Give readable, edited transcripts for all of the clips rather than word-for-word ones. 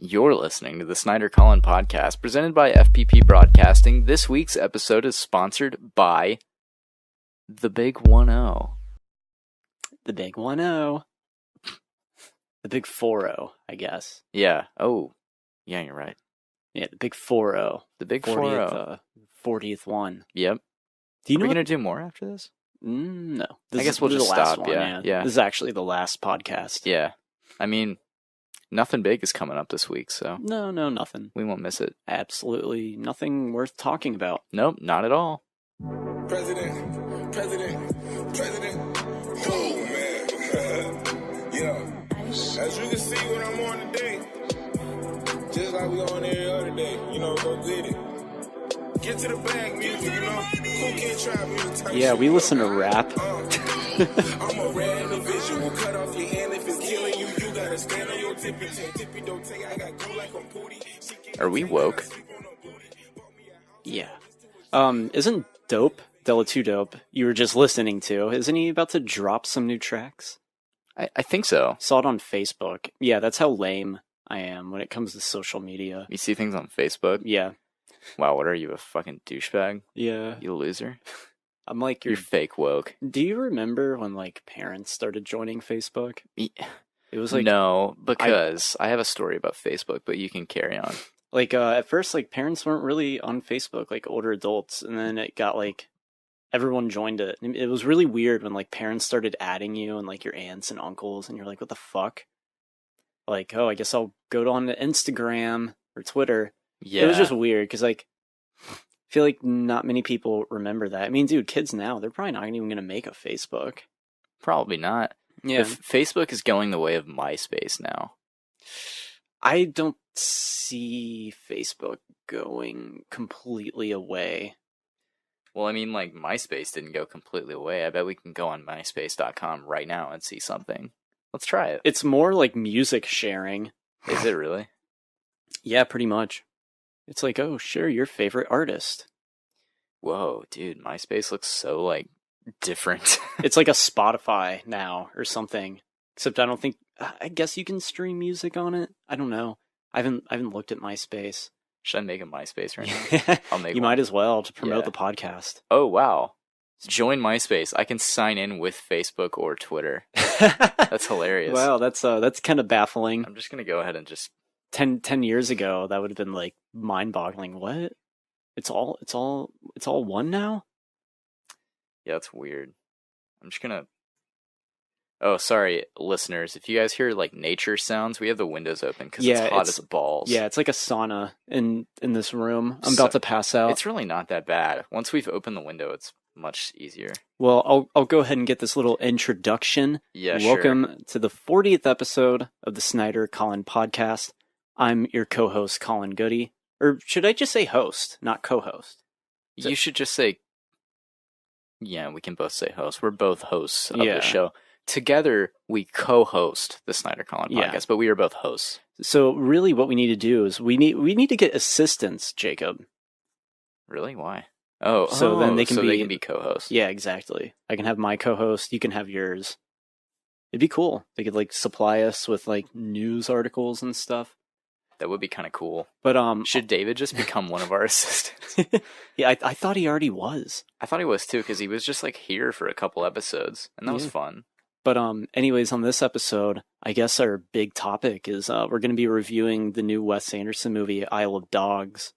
You're listening to the Snyder-Collin podcast presented by FPP Broadcasting. This week's episode is sponsored by the Big 1-0. The Big 1-0. The Big 4-0, I guess. Yeah. Oh, yeah, you're right. Yeah, the Big 4-0. The Big 4-0. 40th one. Yep. Do you Are know we going to do more after this? No. I guess we'll just stop, one, yeah. This is actually the last podcast. Yeah. I mean, nothing big is coming up this week, so... No, nothing. We won't miss it. Absolutely nothing worth talking about. Nope, not at all. President. Oh, man. Yeah. As you can see when I'm on today, just like we on every other day, go get it. Get to the bag, music, Who can't try music? Yeah, we listen to rap. I'm a rare individual. Cut off your hand if it's killing you. You gotta stand on your tippy don't take. I got cool like I'm Pooty. Are we woke? Yeah. Isn't Dope, Della 2 Dope, you were just listening to, isn't he about to drop some new tracks? I think so. Saw it on Facebook. Yeah, that's how lame I am when it comes to social media. You see things on Facebook? Yeah. Wow, what are you, a fucking douchebag? Yeah. You loser? I'm like, You're fake woke. Do you remember when, parents started joining Facebook? It was No, because I have a story about Facebook, but you can carry on. At first, parents weren't really on Facebook, older adults, and then it got, everyone joined it. And it was really weird when, parents started adding you and, your aunts and uncles, and you're like, what the fuck? Oh, I guess I'll go on to Instagram or Twitter. Yeah. It was just weird, because, I feel like not many people remember that. I mean, dude, kids now, they're probably not even going to make a Facebook. Probably not. Yeah. If Facebook is going the way of MySpace now. I don't see Facebook going completely away. Well, I mean, MySpace didn't go completely away. I bet we can go on MySpace.com right now and see something. Let's try it. It's more like music sharing. Is it really? Yeah, pretty much. It's oh, share your favorite artist. Whoa, dude, MySpace looks so, different. It's like a Spotify now or something. Except I guess you can stream music on it. I don't know. I haven't looked at MySpace. Should I make a MySpace right now? I'll make You one. might as well to promote Yeah. the podcast. Oh, wow. Join MySpace. I can sign in with Facebook or Twitter. That's hilarious. Wow, that's kind of baffling. I'm just going to go ahead and just... 10 years ago, that would have been mind-boggling. What? It's all one now? Yeah, that's weird. I'm just going to... Oh, sorry, listeners. If you guys hear nature sounds, we have the windows open because it's hot as balls. Yeah, it's like a sauna in this room. I'm about to pass out. It's really not that bad. Once we've opened the window, it's much easier. Well, I'll go ahead and get this little introduction. Yeah, Welcome to the 40th episode of the Snyder-Collin podcast. I'm your co-host, Colin Goody. Or should I just say host, not co-host? You should just say... Yeah, we can both say host. We're both hosts of the show. Together, we co-host the Snyder-Collin podcast, but we are both hosts. So really what we need to do is we need to get assistants, Jacob. Really? Why? Oh, so then they can be co-hosts. Yeah, exactly. I can have my co-host, you can have yours. It'd be cool. They could supply us with news articles and stuff. That would be kind of cool. But should David just become one of our assistants? Yeah, I thought he already was. I thought he was too, because he was just here for a couple episodes, and that was fun. But anyways, on this episode, I guess our big topic is we're going to be reviewing the new Wes Anderson movie, Isle of Dogs.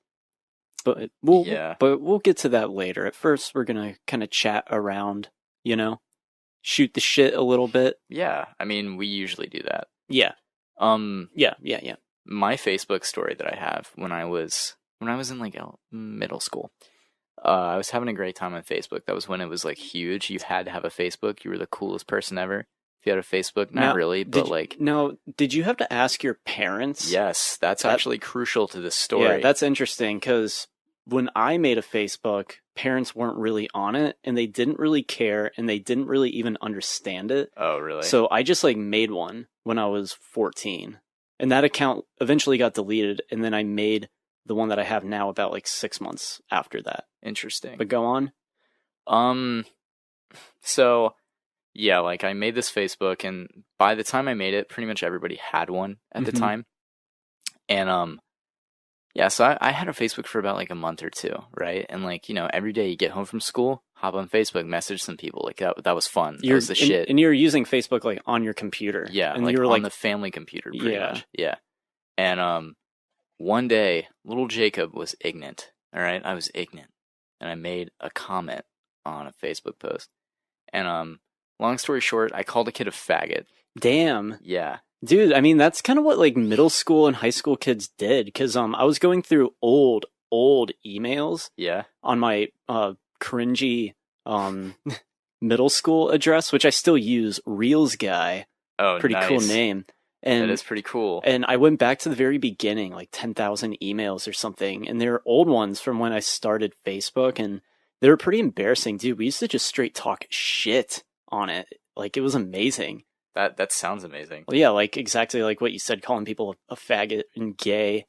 But we'll get to that later. At first, we're going to kind of chat around, shoot the shit a little bit. Yeah, I mean, we usually do that. Yeah. Yeah. My Facebook story that I have when I was in middle school, I was having a great time on Facebook. That was when it was huge. You had to have a Facebook. You were the coolest person ever if you had a Facebook. Not really, but No, did you have to ask your parents? Yes, that's actually crucial to this story. Yeah, that's interesting because when I made a Facebook, parents weren't really on it, and they didn't really care, and they didn't really even understand it. Oh, really? So I just made one when I was 14. And that account eventually got deleted, and then I made the one that I have now about 6 months after that. Interesting. But go on. So yeah, I made this Facebook, and by the time I made it, pretty much everybody had one at the time. And yeah, so I had a Facebook for about like a month or two, right? And like, you know, every day you get home from school, hop on Facebook, message some people. Like that was fun. That was the shit. And you're using Facebook like on your computer. Yeah, and like you were on the family computer, pretty much. Yeah. And one day, little Jacob was ignorant. All right, I was ignorant, and I made a comment on a Facebook post. And long story short, I called a kid a faggot. Damn. Yeah. Dude, I mean, that's kind of what like middle school and high school kids did, because I was going through old emails on my cringy middle school address, which I still use, Reels Guy. Oh, pretty nice. Cool name. And that is pretty cool. And I went back to the very beginning, like 10,000 emails or something, and they're old ones from when I started Facebook, and they were pretty embarrassing, dude. We used to just straight talk shit on it. Like, it was amazing. That sounds amazing. Well, yeah, like exactly like what you said, calling people a faggot and gay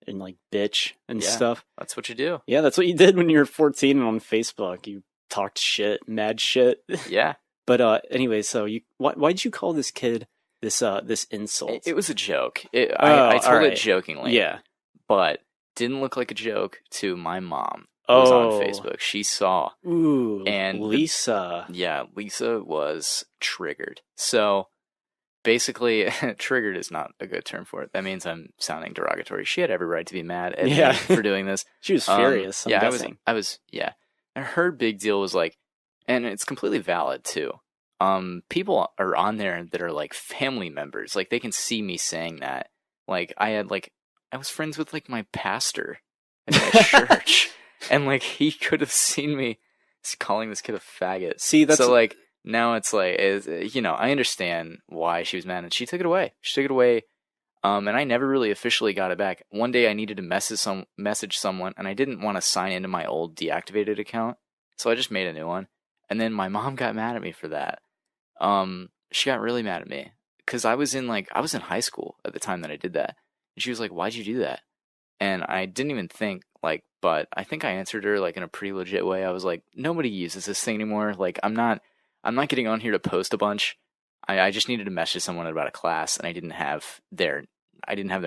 and like bitch and stuff. That's what you do. Yeah, that's what you did when you were 14 and on Facebook. You talked shit, mad shit. Yeah. But anyway, so why'd you call this kid this insult? It was a joke. I told it jokingly. Yeah. But didn't look like a joke to my mom. Who was on Facebook. She saw. Ooh. And Lisa. Lisa was triggered. So basically, triggered is not a good term for it. That means I'm sounding derogatory. She had every right to be mad at me for doing this. She was furious. I'm guessing. I was. And her big deal was like, and it's completely valid too. People are on there that are like family members. Like they can see me saying that. Like I was friends with like my pastor at my church, and like he could have seen me calling this kid a faggot. See, that's so like. Now it's like, you know, I understand why she was mad, and she took it away. And I never really officially got it back. One day I needed to message someone, and I didn't want to sign into my old deactivated account, so I just made a new one. And then my mom got mad at me for that. She got really mad at me because I was in high school at the time that I did that, and she was like, "Why'd you do that?" And I didn't even think but I think I answered her like in a pretty legit way. I was like, "Nobody uses this thing anymore. Like, I'm not getting on here to post a bunch. I just needed to message someone about a class, and I didn't have their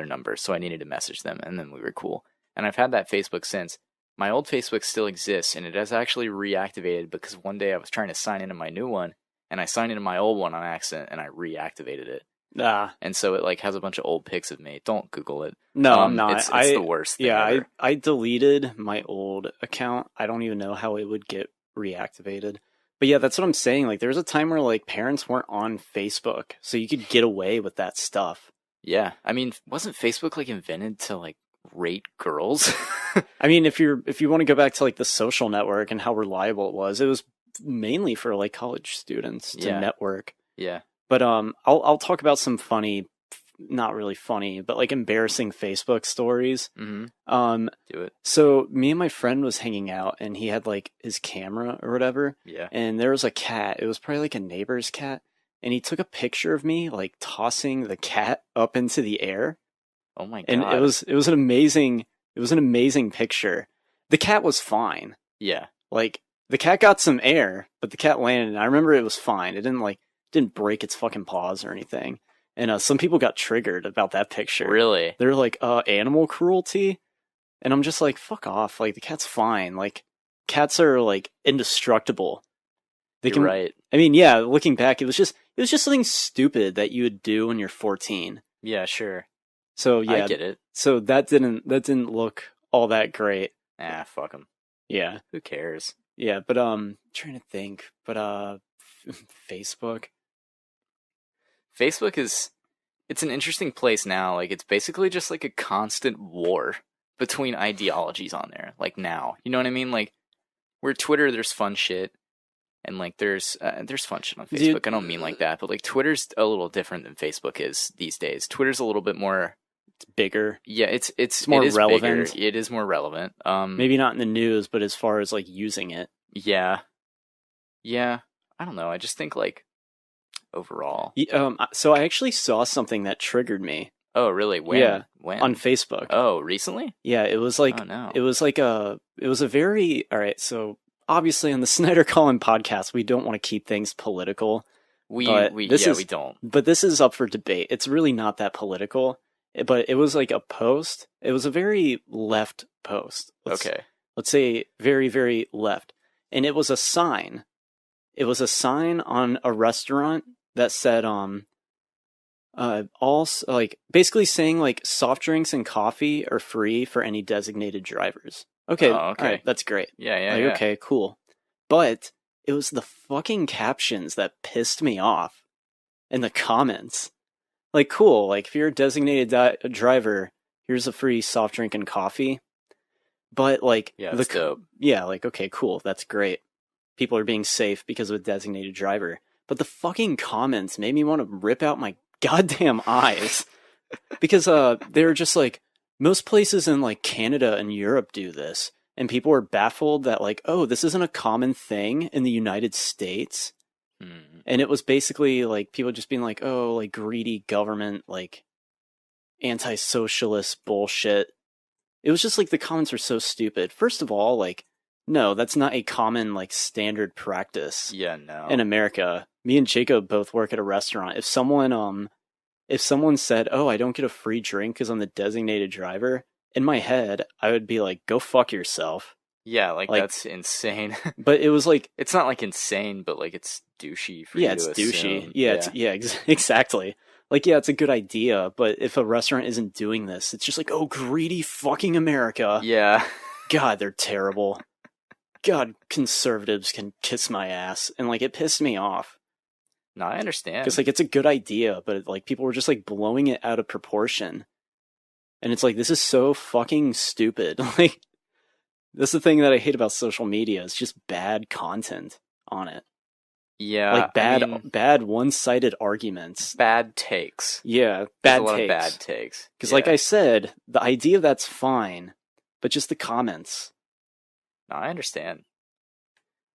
number, so I needed to message them, and then we were cool. And I've had that Facebook since. My old Facebook still exists, and it has actually reactivated because one day I was trying to sign into my new one, and I signed into my old one on accident, and I reactivated it. And so it like has a bunch of old pics of me. Don't Google it. No, I'm not. It's the worst thing ever. I deleted my old account. I don't even know how it would get reactivated. But yeah, that's what I'm saying. Like, there was a time where like parents weren't on Facebook, so you could get away with that stuff. Yeah, I mean, wasn't Facebook like invented to like rate girls? I mean, if you want to go back to like the social network and how reliable it was mainly for like college students to network. Yeah. But I'll talk about some funny, not really funny, but like embarrassing Facebook stories. Mm-hmm. Do it. So me and my friend was hanging out, and he had like his camera or whatever. Yeah. And there was a cat. It was probably like a neighbor's cat, and he took a picture of me like tossing the cat up into the air. Oh my god! And it was an amazing picture. The cat was fine. Yeah. Like the cat got some air, but the cat landed, and I remember it was fine. It didn't break its fucking paws or anything. And some people got triggered about that picture. Really? They're like, animal cruelty? And I'm just like, fuck off. Like, the cat's fine. Like, cats are, like, indestructible. You're right. I mean, yeah, looking back, it was just something stupid that you would do when you're 14. Yeah, sure. So, yeah. I get it. So that didn't look all that great. Fuck them. Yeah. Who cares? Yeah, but, I'm trying to think. But, Facebook... Facebook it's an interesting place now. Like, it's basically just like a constant war between ideologies on there. Like now, you know what I mean? Like, where Twitter, there's fun shit, and like there's fun shit on Facebook. Dude, I don't mean like that, but like Twitter's a little different than Facebook is these days. Twitter's a little bit more. It's bigger. Yeah, it's more relevant. Bigger. It is more relevant. Maybe not in the news, but as far as like using it. Yeah. I don't know. I just think like. Overall. So I actually saw something that triggered me. Oh, really? When? Yeah. When? On Facebook. Oh, recently? Yeah, it was like, oh, no. It was a very, all right, so obviously on the Snyder-Collin podcast, we don't want to keep things political. We don't. But this is up for debate. It's really not that political. but it was like a post. It was a very left post. Let's say very, very left. And it was a sign. It was a sign on a restaurant that said, basically saying like soft drinks and coffee are free for any designated drivers. Okay. All right, that's great. Yeah. Okay, cool. But it was the fucking captions that pissed me off in the comments. Like, cool. Like, if you're a designated driver, here's a free soft drink and coffee. But like, that's dope. Yeah, like, okay, cool. That's great. People are being safe because of a designated driver. But the fucking comments made me want to rip out my goddamn eyes. Because they're just like, most places in like Canada and Europe do this. And people were baffled that like, oh, this isn't a common thing in the United States. And it was basically like people just being like, oh, like greedy government, like anti-socialist bullshit. It was just like the comments were so stupid. First of all, like, no, that's not a common like standard practice. Yeah, no. In America, me and Jacob both work at a restaurant. If someone said, "Oh, I don't get a free drink because I'm the designated driver," in my head, I would be like, "Go fuck yourself." Yeah, like that's insane. But it was like, it's not like insane, but like it's douchey for you to assume. Yeah, it's douchey. Exactly. Like, yeah, it's a good idea, but if a restaurant isn't doing this, it's just like, oh, greedy fucking America. Yeah. God, they're terrible. God, conservatives can kiss my ass. And like, it pissed me off. No, I understand. Because like, it's a good idea, but like, people were just like blowing it out of proportion. And it's like, this is so fucking stupid. Like, that's the thing that I hate about social media. It's just bad content on it. Yeah. Like bad one-sided arguments. Bad takes. Yeah, There's a lot of bad takes. Because like I said, the idea of that's fine, but just the comments. No, I understand.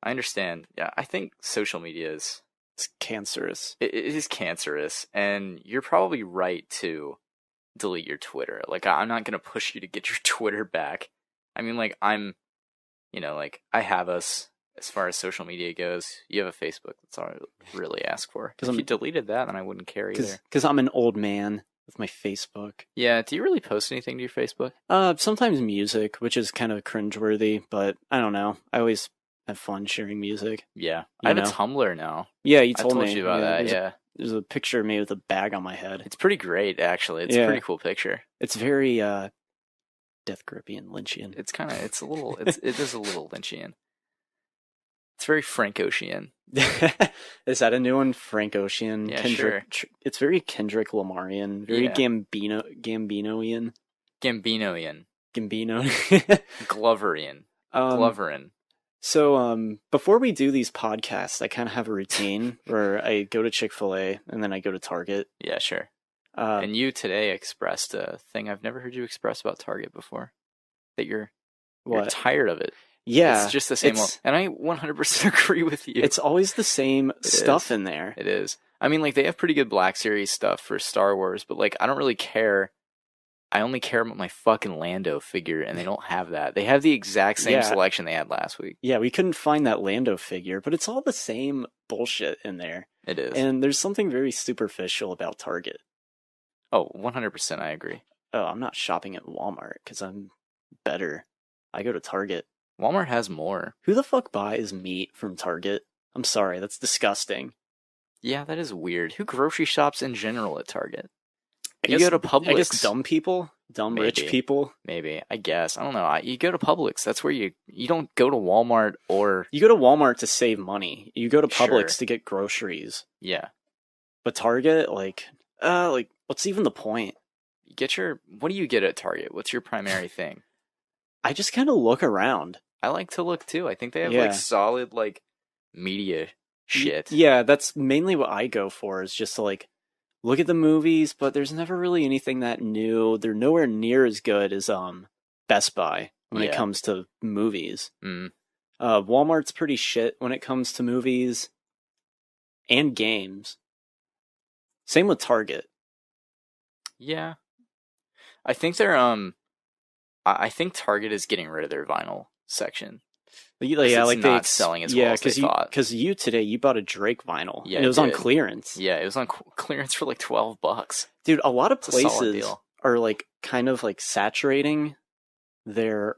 Yeah, I think social media is... It's cancerous. It is cancerous, and you're probably right to delete your Twitter. Like, I'm not going to push you to get your Twitter back. I mean, like, I have us, as far as social media goes, you have a Facebook. That's all I really ask for. If you deleted that, then I wouldn't care either. Because I'm an old man with my Facebook. Yeah, do you really post anything to your Facebook? Sometimes music, which is kind of cringeworthy, but I don't know. I always have fun sharing music. Yeah. I have a Tumblr now. Yeah, you told me about that, yeah. There's a picture of me with a bag on my head. It's pretty great, actually. It's a pretty cool picture. It's very death grippy and Lynchian. It is a little Lynchian. It's very Frank Ocean. Is that a new one? Frank Ocean? Yeah, Kendrick, sure. It's very Kendrick Lamarian. Very Gambino-ian. Gambino-ian. Gloverian. Gloverin. So, before we do these podcasts, I kind of have a routine where I go to Chick-fil-A and then I go to Target. Yeah, sure. And you today expressed a thing I've never heard you express about Target before. That you're tired of it. Yeah. It's just the same one. And I 100% agree with you. It's always the same stuff in there. It is. I mean, like, they have pretty good Black Series stuff for Star Wars, but, like, I don't really care. I only care about my fucking Lando figure, and they don't have that. They have the exact same selection they had last week. Yeah, we couldn't find that Lando figure, but it's all the same bullshit in there. It is. And there's something very superficial about Target. Oh, 100% I agree. Oh, I'm not shopping at Walmart because I'm better. I go to Target. Walmart has more. Who the fuck buys meat from Target? I'm sorry, that's disgusting. Yeah, that is weird. Who grocery shops in general at Target? You go to Publix. I guess dumb people? Rich people? Maybe. I guess. I don't know. You go to Publix. That's where you don't go to Walmart or... You go to Walmart to save money. You go to Publix to get groceries. Yeah. But Target, what's even the point? What do you get at Target? What's your primary thing? I just kind of look around. I like to look too. I think they have solid media shit. Yeah, that's mainly what I go for, is just to look at the movies, but there's never really anything that new. They're nowhere near as good as Best Buy when it comes to movies. Walmart's pretty shit when it comes to movies and games. Same with Target. Yeah. I think they're I think Target is getting rid of their vinyl section. Yeah, it's not selling as well as they thought. Because today you bought a Drake vinyl. Yeah, and it was on clearance. Yeah, it was on clearance for $12. Dude, a lot of places are like kind of like saturating their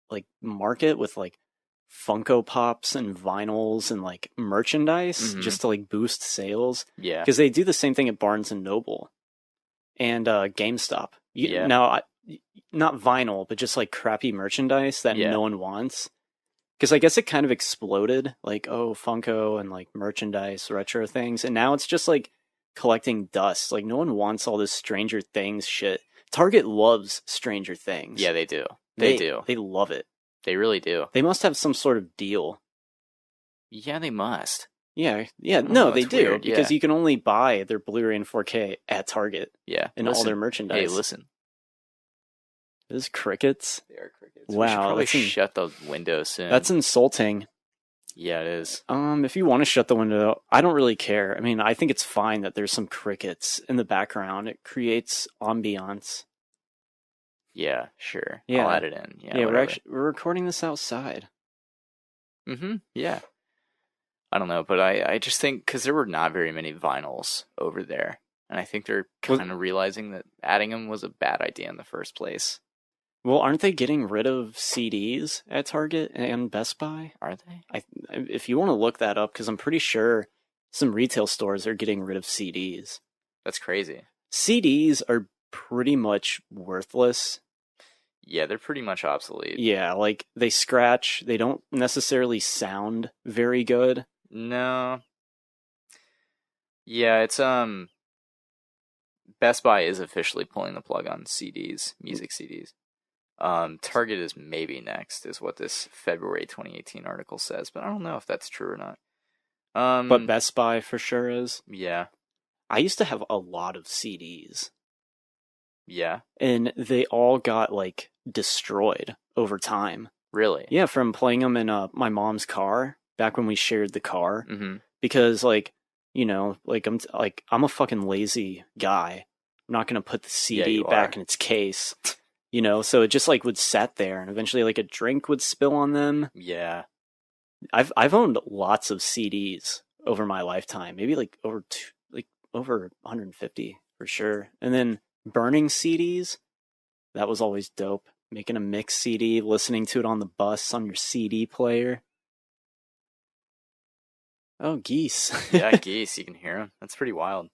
like market with like Funko Pops and vinyls and like merchandise just to like boost sales. Yeah. Because they do the same thing at Barnes and Noble and GameStop. Now, not vinyl, but just like crappy merchandise that no one wants. Because I guess it kind of exploded, like, oh, Funko and like merchandise, retro things. And now it's just like collecting dust. Like, no one wants all this Stranger Things shit. Target loves Stranger Things. Yeah, they do. They do. They love it. They really do. They must have some sort of deal. Yeah, they must. Yeah. No, they do. Weird. Because you can only buy their Blu-ray and 4K at Target. Yeah. And all their merchandise. Hey, listen. Those crickets? They are crickets. Wow. We should probably shut the window soon. That's insulting. Yeah, it is. If you want to shut the window, I don't really care. I mean, I think it's fine that there's some crickets in the background. It creates ambiance. Yeah, sure. Yeah. I'll add it in. Yeah, we're recording this outside. Yeah. I don't know, but I just think because there were not very many vinyls over there, and I think they're kind of realizing that adding them was a bad idea in the first place. Well, aren't they getting rid of CDs at Target and Best Buy? Are they? If you want to look that up, because I'm pretty sure some retail stores are getting rid of CDs. That's crazy. CDs are pretty much worthless. Yeah, they're pretty much obsolete. Yeah, like they scratch. They don't necessarily sound very good. No. Yeah, it's Best Buy is officially pulling the plug on CDs, music CDs. Target is maybe next, is what this February 2018 article says, but I don't know if that's true or not. But Best Buy for sure is. Yeah. I used to have a lot of CDs. Yeah. And they all got like destroyed over time. Really? Yeah, from playing them in my mom's car back when we shared the car. Mm-hmm. Because like, you know, like I'm a fucking lazy guy. I'm not gonna put the CD back in its case. You know, so it just like would sit there, and eventually like a drink would spill on them. Yeah. I've owned lots of CDs over my lifetime, maybe like over 150 for sure. And then burning CDs, that was always dope. Making a mix CD, listening to it on the bus on your CD player. Oh, geese. Yeah, geese, you can hear them. That's pretty wild.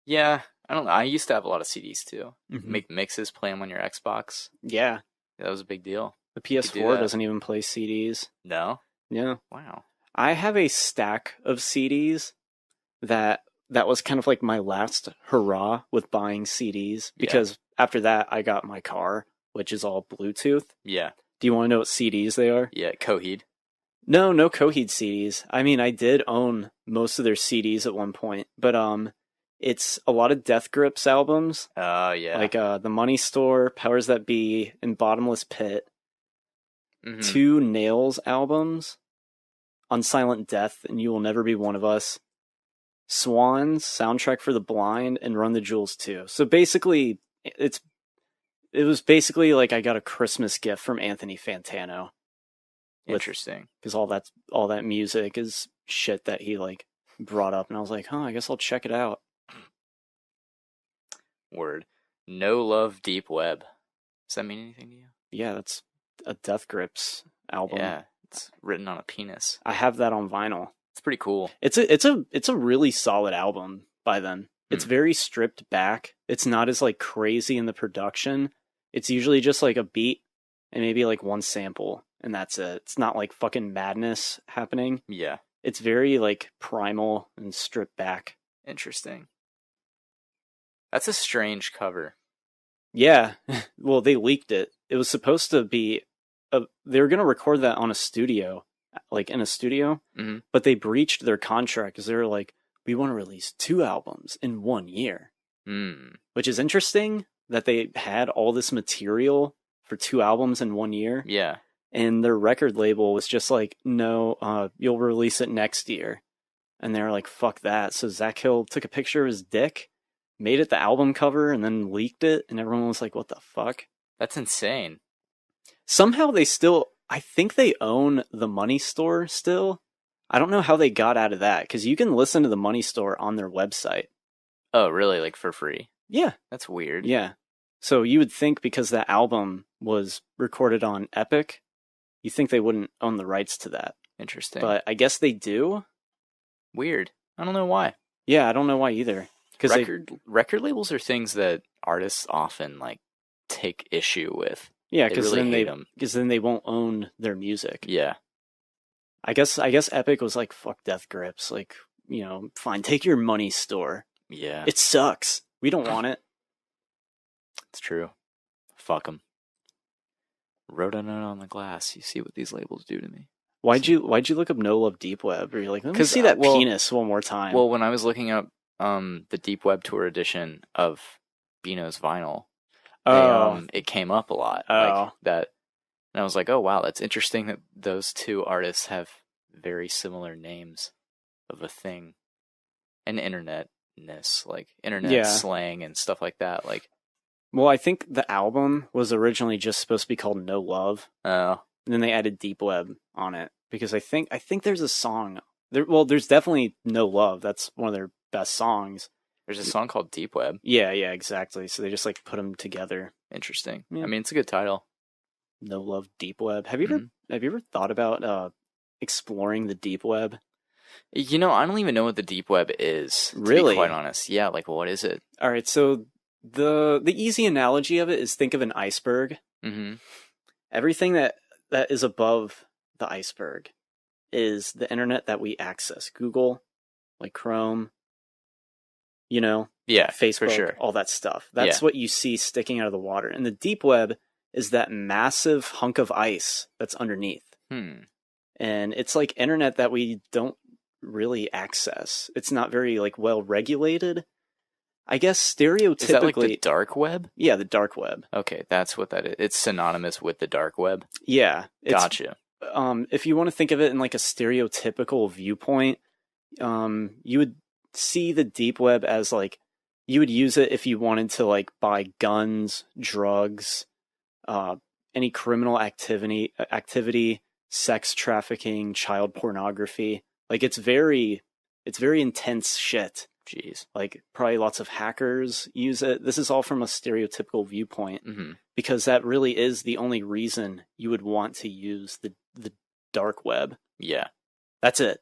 Yeah, I don't know. I used to have a lot of CDs too. Mm-hmm. Make mixes, play them on your Xbox. Yeah. That was a big deal. The PS4 doesn't even play CDs. No? Yeah. Wow. I have a stack of CDs that was kind of like my last hurrah with buying CDs, because after that I got my car, which is all Bluetooth. Yeah. Do you want to know what CDs they are? Yeah, Coheed. No Coheed CDs. I mean, I did own most of their CDs at one point, but it's a lot of Death Grips albums. Oh, yeah. Like The Money Store, Powers That Be, and Bottomless Pit. Mm-hmm. 2 Nails albums. Unsilent Death and You Will Never Be One of Us. Swans, Soundtrack for the Blind, and Run the Jewels 2. So basically, it was basically like I got a Christmas gift from Anthony Fantano. Interesting. Because all that music is shit that he like brought up, and I was like, I guess I'll check it out. Word. No Love Deep Web. Does that mean anything to you? Yeah, that's a Death Grips album. Yeah, it's written on a penis. I have that on vinyl. It's pretty cool. It's a really solid album by them. It's very stripped back. It's not as like crazy in the production. It's usually just like a beat and maybe like one sample, and that's it. It's not like fucking madness happening. Yeah. It's very like primal and stripped back. Interesting. That's a strange cover. Yeah. Well, they leaked it. It was supposed to be they were going to record that on a studio, like in a studio, but they breached their contract because they were like, we want to release 2 albums in 1 year. Which is interesting that they had all this material for 2 albums in 1 year. Yeah. And their record label was just like, no, you'll release it next year. And they were like, fuck that. So Zach Hill took a picture of his dick, made it the album cover, and then leaked it. And everyone was like, what the fuck? That's insane. Somehow I think they own the Money Store still. I don't know how they got out of that, because you can listen to the Money Store on their website. Oh, really? Like for free? Yeah. That's weird. Yeah. So you would think because that album was recorded on Epic, you think they wouldn't own the rights to that. Interesting. But I guess they do. Weird. I don't know why. Yeah, I don't know why either. Because record labels are things that artists often like take issue with. Yeah, because then they won't own their music. Yeah. I guess Epic was like, fuck Death Grips. Like, you know, fine, take your money, store. Yeah. It sucks. We don't want it. It's true. Fuck them. Wrote a note on the glass. You see what these labels do to me. Why'd you look up No Love Deep Web? Or you're like, let me see that penis one more time. Well, when I was looking up the Deep Web Tour edition of Beano's vinyl, it came up a lot. Like that. And I was like, oh, wow, that's interesting that those two artists have very similar names of a thing. And internetness, like internet slang and stuff like that. Like, well, I think the album was originally just supposed to be called No Love. Oh. And then they added Deep Web on it. Because I think there's a song. There's definitely No Love. That's one of their best songs. There's a song called Deep Web. Yeah, exactly. So they just like put them together. Interesting. Yeah. I mean, it's a good title. No Love Deep Web. Have you ever thought about exploring the Deep Web? You know, I don't even know what the Deep Web is. Really? To be quite honest. Yeah, like what is it? All right, so the easy analogy of it is think of an iceberg. Mm-hmm. Everything that is above the iceberg is the internet that we access. Google, like Chrome, you know? Yeah, Facebook, for sure. All that stuff. That's what you see sticking out of the water. And the Deep Web is that massive hunk of ice that's underneath. And it's like internet that we don't really access. It's not very like well regulated. I guess stereotypically... Is that like the dark web? Yeah, the dark web. Okay, that's what that is. It's synonymous with the dark web? Yeah. Gotcha. If you want to think of it in like a stereotypical viewpoint, you would see the deep web as like, you would use it if you wanted to like buy guns, drugs, any criminal activity, sex trafficking, child pornography. Like it's very intense shit. Jeez. Like probably lots of hackers use it. This is all from a stereotypical viewpoint because that really is the only reason you would want to use the dark web. Yeah. That's it.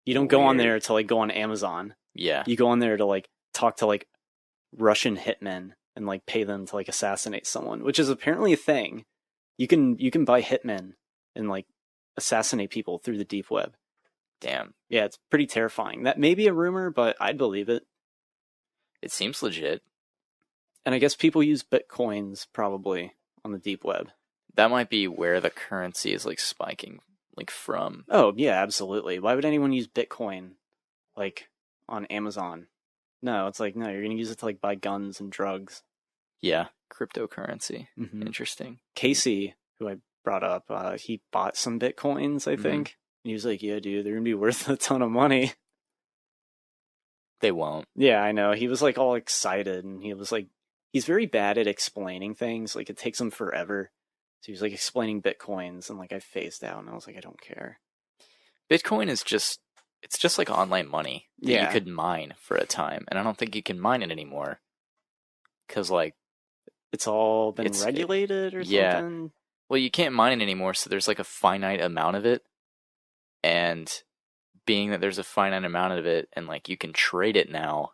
You don't go on there to like go on Amazon. Yeah. You go on there to like talk to like Russian hitmen and like pay them to like assassinate someone, which is apparently a thing. You can buy hitmen and like assassinate people through the deep web. Damn. Yeah, it's pretty terrifying. That may be a rumor, but I'd believe it. It seems legit. And I guess people use bitcoins probably on the deep web. That might be where the currency is like spiking like from. Oh, yeah, absolutely. Why would anyone use Bitcoin like on Amazon? No, it's like, no, you're going to use it to like buy guns and drugs. Yeah, cryptocurrency. Interesting. Casey, who I brought up, he bought some Bitcoins, I think. And he was like, yeah, dude, they're going to be worth a ton of money. They won't. Yeah, I know. He was like all excited and he was like, he's very bad at explaining things. Like it takes him forever. So he was like explaining Bitcoins and like I phased out and I was like, I don't care. Bitcoin is it's just like online money that you could mine for a time. And I don't think you can mine it anymore. Because like... It's all been regulated or something? Well, you can't mine it anymore, so there's like a finite amount of it. And being that there's a finite amount of it and like you can trade it now,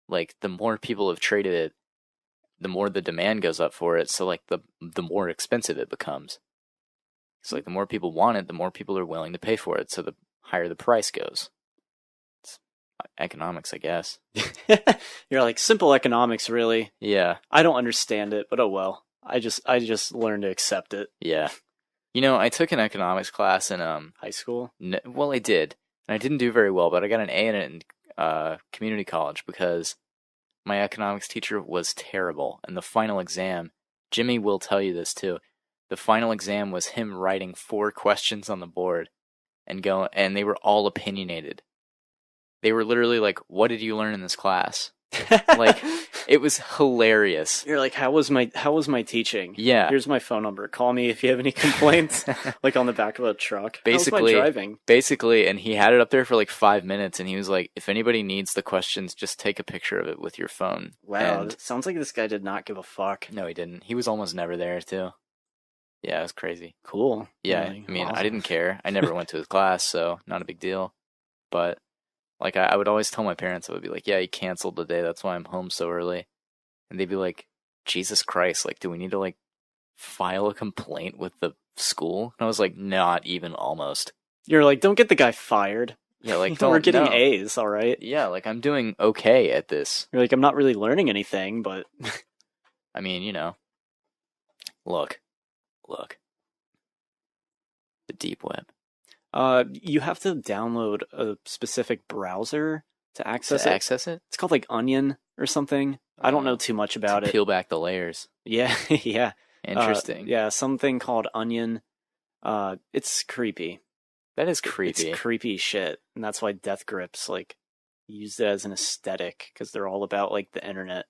like the more people have traded it, the more the demand goes up for it. So like the more expensive it becomes. So like the more people want it, the more people are willing to pay for it. So the higher the price goes. It's economics, I guess. You're like simple economics, really. Yeah. I don't understand it, but oh well. I just learned to accept it. Yeah. You know, I took an economics class in high school. Well, I did, and I didn't do very well, but I got an A in it in community college because my economics teacher was terrible. And the final exam, Jimmy will tell you this too. The final exam was him writing 4 questions on the board, and they were all opinionated. They were literally like, "What did you learn in this class?" Like, it was hilarious. You're like, how was my teaching? Yeah. Here's my phone number. Call me if you have any complaints. Like on the back of a truck. Basically, how's my driving? Basically, and he had it up there for like 5 minutes, and he was like, if anybody needs the questions, just take a picture of it with your phone. Wow, and it sounds like this guy did not give a fuck. No, he didn't. He was almost never there, too. Yeah, it was crazy. Cool. Yeah, Really? I mean, Awesome. I didn't care. I never went to his class, so not a big deal. But, like, I would always tell my parents, I would be like, yeah, he canceled the day, that's why I'm home so early. And they'd be like, Jesus Christ, like, do we need to, like, file a complaint with the school? And I was like, not even almost. You're like, don't get the guy fired. Yeah, like, we're getting A's, all right? Yeah, like, I'm doing okay at this. You're like, I'm not really learning anything, but... I mean, you know. Look. The deep web. You have to download a specific browser to access it. It's called like Onion or something. I don't know too much about it. Peel back the layers. Yeah, yeah. Interesting. Yeah, something called Onion. It's creepy. That is creepy. It's creepy shit, and that's why Death Grips like used it as an aesthetic because they're all about like the internet.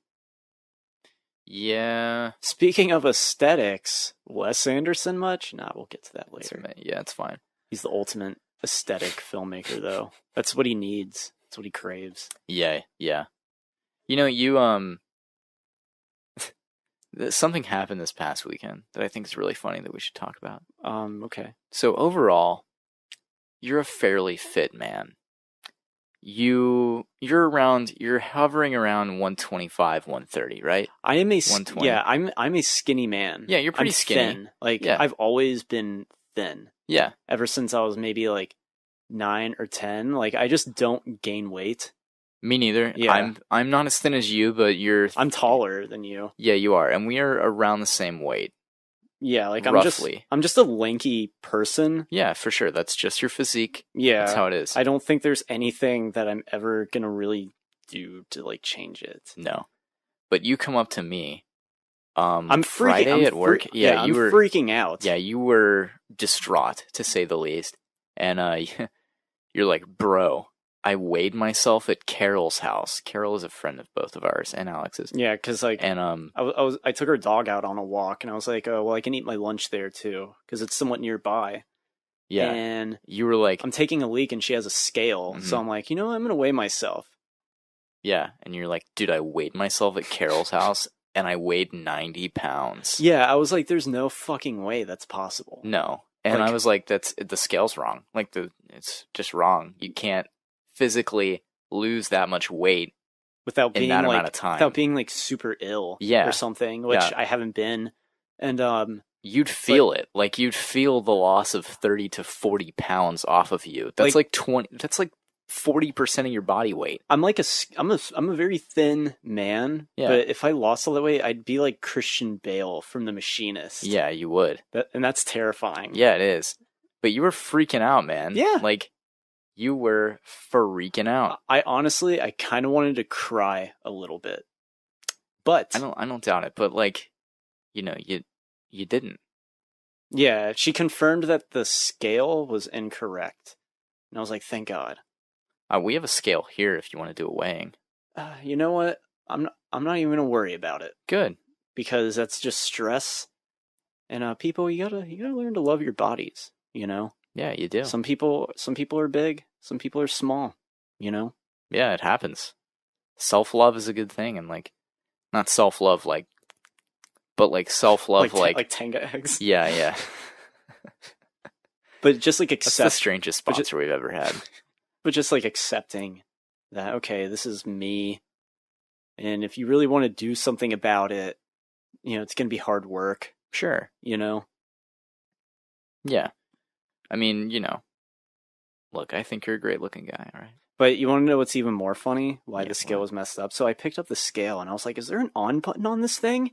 Yeah. Speaking of aesthetics, Wes Anderson much? Nah, we'll get to that later. Yeah, it's fine. He's the ultimate aesthetic filmmaker, though. That's what he needs. That's what he craves. Yeah. You know, something happened this past weekend that I think is really funny that we should talk about. Okay. So overall, you're a fairly fit man. You're hovering around 125, 130, right? I am I'm a skinny man. Yeah, you're pretty skinny. Thin. Like, yeah. I've always been thin. Yeah. Ever since I was maybe like 9 or 10. Like, I just don't gain weight. Me neither. Yeah. I'm not as thin as you, but I'm taller than you. Yeah, you are. And we are around the same weight. Yeah, like roughly. I'm just a lanky person. Yeah, for sure. That's just your physique. Yeah. That's how it is. I don't think there's anything that I'm ever gonna really do to like change it. No. But you come up to me I'm freaking Friday at work. Yeah, you were freaking out. Yeah, you were distraught, to say the least. And you're like, bro, I weighed myself at Carol's house. Carol is a friend of both of ours and Alex's. Yeah, because like, and I took her dog out on a walk, and I was like, oh well, I can eat my lunch there too because it's somewhat nearby. Yeah, and you were like, I'm taking a leak, and she has a scale, so I'm like, you know, I'm gonna weigh myself. Yeah, and you're like, dude, I weighed myself at Carol's house, and I weighed 90 pounds. Yeah, I was like, there's no fucking way that's possible. No, and I was like, the scale's wrong. Like it's just wrong. You can't physically lose that much weight without being that like amount of time. Without being like super ill or something, which I haven't been. And you'd feel it. Like you'd feel the loss of 30 to 40 pounds off of you. That's like 20 that's like 40% of your body weight. I'm a very thin man, but if I lost all that weight, I'd be like Christian Bale from The Machinist. Yeah, you would. And that's terrifying. Yeah, it is. But you were freaking out, man. Yeah. Like you were freaking out. I kind of wanted to cry a little bit. But I don't doubt it, but like, you know, you didn't. Yeah, she confirmed that the scale was incorrect. And I was like, thank God. We have a scale here if you want to do a weighing. You know what? I'm not even gonna worry about it. Good. Because that's just stress. And people, you gotta learn to love your bodies, you know? Yeah, you do. Some people are big, some people are small, you know? Yeah, it happens. Self-love is a good thing, and like, not self-love like, but like self-love like Tenga eggs. Yeah. But just like accept. That's the strangest sponsor we've ever had. But just like accepting that, okay, this is me, and if you really want to do something about it, you know, it's gonna be hard work. Sure. You know? Yeah. I mean, you know, look, I think you're a great looking guy, all right? But you want to know what's even more funny? Why the scale was messed up? So I picked up the scale and I was like, is there an on button on this thing?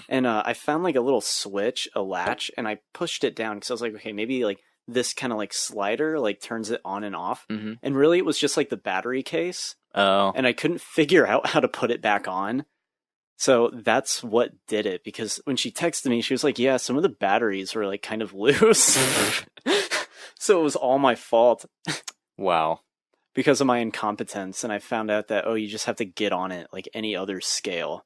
And I found like a little switch, a latch, and I pushed it down because I was like, okay, maybe like this kind of like slider like turns it on and off. Mm-hmm. And really it was just like the battery case. Oh. And I couldn't figure out how to put it back on. So that's what did it, because when she texted me, she was like, yeah, some of the batteries were like kind of loose. So it was all my fault. Wow. because of my incompetence, and I found out that, you just have to get on it like any other scale.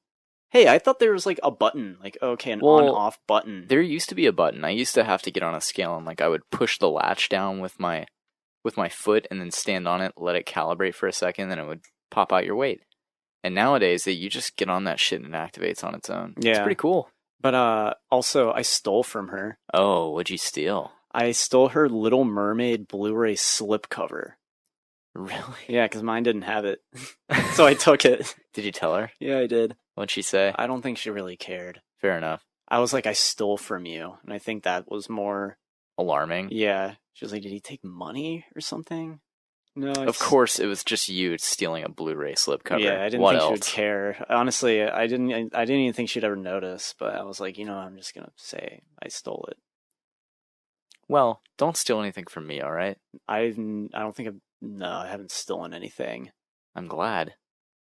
Hey, I thought there was like a button, like, okay, an on-off button. There used to be a button. I used to have to get on a scale, and like I would push the latch down with my foot and then stand on it, let it calibrate for a second, then it would pop out your weight. And nowadays, you just get on that shit and it activates on its own. Yeah. It's pretty cool. But also, I stole from her. Oh, what'd you steal? I stole her Little Mermaid Blu-ray slipcover. Really? Yeah, because mine didn't have it. So I took it. Did you tell her? Yeah, I did. What'd she say? I don't think she really cared. Fair enough. I was like, I stole from you. And I think that was more... alarming? Yeah. She was like, did he take money or something? No. Of course, it was just you stealing a Blu-ray slipcover. Yeah, I didn't think she would care. Honestly, I didn't even think she'd ever notice. But I was like, I'm just gonna say I stole it. Well, don't steal anything from me, all right? I don't think I haven't stolen anything. I'm glad.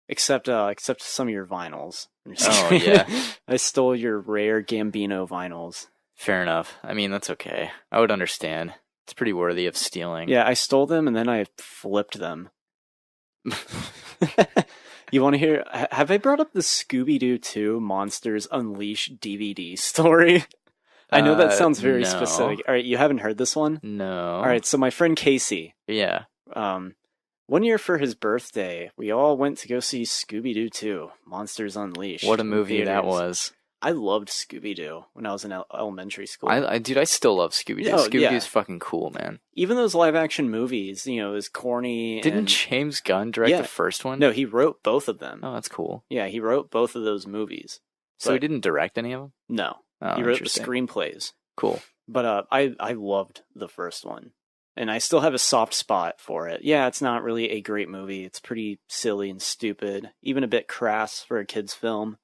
Except some of your vinyls. Oh yeah, I stole your rare Gambino vinyls. Fair enough. I mean, that's okay. I would understand. It's pretty worthy of stealing. Yeah, I stole them and then I flipped them. You want to hear? Have I brought up the Scooby-Doo 2 Monsters Unleashed DVD story? I know that sounds very specific. All right, you haven't heard this one? No. All right, so my friend Casey. Yeah. One year for his birthday, we all went to go see Scooby-Doo 2 Monsters Unleashed. What a movie that was. I loved Scooby-Doo when I was in elementary school. Dude, I still love Scooby-Doo. Scooby-Doo's fucking cool, man. Even those live-action movies, is corny. Didn't James Gunn direct the first one? No, he wrote both of them. Oh, that's cool. Yeah, he wrote both of those movies. So he didn't direct any of them? No. He wrote the screenplays. Cool. But I loved the first one. And I still have a soft spot for it. Yeah, it's not really a great movie. It's pretty silly and stupid. Even a bit crass for a kid's film.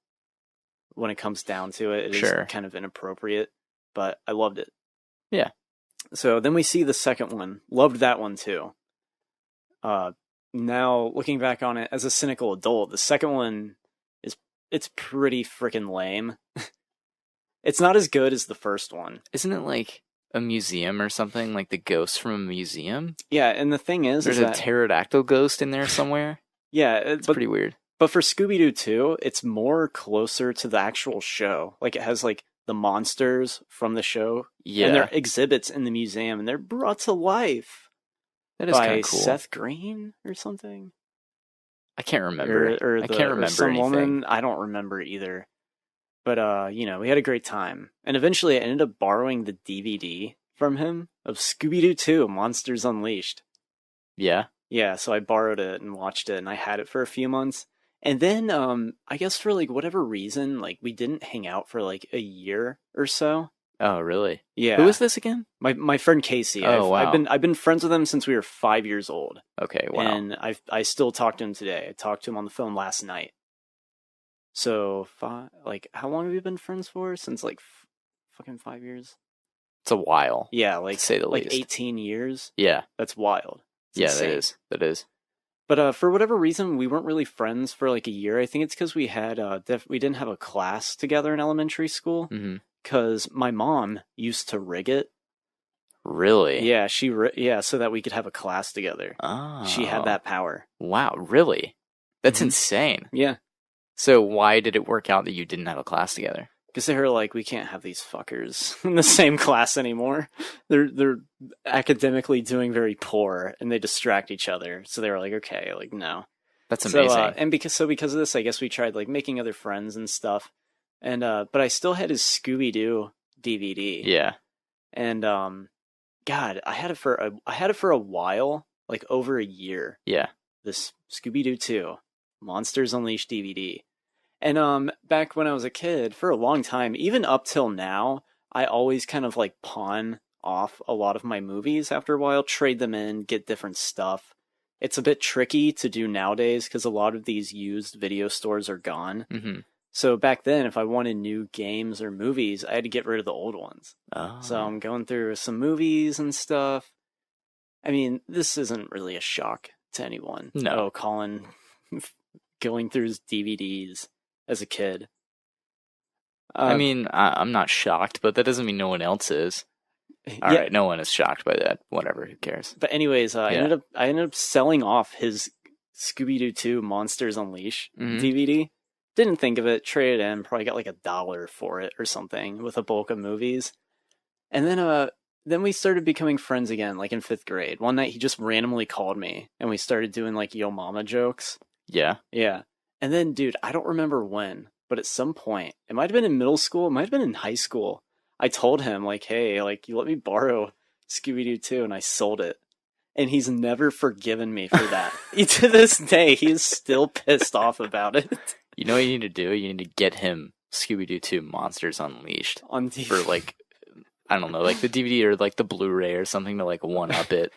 When it comes down to it, it is kind of inappropriate, but I loved it. Yeah. So then we see the second one. Loved that one too. Now looking back on it as a cynical adult, the second one it's pretty freaking lame. It's not as good as the first one. Isn't it like a museum or something? Like the ghost from a museum? Yeah, and the thing is... There's a pterodactyl ghost in there somewhere? Yeah. It's pretty weird. But for Scooby-Doo 2, it's more closer to the actual show. Like, it has, like, the monsters from the show. Yeah. And they're exhibits in the museum, and they're brought to life. That is kind of cool. By Seth Green or something? I can't remember. I can't remember some anything. Woman, I don't remember either. But, we had a great time. And eventually I ended up borrowing the DVD from him of Scooby-Doo 2, Monsters Unleashed. Yeah? Yeah, so I borrowed it and watched it, and I had it for a few months. And then, I guess for, like, whatever reason, like, we didn't hang out for, like, a year or so. Oh, really? Yeah. Who is this again? My friend Casey. Oh, wow. I've been friends with him since we were 5 years old. Okay, wow. And I still talk to him today. I talked to him on the phone last night. So, how long have you been friends for? Since, like, fucking 5 years? It's a while. Yeah, like, to say the least. 18 years? Yeah. That's wild. It's insane. That is. But for whatever reason, we weren't really friends for like a year. I think it's because we had we didn't have a class together in elementary school. Because my mom used to rig it. Really? Yeah, so that we could have a class together. Oh. She had that power. Wow, really? That's insane. Yeah. So why did it work out that you didn't have a class together? Because they were like, we can't have these fuckers in the same class anymore. They're academically doing very poor, and they distract each other. So they were like, okay, like, no. That's amazing. And because of this, I guess we tried like making other friends and stuff. And but I still had his Scooby-Doo DVD. Yeah. And God, I had it for a while, like over a year. Yeah. This Scooby-Doo 2 Monsters Unleashed DVD. And back when I was a kid, for a long time, even up till now, I always kind of like pawn off a lot of my movies after a while, trade them in, get different stuff. It's a bit tricky to do nowadays because a lot of these used video stores are gone. Mm-hmm. So back then, if I wanted new games or movies, I had to get rid of the old ones. Oh. So I'm going through some movies and stuff. I mean, this isn't really a shock to anyone. No. Oh, Collin going through his DVDs as a kid. I mean, I'm not shocked, but that doesn't mean no one else is. All right, no one is shocked by that. Whatever, who cares? But anyways, I ended up selling off his Scooby-Doo 2 Monsters Unleashed DVD. Didn't think of it, traded in, probably got like $1 for it or something with a bulk of movies. And then we started becoming friends again, like in 5th grade. One night he just randomly called me and we started doing like yo mama jokes. Yeah. Yeah. And then, dude, I don't remember when, but at some point, it might have been in middle school, it might have been in high school. I told him, like, hey, like, you let me borrow Scooby-Doo 2, and I sold it. And he's never forgiven me for that. To this day, he is still pissed off about it. You know what you need to do? You need to get him Scooby-Doo 2 Monsters Unleashed. On DVD. For, like, I don't know, like the DVD or, like, the Blu-ray or something to, like, one-up it.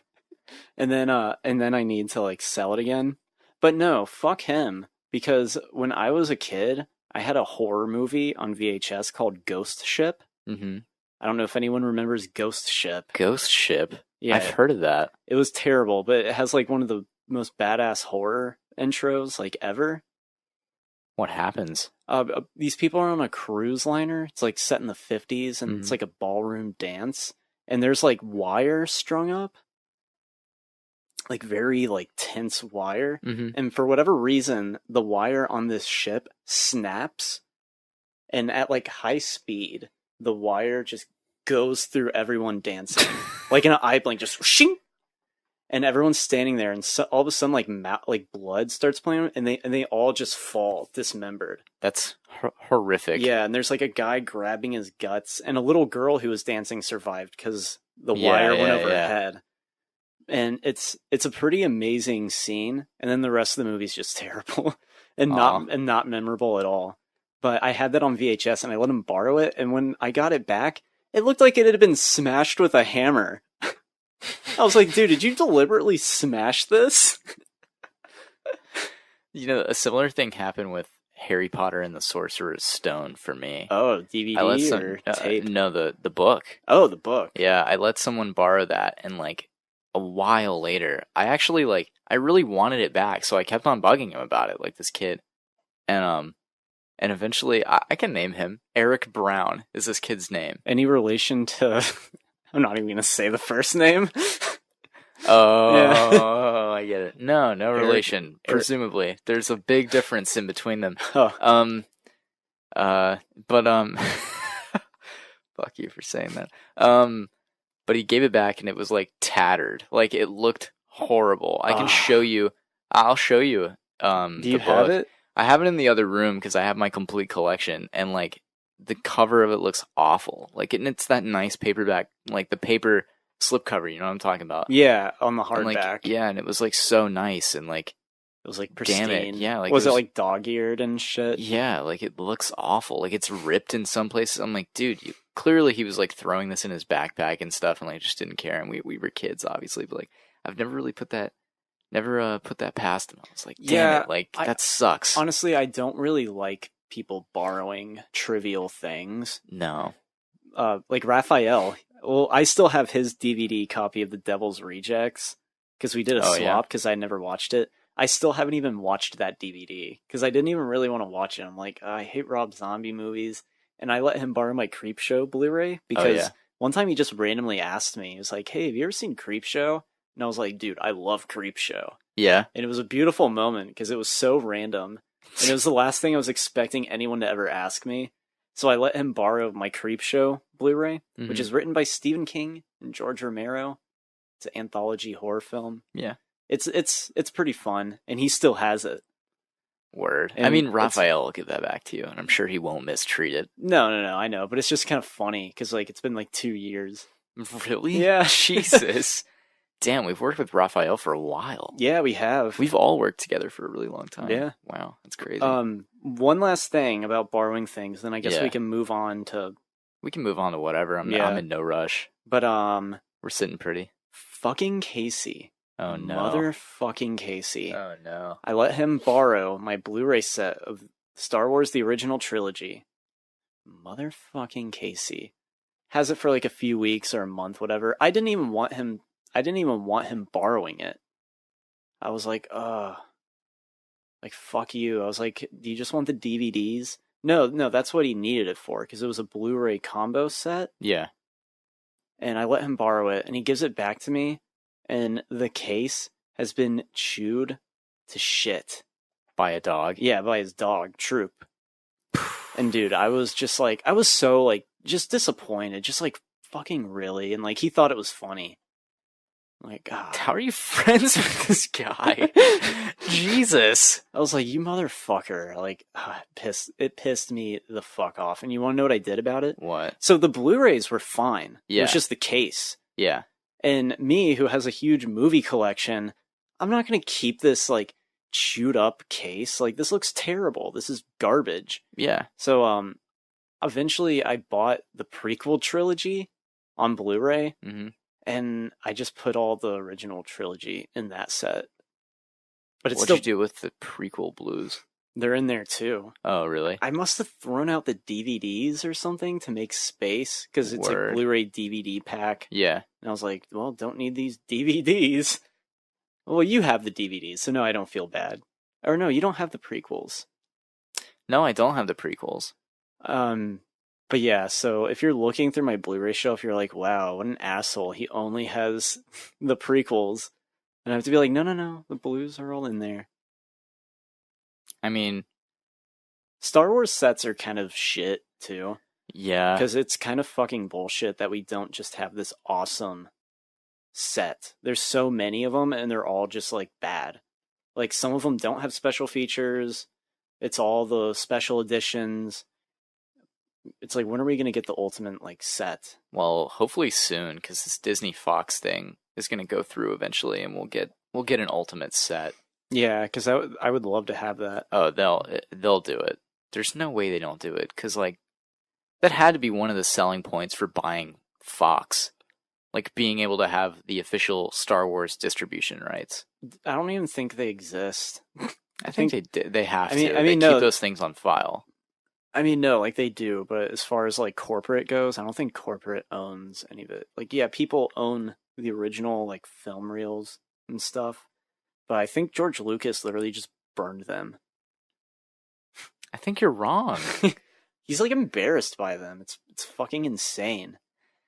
And then I need to, like, sell it again. But no, fuck him. Because when I was a kid, I had a horror movie on VHS called Ghost Ship. Mm-hmm. I don't know if anyone remembers Ghost Ship. Ghost Ship? Yeah. I've heard of that. It was terrible, but it has like one of the most badass horror intros like ever. What happens? These people are on a cruise liner. It's like set in the 50s and it's like a ballroom dance. And there's like wire strung up. Like very like tense wire. And for whatever reason, the wire on this ship snaps. And at like high speed, the wire just goes through everyone dancing. Like in an eye blink, just shing! And everyone's standing there, and so, all of a sudden, like blood starts playing, and they all just fall dismembered. That's horrific. Yeah, and there's like a guy grabbing his guts, and a little girl who was dancing survived because the wire went over her head. And it's a pretty amazing scene, and then the rest of the movie's just terrible and not memorable at all. But I had that on VHS, and I let him borrow it, and when I got it back, it looked like it had been smashed with a hammer. I was like, dude, did you deliberately smash this? You know, a similar thing happened with Harry Potter and the Sorcerer's Stone for me. Oh, DVD or tape? No, the book. Oh, the book. Yeah, I let someone borrow that, and like a while later, I really wanted it back, so I kept on bugging him about it, like this kid. And eventually, I can name him. Eric Brown is this kid's name. Any relation to... I'm not even going to say the first name. Oh, I get it. No relation. Presumably. There's a big difference in between them. Oh. Fuck you for saying that. But he gave it back and it was like tattered. Like it looked horrible. I can show you. I'll show you. Do you have it? I have it in the other room because I have my complete collection, and like the cover of it looks awful. Like it's that nice paperback, like the paper slipcover. You know what I'm talking about? Yeah, on the hardback. Like, yeah, and it was like so nice and like it was like pristine. Damn it. Yeah, like was it like dog-eared and shit? Yeah, like it looks awful. Like it's ripped in some places. I'm like, dude, clearly he was like throwing this in his backpack and stuff, and like just didn't care. And we were kids, obviously, but like I've never really put that past him. I was like, damn it, like that sucks. Honestly, I don't really like people borrowing trivial things. No. Like Raphael. Well, I still have his DVD copy of The Devil's Rejects because we did a swap because I never watched it. I still haven't even watched that DVD because I didn't even really want to watch it. I'm like, I hate Rob Zombie movies. And I let him borrow my Creepshow Blu-ray because one time he just randomly asked me, he was like, hey, have you ever seen Creepshow? And I was like, dude, I love Creepshow. Yeah. And it was a beautiful moment because it was so random. And it was the last thing I was expecting anyone to ever ask me. So I let him borrow my Creepshow Blu-ray, which is written by Stephen King and George Romero. It's an anthology horror film. Yeah. It's pretty fun, and he still has it. Word. And I mean, Raphael will give that back to you, and I'm sure he won't mistreat it. No, I know, but it's just kind of funny because like it's been like 2 years. Really? Yeah. Jesus. Damn, we've worked with Raphael for a while. Yeah, we have. We've all worked together for a really long time. Yeah. Wow, that's crazy. One last thing about borrowing things, then I guess we can move on to... We can move on to whatever. I'm in no rush. But, we're sitting pretty. Fucking Casey. Oh, no. Motherfucking Casey. Oh, no. I let him borrow my Blu-ray set of Star Wars The Original Trilogy. Motherfucking Casey. Has it for like a few weeks or a month, whatever. I didn't even want him borrowing it. I was like, like, fuck you. I was like, do you just want the DVDs? No, that's what he needed it for, because it was a Blu-ray combo set. Yeah. and I let him borrow it, and he gives it back to me, and the case has been chewed to shit. By a dog? Yeah, by his dog, Troop. And dude, I was just like, I was so like, just disappointed, just like, fucking really? And like, he thought it was funny. Like, God. How are you friends with this guy? Jesus. I was like, you motherfucker. Like, it pissed me the fuck off. And you want to know what I did about it? What? So the Blu-rays were fine. Yeah. It was just the case. Yeah. And me, who has a huge movie collection, I'm not going to keep this, like, chewed up case. Like, this looks terrible. This is garbage. Yeah. So, eventually I bought the prequel trilogy on Blu-ray. Mm-hmm. And I just put all the original trilogy in that set. But it's What'd you do with the prequel blues? They're in there too. Oh, really? I must have thrown out the DVDs or something to make space, because it's a Blu-ray DVD pack. Yeah. And I was like, well, don't need these DVDs. Well, you have the DVDs, so no, I don't feel bad. Or no, you don't have the prequels. No, I don't have the prequels. But yeah, so if you're looking through my Blu-ray shelf, you're like, wow, what an asshole. He only has the prequels. And I have to be like, no, the blues are all in there. I mean, Star Wars sets are kind of shit, too. Yeah. Because it's kind of fucking bullshit that we don't just have this awesome set. There's so many of them, and they're all just, like, bad. Like, some of them don't have special features. It's all the special editions. It's like, when are we going to get the ultimate, like, set? Well, hopefully soon, because this Disney Fox thing is going to go through eventually, and we'll get an ultimate set. Yeah, because I would love to have that. Oh, they'll do it. There's no way they don't do it, because, like, that had to be one of the selling points for buying Fox. Like, being able to have the official Star Wars distribution rights. I don't even think they exist. I think they have to. They keep those things on file. I mean, no, like, they do, but as far as, like, corporate goes, I don't think corporate owns any of it. Like, yeah, people own the original, like, film reels and stuff, but I think George Lucas literally just burned them. I think you're wrong. He's, like, embarrassed by them. It's fucking insane.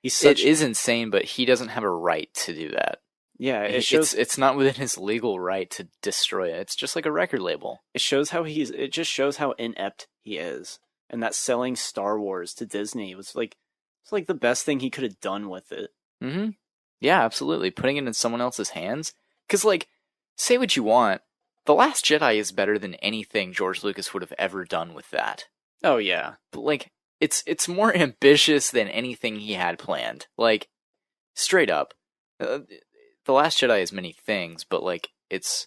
It is insane, but he doesn't have a right to do that. Yeah, it's not within his legal right to destroy it. It's just like a record label. It just shows how inept he is. And that selling Star Wars to Disney was like, it's like the best thing he could have done with it. Mm-hmm. Yeah, absolutely. Putting it in someone else's hands. Because, like, say what you want, The Last Jedi is better than anything George Lucas would have ever done with that. Oh, yeah. But, like, it's more ambitious than anything he had planned. Like, straight up. The Last Jedi is many things, but, like, it's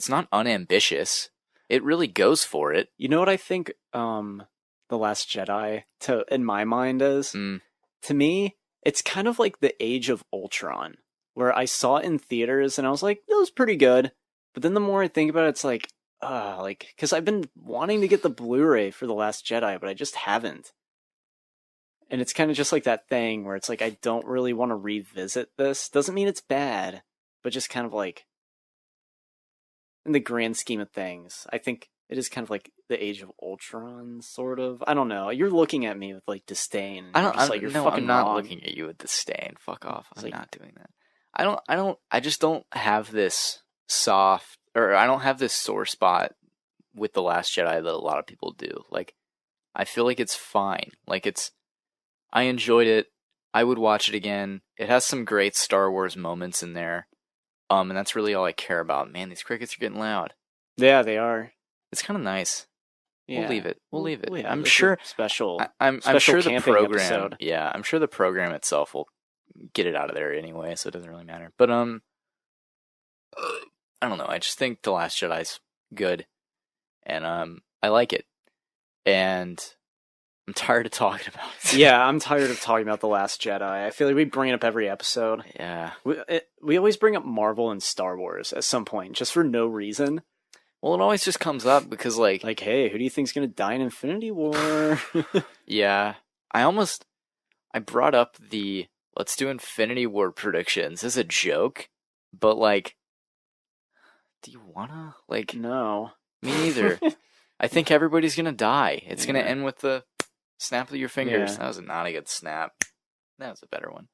not unambitious. It really goes for it. You know what I think, The Last Jedi, in my mind, is? To me, it's kind of like the Age of Ultron, where I saw it in theaters and I was like, that was pretty good. But then the more I think about it, it's like, because I've been wanting to get the Blu-ray for The Last Jedi, but I just haven't. And it's kind of just like that thing where it's like, I don't really want to revisit this. Doesn't mean it's bad, but just kind of like, in the grand scheme of things, I think it is kind of like the Age of Ultron, sort of. I don't know. You're looking at me with, like, disdain. I'm not wrong. looking at you with disdain. Fuck off. I'm not doing that. I just don't have this I don't have this sore spot with The Last Jedi that a lot of people do. Like, I feel like it's fine. Like, I enjoyed it. I would watch it again. It has some great Star Wars moments in there. And that's really all I care about. Man, these crickets are getting loud. Yeah, they are. It's kind of nice. Yeah. We'll leave it. Yeah, I'm sure. I'm sure the program. Episode. Yeah, I'm sure the program itself will get it out of there anyway, so it doesn't really matter. But I don't know. I just think The Last Jedi's good, and I like it, and I'm tired of talking about it. Yeah, I'm tired of talking about The Last Jedi. I feel like we bring it up every episode. Yeah, we always bring up Marvel and Star Wars at some point, just for no reason. Well, it always just comes up because, like, hey, who do you think's gonna die in Infinity War? Yeah, I brought up the let's do Infinity War predictions as a joke, but, like, do you wanna? Like, no, me neither. I think everybody's gonna die. It's gonna end with the snap of your fingers. Yeah. That was not a good snap. That was a better one.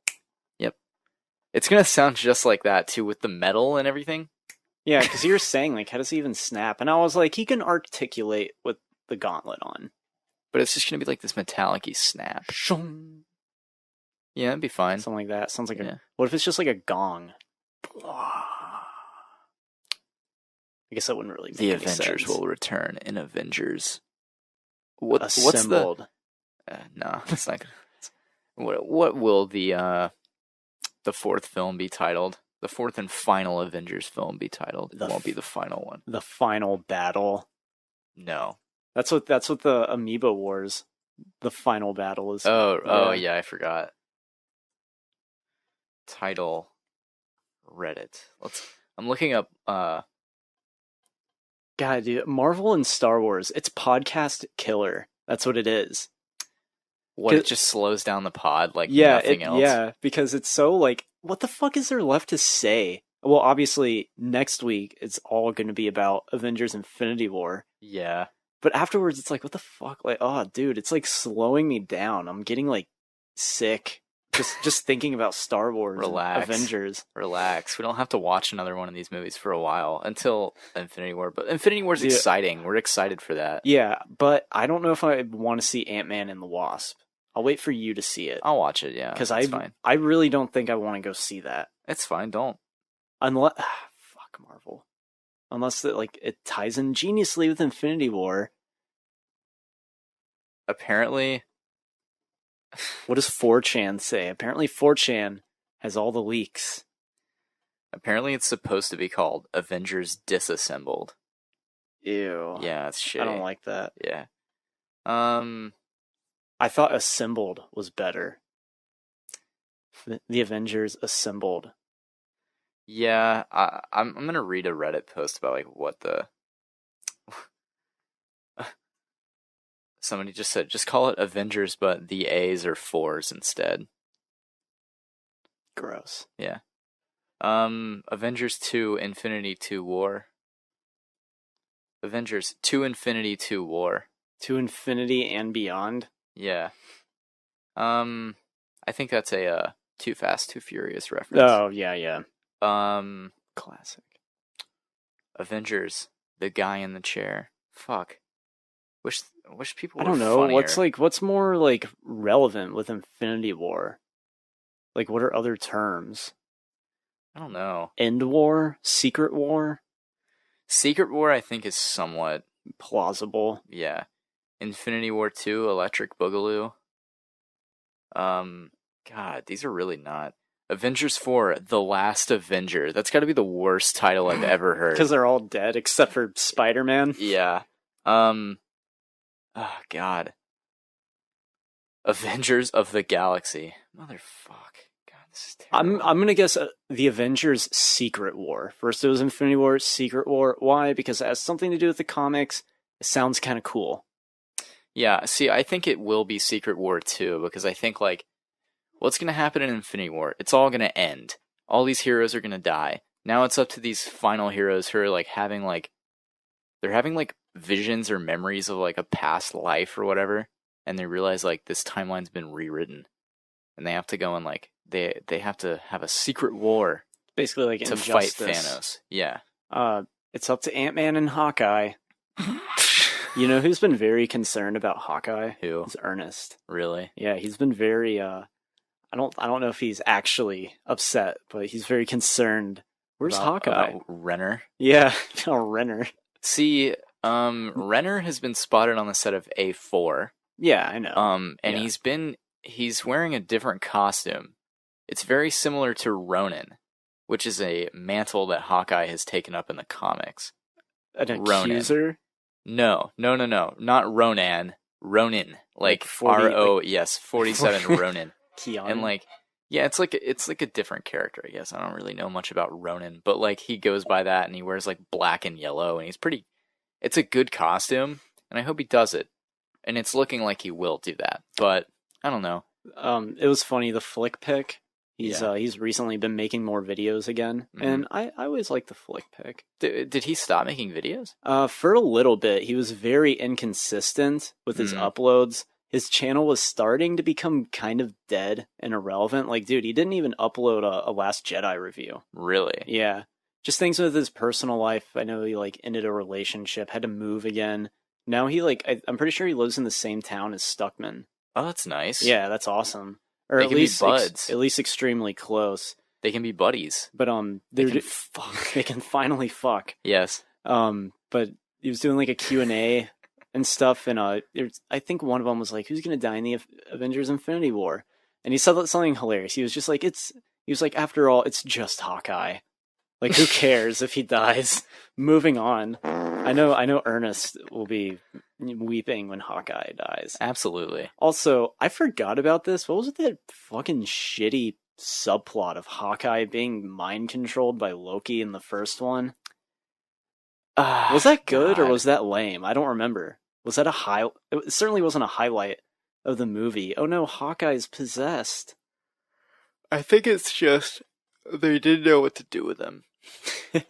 It's gonna sound just like that too, with the metal and everything. Yeah, because you were saying, like, how does he even snap? And I was like, he can articulate with the gauntlet on. But it's just gonna be like this metallic-y snap. Shung. Yeah, it'd be fine. Something like that. Sounds like a... What if it's just like a gong? I guess that wouldn't really make the any Avengers sense. will return in Avengers. Assembled. What's the... no, that's not gonna... What will the fourth film be titled? The fourth and final Avengers film be titled? It won't be the final one. The final battle. No. That's what the Amoeba Wars, the final battle is. Oh yeah, I forgot. Title Reddit. I'm looking up God, dude, Marvel and Star Wars, it's podcast killer. That's what it is. What, it just slows down the pod like nothing else? Yeah, because it's so like, what the fuck is there left to say? Well, obviously, next week, it's all going to be about Avengers Infinity War. Yeah. But afterwards, it's like, what the fuck? Like, oh, dude, it's like slowing me down. I'm getting like sick. Just thinking about Star Wars and Avengers. Relax. We don't have to watch another one of these movies for a while until Infinity War. But Infinity War's exciting. We're excited for that. Yeah, but I don't know if I want to see Ant-Man and the Wasp. I'll wait for you to see it. I'll watch it, yeah. Because I really don't think I want to go see that. It's fine, don't. Unless... fuck Marvel. Unless it ties in geniusly with Infinity War. Apparently... What does 4chan say? Apparently 4chan has all the leaks. Apparently it's supposed to be called Avengers Disassembled. Ew. Yeah, it's shitty. I don't like that. Yeah. I thought Assembled was better. The Avengers Assembled. Yeah, I'm gonna read a Reddit post about like what the... Somebody just said, just call it Avengers, but the A's are 4s instead. Gross. Yeah. Avengers 2 Infinity 2 War. Avengers 2 Infinity 2 War. 2 Infinity and Beyond? Yeah. I think that's a Too Fast, Too Furious reference. Oh, yeah. Classic. Avengers, the guy in the chair. Fuck. Wish people were I don't know. Funnier. What's more like relevant with Infinity War? Like, what are other terms? I don't know. End War? Secret War? Secret War, I think, is somewhat plausible. Yeah. Infinity War 2, Electric Boogaloo. God, these are really not. Avengers 4, The Last Avenger. That's got to be the worst title I've ever heard. Because they're all dead except for Spider-Man. Yeah. Oh, God. Avengers of the Galaxy. Motherfuck. God, this is terrible. I'm gonna guess the Avengers Secret War. First it was Infinity War, Secret War. Why? Because it has something to do with the comics. It sounds kind of cool. Yeah, see, I think it will be Secret War 2, because I think, like, what's gonna happen in Infinity War? It's all gonna end. All these heroes are gonna die. Now it's up to these final heroes who are, like, having, like, they're having, like, visions or memories of, like, a past life or whatever, and they realize, like, this timeline's been rewritten, and they have to go and, like, they have to have a secret war, basically, like, to Injustice. fight Thanos. Yeah. It's up to Ant-Man and Hawkeye. You know who's been very concerned about Hawkeye? Who? It's Ernest. Really? Yeah, he's been very I don't know if he's actually upset, but he's very concerned. Where's Hawkeye? About Renner? Yeah, Renner. See, Renner has been spotted on the set of A4. Yeah, I know. And he's wearing a different costume. It's very similar to Ronin, which is a mantle that Hawkeye has taken up in the comics. An accuser? Ronin. No, not Ronan. Ronin, like 40, R-O, yes, 47 Ronin. Keanu. And like, yeah, it's like a different character, I guess. I don't really know much about Ronin, but like he goes by that and he wears like black and yellow and it's a good costume and I hope he does it. And it's looking like he will do that, but I don't know. It was funny, the flick pick. He's recently been making more videos again, and I always like the flick pick. Did he stop making videos? For a little bit, he was very inconsistent with his uploads, his channel was starting to become kind of dead and irrelevant. Like, dude, he didn't even upload a Last Jedi review. Really? Yeah. Just things with his personal life. I know he, like, ended a relationship, had to move again. Now he, like, I'm pretty sure he lives in the same town as Stuckman. Oh, that's nice. Yeah, that's awesome. Or they at can least be buds. at least extremely close. They can be buddies. But they can fuck. They can finally fuck. Yes. But he was doing like a Q&A and stuff, and I think one of them was like, "Who's gonna die in the Avengers Infinity War?" And he said something hilarious. He was just like, he was like, "After all, it's just Hawkeye. Like, who cares if he dies? Moving on." I know Ernest will be weeping when Hawkeye dies. Absolutely. Also, I forgot about this. What was that fucking shitty subplot of Hawkeye being mind controlled by Loki in the first one? Was that good or was that lame? I don't remember. Was that it certainly wasn't a highlight of the movie. Oh no, Hawkeye's possessed. I think it's just they didn't know what to do with him.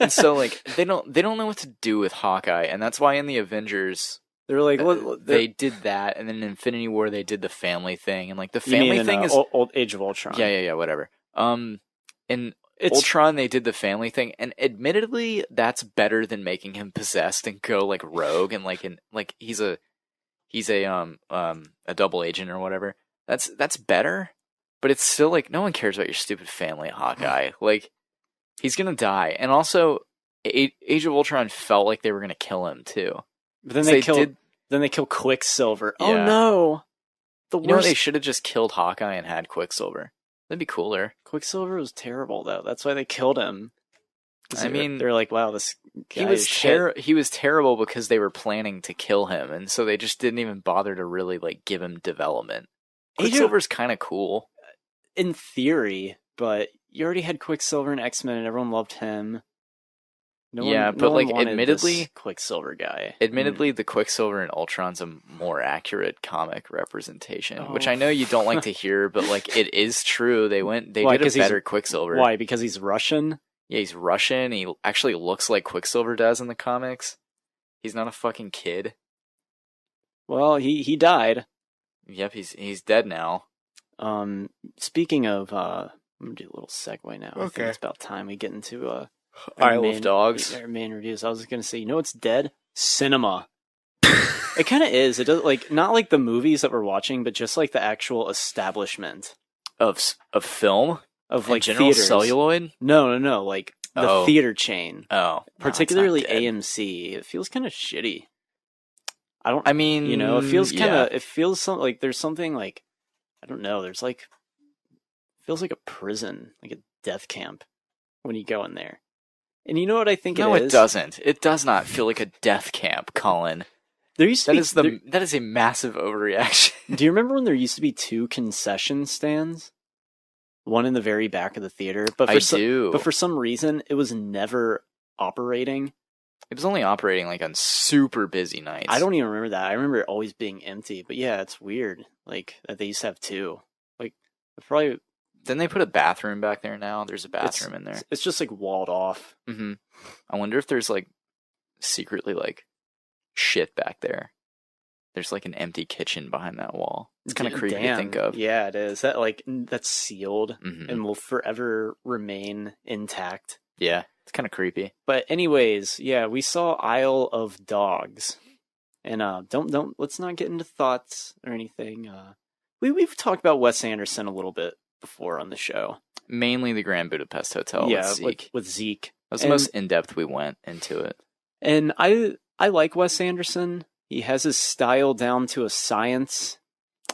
And so like they don't know what to do with Hawkeye, and that's why in the Avengers they're like they did that, and then in Infinity War they did the family thing, and like the family thing is old Age of Ultron. Yeah, whatever. In Ultron they did the family thing, and admittedly that's better than making him possessed and go like rogue and like he's a double agent or whatever. That's better, but it's still like no one cares about your stupid family, Hawkeye. Like he's gonna die, and also Age of Ultron felt like they were gonna kill him too. But then they kill Quicksilver. Yeah. Oh no! You know, they should have just killed Hawkeye and had Quicksilver. That'd be cooler. Quicksilver was terrible, though. That's why they killed him. I mean, they're like, "Wow, this guy he was terrible because they were planning to kill him, and so they just didn't even bother to really like give him development." Quicksilver's kind of cool in theory, but you already had Quicksilver in X-Men, and everyone loved him. But like, admittedly, Quicksilver guy. Admittedly, the Quicksilver in Ultron's a more accurate comic representation, which I know you don't like to hear, but like it is true. They did a better Quicksilver. Why? Because he's Russian? Yeah, he's Russian. He actually looks like Quicksilver does in the comics. He's not a fucking kid. Well, he died. Yep, he's dead now. Speaking of, I'm gonna do a little segue now. Okay. I think it's about time we get into Isle of Dogs. Our main reviews. I was gonna say, you know what's dead? Cinema. It kind of is. It does like not like the movies that we're watching, but just like the actual establishment of film of like General theaters. Celluloid. No, like the theater chain. Oh, particularly AMC. It feels kind of shitty. I mean, you know, it feels kind of. It feels like there's something like I don't know. There's like it feels like a prison, like a death camp when you go in there. And you know what I think it is? No, it doesn't. It does not feel like a death camp, Collin. There used to that is a massive overreaction. Do you remember when there used to be 2 concession stands? One in the very back of the theater. But for some reason, it was never operating. It was only operating like on super busy nights. I don't even remember that. I remember it always being empty. But yeah, it's weird. Like that they used to have 2. Like probably. Didn't they put a bathroom back there now? There's a bathroom in there. It's just like walled off. Mm-hmm. I wonder if there's like secretly like shit back there. There's like an empty kitchen behind that wall. It's kind of creepy to think of. Yeah, it is. That's sealed and will forever remain intact. Yeah, it's kind of creepy. But anyways, yeah, we saw Isle of Dogs, and let's not get into thoughts or anything. We've talked about Wes Anderson a little bit before on the show. Mainly the Grand Budapest Hotel with Zeke. With Zeke. That was the most in-depth we went into it. And I like Wes Anderson. He has his style down to a science.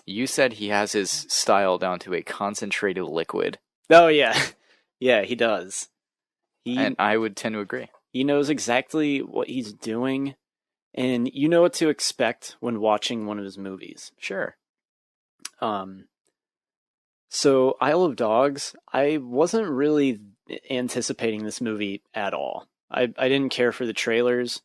You said he has his style down to a concentrated liquid. Oh, yeah. Yeah, he does. And I would tend to agree. He knows exactly what he's doing, and you know what to expect when watching one of his movies. Sure. So, Isle of Dogs, I wasn't really anticipating this movie at all. I didn't care for the trailers.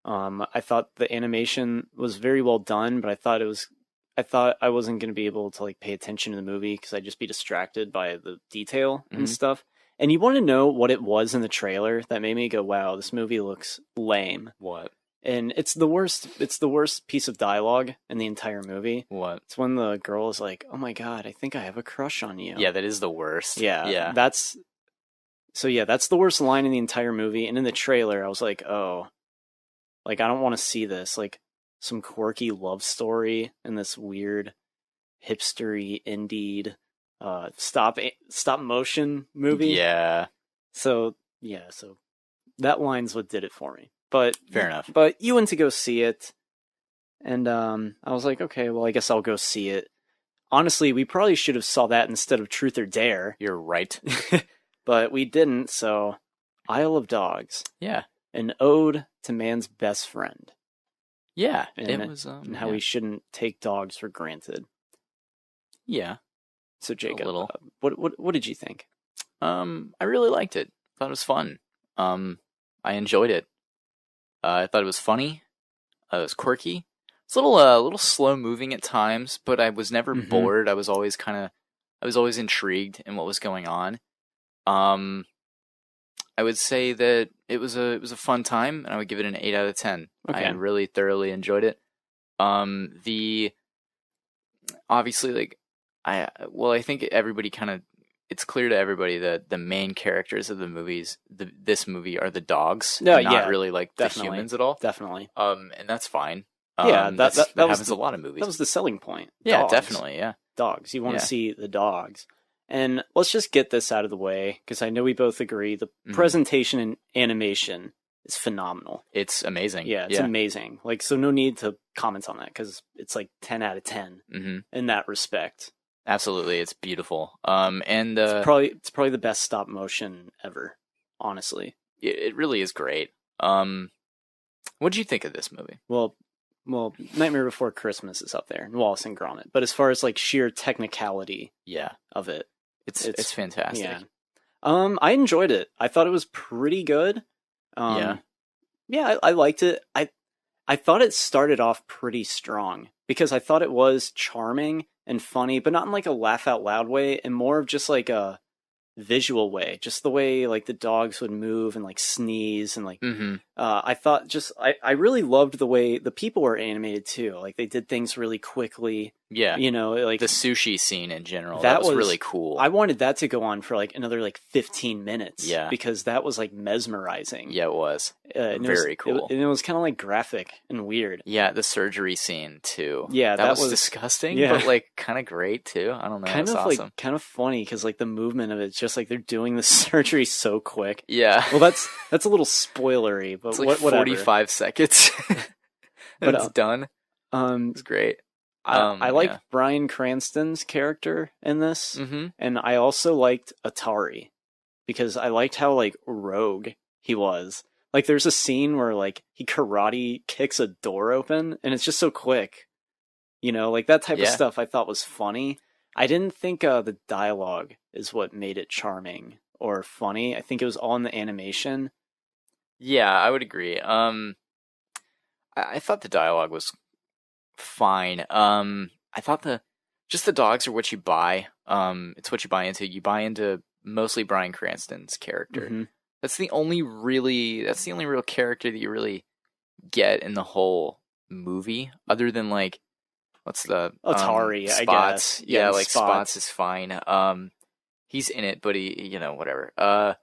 I thought the animation was very well done, but I thought I wasn't going to be able to like pay attention to the movie because I'd just be distracted by the detail and stuff. And you want to know what it was in the trailer that made me go, wow, this movie looks lame. What? And it's the worst. It's the worst piece of dialogue in the entire movie. What? It's when the girl is like, "Oh my god, I think I have a crush on you." Yeah, that is the worst. Yeah. That's the worst line in the entire movie. And in the trailer, I was like, "Oh, like I don't want to see this. Like some quirky love story in this weird hipstery indie stop motion movie." Yeah. So that line's what did it for me. But fair enough. But you went to go see it, and I was like, okay, well, I guess I'll go see it. Honestly, we probably should have saw that instead of Truth or Dare. You're right. But we didn't, so Isle of Dogs. Yeah. An ode to man's best friend. Yeah, it was. And how we shouldn't take dogs for granted. Yeah. So Jacob, what did you think? I really liked it. Thought it was fun. I enjoyed it. I thought it was funny. It was quirky. It's a little slow moving at times, but I was never bored. I was always intrigued in what was going on. I would say that it was a fun time, and I would give it an 8 out of 10. Okay. I really thoroughly enjoyed it. Obviously, I think everybody it's clear to everybody that the main characters of the movies, this movie, are the dogs, not really like the humans at all. Definitely. And that's fine. Yeah, that happens a lot of movies. That was the selling point. Yeah, dogs. Definitely. Yeah, dogs. You want to see the dogs. And let's just get this out of the way, because I know we both agree the presentation and animation is phenomenal. It's amazing. Yeah, it's amazing. Like, so no need to comment on that, because it's like 10 out of 10 in that respect. Absolutely, it's beautiful. And it's probably the best stop motion ever, honestly. It really is great. What did you think of this movie? Well, Nightmare Before Christmas is up there, and Wallace and Gromit. But as far as like sheer technicality, of it, it's fantastic. Yeah. I enjoyed it. I thought it was pretty good. I liked it. I thought it started off pretty strong, because I thought it was charming and funny, but not in like a laugh out loud way, and more of just like a visual way, just the way like the dogs would move and like sneeze and like I thought I really loved the way the people were animated too. Like they did things really quickly. Yeah, like the sushi scene in general, that was really cool. I wanted that to go on for like another like 15 minutes. Yeah, because that was like mesmerizing. Yeah, it was very cool. And it was kind of like graphic and weird. Yeah, the surgery scene too. Yeah, that was disgusting, but like kind of great too. I don't know, kind of awesome. Like kind of funny, because like the movement of it's just like they're doing the surgery so quick. Yeah, well, that's a little spoilery, but it's like 45 seconds. But it's done. It's great. I like Bryan Cranston's character in this, and I also liked Atari, because I liked how like rogue he was. Like there's a scene where like he karate kicks a door open, and it's just so quick. Like that type of stuff I thought was funny. I didn't think the dialogue is what made it charming or funny. I think it was all in the animation. Yeah, I would agree. I thought the dialogue was fine. I thought the dogs are what you buy. It's what you buy into. You buy into mostly Bryan Cranston's character. That's the only real character that you really get in the whole movie, other than like what's the Atari, Spots. I guess. Yeah, like Spots is fine. He's in it, but he, whatever.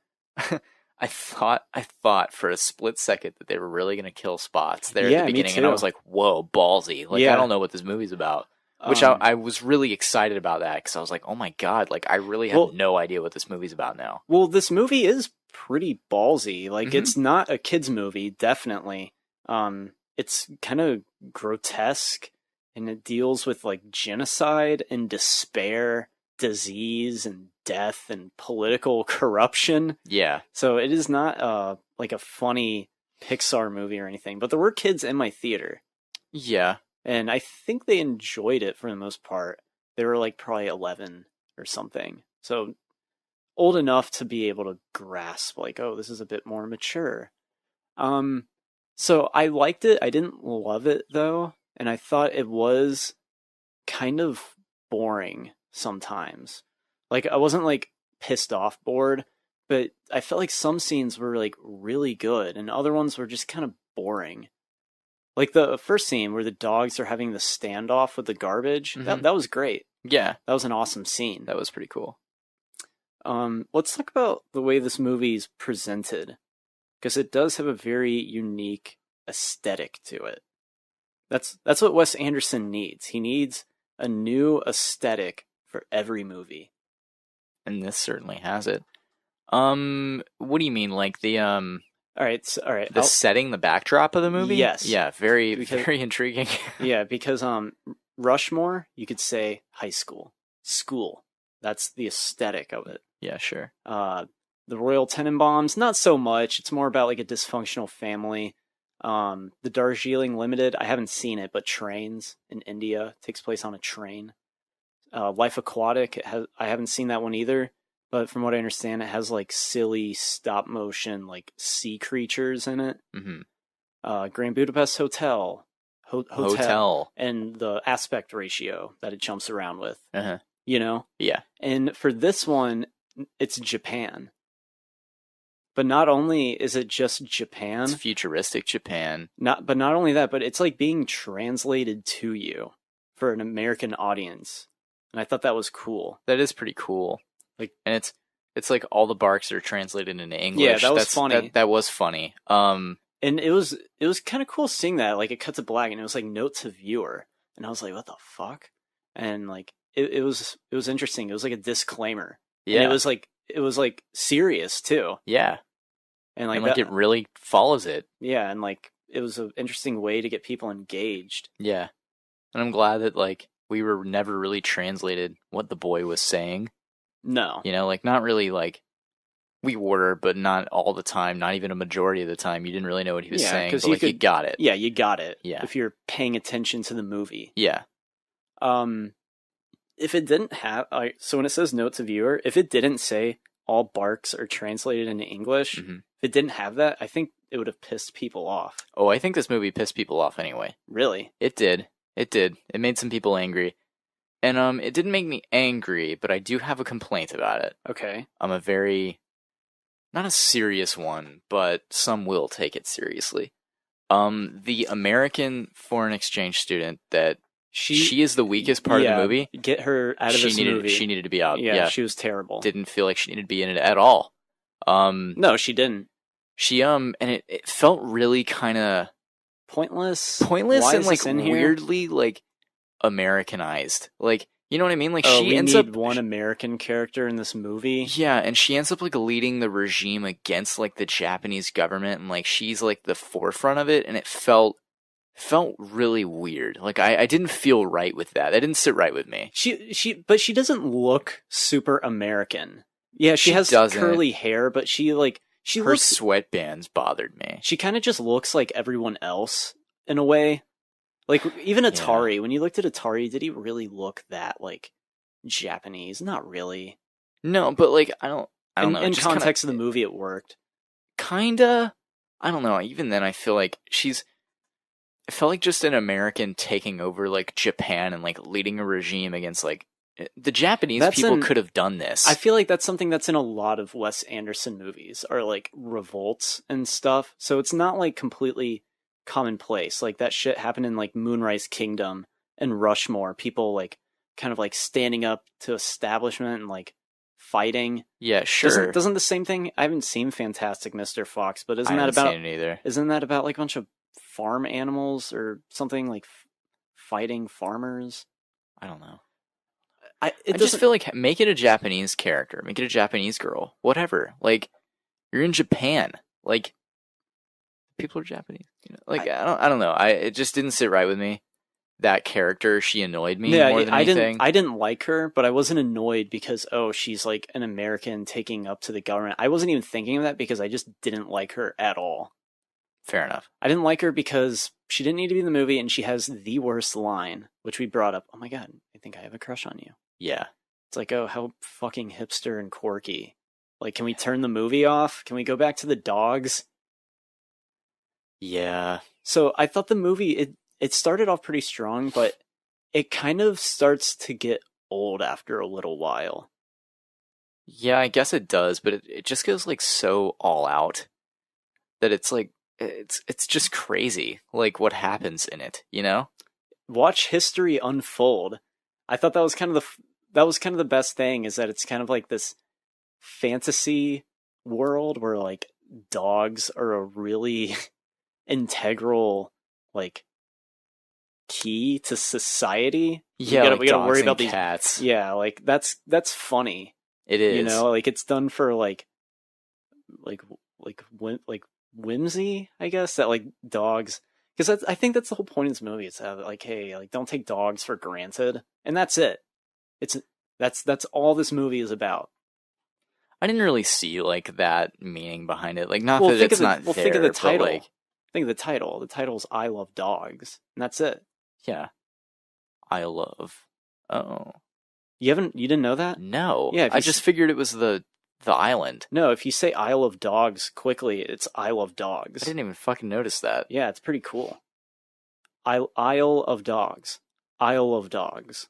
I thought for a split second that they were really going to kill Spots there at the beginning, and I was like, whoa, ballsy. Like, I don't know what this movie's about. Which I was really excited about that, because I was like, oh my god, like, I really have no idea what this movie's about now. Well, this movie is pretty ballsy. Like, it's not a kid's movie, definitely. It's kind of grotesque, and it deals with, like, genocide and despair, disease and death and political corruption. Yeah. So it is not like a funny Pixar movie or anything, but there were kids in my theater. Yeah. And I think they enjoyed it for the most part. They were like probably 11 or something. So old enough to be able to grasp like, oh, this is a bit more mature. So I liked it. I didn't love it though. And I thought it was kind of boring sometimes. Like, I wasn't like pissed off bored, but I felt like some scenes were like really good and other ones were just kind of boring. Like the first scene where the dogs are having the standoff with the garbage. Mhm. That was great. Yeah, That was an awesome scene. that was pretty cool. Let's talk about the way this movie's presented, because it does have a very unique aesthetic to it. That's what Wes Anderson needs. He needs a new aesthetic for every movie. And this certainly has it. What do you mean? Like the All right. the setting, the backdrop of the movie? Yes. Yeah, very intriguing. Yeah, because Rushmore, you could say high school. School. That's the aesthetic of it. Yeah, sure. The Royal Tenenbaums, not so much. It's more about like a dysfunctional family. The Darjeeling Limited, I haven't seen it, but Trains in India takes place on a train. Life Aquatic, I haven't seen that one either, but from what I understand, it has like silly stop motion like sea creatures in it. Mm-hmm. Grand Budapest Hotel, Hotel, and the aspect ratio that it jumps around with. Uh-huh. You know? Yeah. And for this one, it's Japan. But not only is it just Japan, it's futuristic Japan. not only that, but it's like being translated to you for an American audience. And I thought that was cool. That is pretty cool. Like, and it's like all the barks are translated into English. Yeah, that was funny. That was funny. And it was kind of cool seeing that. Like, it cut to black and it was like note to viewer, and I was like, what the fuck? And like it was interesting. It was like a disclaimer. Yeah. And it was like serious too. Yeah. And like, it really follows it. Yeah, and like it was an interesting way to get people engaged. Yeah. And I'm glad that like we were never really translated what the boy was saying. No. You know, like not really like we were, but not all the time, not even a majority of the time. You didn't really know what he was saying, but like you got it. Yeah, you got it. Yeah. If you're paying attention to the movie. Yeah. If it didn't have so when it says note to viewer, if it didn't say all barks are translated into English, mm-hmm. if it didn't have that, I think it would have pissed people off. Oh, I think this movie pissed people off anyway. Really? It did. It made some people angry. And it didn't make me angry, but I do have a complaint about it. Okay. I'm a very, not a serious one, but some will take it seriously. The American foreign exchange student that she is the weakest part of the movie. Get her out of this movie. She needed to be out. Yeah, she was terrible. Didn't feel like she needed to be in it at all. No, she didn't. She and it felt really kind of pointless Why and like weirdly like Americanized. Like, you know what I mean? Like she ends up one American character in this movie. Yeah, and she ends up like leading the regime against like the Japanese government, and like she's like the forefront of it, and it felt really weird. Like I didn't feel right with that. That didn't sit right with me. But she doesn't look super American. Yeah, she has curly hair, but her sweatbands bothered me. She kind of just looks like everyone else in a way. Like even Atari, when you looked at Atari, did he really look that like Japanese? Not really. No, but like I don't know. In context of the movie, it worked. Kinda. I don't know. Even then, I feel like it felt like just an American taking over like Japan and like leading a regime against like the Japanese people could have done this. I feel like that's something that's in a lot of Wes Anderson movies, are like revolts and stuff. So it's not like completely commonplace. Like that shit happened in like Moonrise Kingdom and Rushmore. People like kind of like standing up to establishment and like fighting. Yeah, sure. Doesn't the same thing? I haven't seen Fantastic Mr. Fox, but isn't that about like a bunch of farm animals or something, like fighting farmers? I don't know. I just feel like make it a Japanese character, make it a Japanese girl, whatever. Like you're in Japan, like people are Japanese. You know? Like I don't know. It just didn't sit right with me. That character, she annoyed me more than anything. I didn't like her, but I wasn't annoyed because she's like an American taking up to the government. I wasn't even thinking of that because I just didn't like her at all. Fair enough. I didn't like her because she didn't need to be in the movie, and she has the worst line, which we brought up. Oh my god, I think I have a crush on you. Yeah. It's like, oh, how fucking hipster and quirky. Like, can we turn the movie off? Can we go back to the dogs? Yeah. So I thought the movie, it started off pretty strong, but it kind of starts to get old after a little while. Yeah, I guess it does, but it just goes like so all out that it's like it's just crazy, like what happens in it, you know? Watch history unfold. I thought that was kind of the best thing, is that it's kind of like this fantasy world where like dogs are a really integral like key to society. Yeah, we gotta worry about cats. Yeah, like that's funny. It is. You know, like it's done for like whimsy, I guess, that like dogs, because I think that's the whole point of this movie. It's like, hey, like don't take dogs for granted, and that's it. That's all this movie is about. I didn't really see like that meaning behind it. Like, not that it's not there. Think of the title. Like, think of the title. The title's "I Love Dogs," and that's it. Yeah, I love. Oh, you didn't know that? No. Yeah, I just figured it was the island. No, if you say Isle of Dogs quickly, it's I Love Dogs. I didn't even fucking notice that. Yeah, it's pretty cool. Isle of Dogs. Isle of Dogs.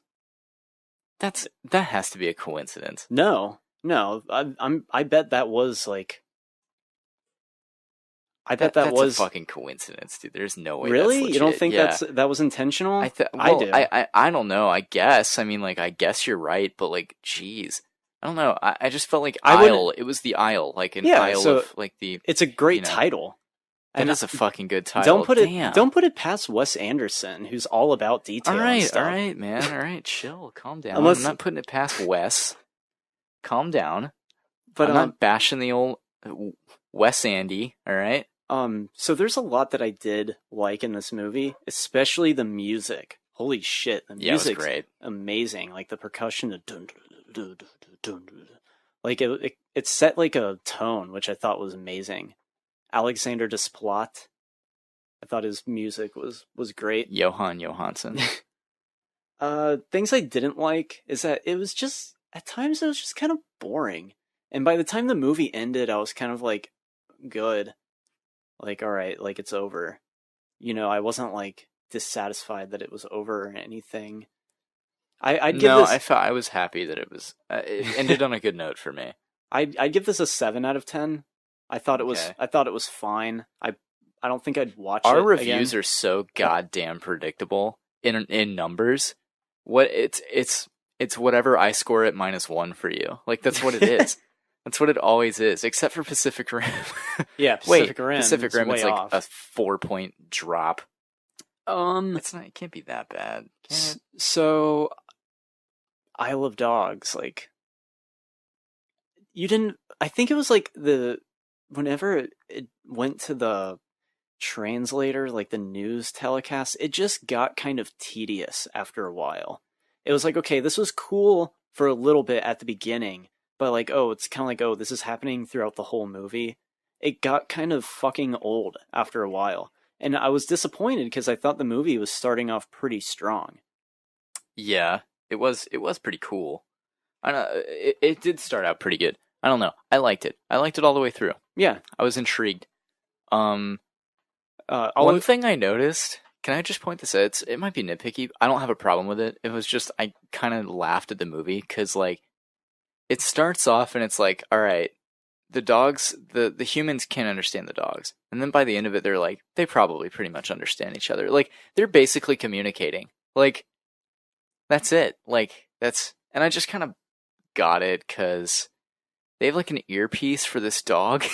That has to be a coincidence. No, I bet that was like. I bet that was a fucking coincidence, dude. There's no way. Really? That's legit. You don't think that was intentional? I do. I don't know. I guess. I mean, like, I guess you're right, but like, geez. I don't know. I just felt like Isle. It was the Isle, like an Isle of like the. It's a great title. That is a fucking good title. Don't put it past Wes Anderson, who's all about detail. All right, and stuff. all right, man. All right, chill, calm down. I'm not putting it past Wes. Calm down. But I'm not bashing the old Wes Andy. All right. So there's a lot that I did like in this movie, especially the music. Holy shit, the music's great. Amazing. Like the percussion, the dun, dun, dun, dun, dun. Like it set like a tone, which I thought was amazing. Alexander Desplat, I thought his music was great. Johan Johansson. Things I didn't like is that it was just, at times it was just kind of boring. And by the time the movie ended, I was kind of like, good. Like, all right, like it's over. You know, I wasn't like dissatisfied that it was over or anything. I was happy that it was. It ended on a good note for me. I'd give this a 7 out of 10. I thought it was fine. I don't think I'd watch it. Our reviews are so goddamn predictable in numbers. What it's whatever I score at -1 for you. Like, that's what it is. That's what it always is, except for Pacific Rim. Yeah, Pacific Rim. Pacific Rim is like off. a 4-point drop. It's not. It can't be that bad. So, Isle of Dogs, like, you didn't. I think it was like whenever it went to the translator, like the news telecast, it just got kind of tedious after a while. It was like, okay, this was cool for a little bit at the beginning. But like, oh, it's kind of like, oh, this is happening throughout the whole movie. It got kind of fucking old after a while. And I was disappointed because I thought the movie was starting off pretty strong. Yeah, it was pretty cool. I know it did start out pretty good. I don't know. I liked it. I liked it all the way through. Yeah. I was intrigued. One thing I noticed, can I just point this out? It might be nitpicky. I don't have a problem with it. It was just, I kind of laughed at the movie because, like, it starts off and it's like, all right, the dogs, the humans can't understand the dogs. And then by the end of it, they're like, they probably pretty much understand each other. Like, they're basically communicating. Like, that's it. Like, and I just kind of got it because they have like an earpiece for this dog.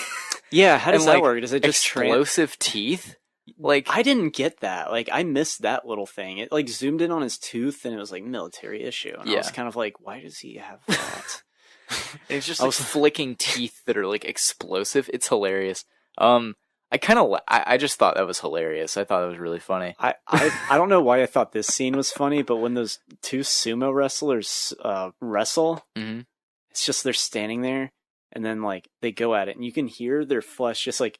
Yeah, how does that work? Does it just explosive teeth? Like, I didn't get that. Like, I missed that little thing. It like zoomed in on his tooth and it was like military issue. And I was kind of like, why does he have that? It's just like flicking teeth that are like explosive. It's hilarious. I just thought that was hilarious. I thought it was really funny. I don't know why I thought this scene was funny, but when those two sumo wrestlers wrestle, it's just they're standing there and then like they go at it and you can hear their flesh just like,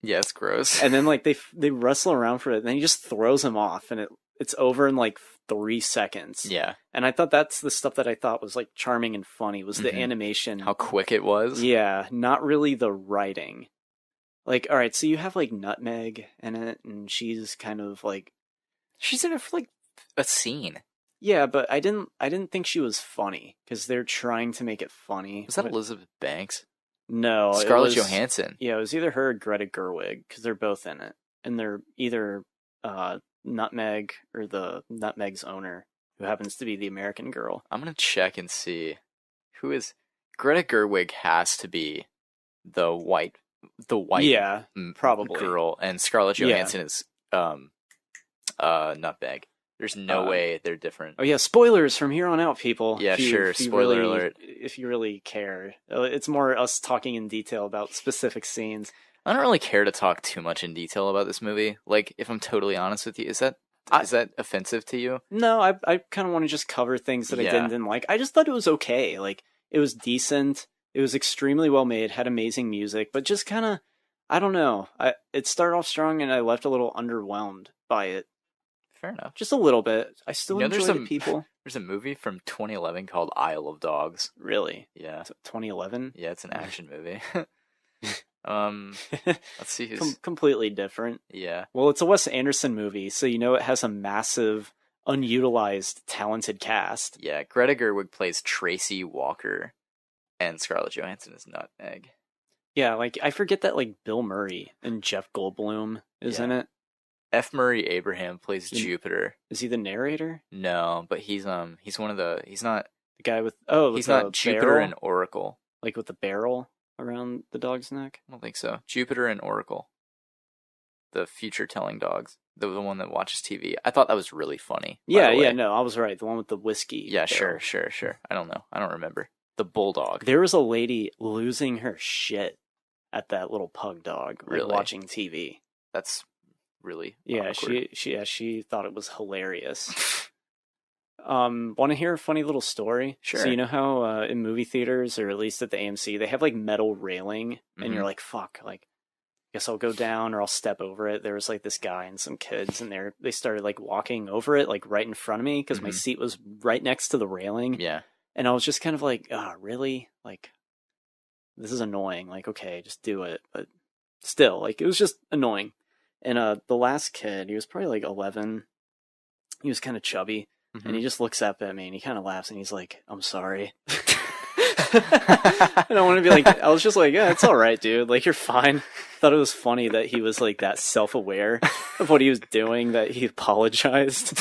yeah, it's gross. And then like they wrestle around for it and then he just throws him off and it's over in like 3 seconds. Yeah. And I thought that's the stuff that I thought was like charming and funny was the animation. How quick it was. Yeah, not really the writing. Like, all right, so you have like Nutmeg in it and she's kind of like, she's in it for like a scene. Yeah, but I didn't think she was funny because they're trying to make it funny. Was that Elizabeth Banks? No, Scarlett Johansson. Yeah, it was either her or Greta Gerwig, because they're both in it. And they're either Nutmeg or the Nutmeg's owner, who happens to be the American girl. I'm going to check and see who is... Greta Gerwig has to be the white yeah, probably girl, and Scarlett Johansson is Nutmeg. There's no way they're different. Oh yeah, spoilers from here on out, people. Yeah, sure. Spoiler alert. If you really care, it's more us talking in detail about specific scenes. I don't really care to talk too much in detail about this movie. Like, if I'm totally honest with you, is that offensive to you? No, I kind of want to just cover things that I didn't like. I just thought it was okay. Like, it was decent. It was extremely well made. Had amazing music, but just kind of, I don't know. It started off strong, and I left a little underwhelmed by it. Fair enough. Just a little bit. I still enjoy the people. There's a movie from 2011 called Isle of Dogs. Really? Yeah. 2011? Yeah, it's an action movie. Let's see who's... completely different. Yeah. Well, it's a Wes Anderson movie, so you know it has a massive, unutilized, talented cast. Yeah, Greta Gerwig plays Tracy Walker, and Scarlett Johansson is Nutmeg. Yeah, like, I forget that, like, Bill Murray and Jeff Goldblum is in it. F. Murray Abraham plays Jupiter. Is he the narrator? No, but he's one of the... He's not... The guy with... he's not Jupiter and Oracle. Like with the barrel around the dog's neck? I don't think so. Jupiter and Oracle. The future-telling dogs. The one that watches TV. I thought that was really funny. Yeah, no, I was right. The one with the whiskey. Yeah, barrel. Sure. I don't know. I don't remember. The bulldog. There was a lady losing her shit at that little pug dog, like, really? watching TV. That's really awkward. She thought it was hilarious. Want to hear a funny little story? Sure. So you know how in movie theaters, or at least at the AMC, they have like metal railing, and you're like, fuck, like, guess I'll go down or I'll step over it. There was like this guy and some kids, and they started like walking over it, like right in front of me, because my seat was right next to the railing. Yeah. And I was just kind of like, really? Like, this is annoying. Like, okay, just do it. But still, like, it was just annoying. And the last kid, he was probably like 11. He was kind of chubby. And he just looks up at me and he kind of laughs and he's like, I'm sorry. And I want to be like, I was just like, yeah, it's all right, dude. Like, you're fine. Thought it was funny that he was like that self-aware of what he was doing, that he apologized.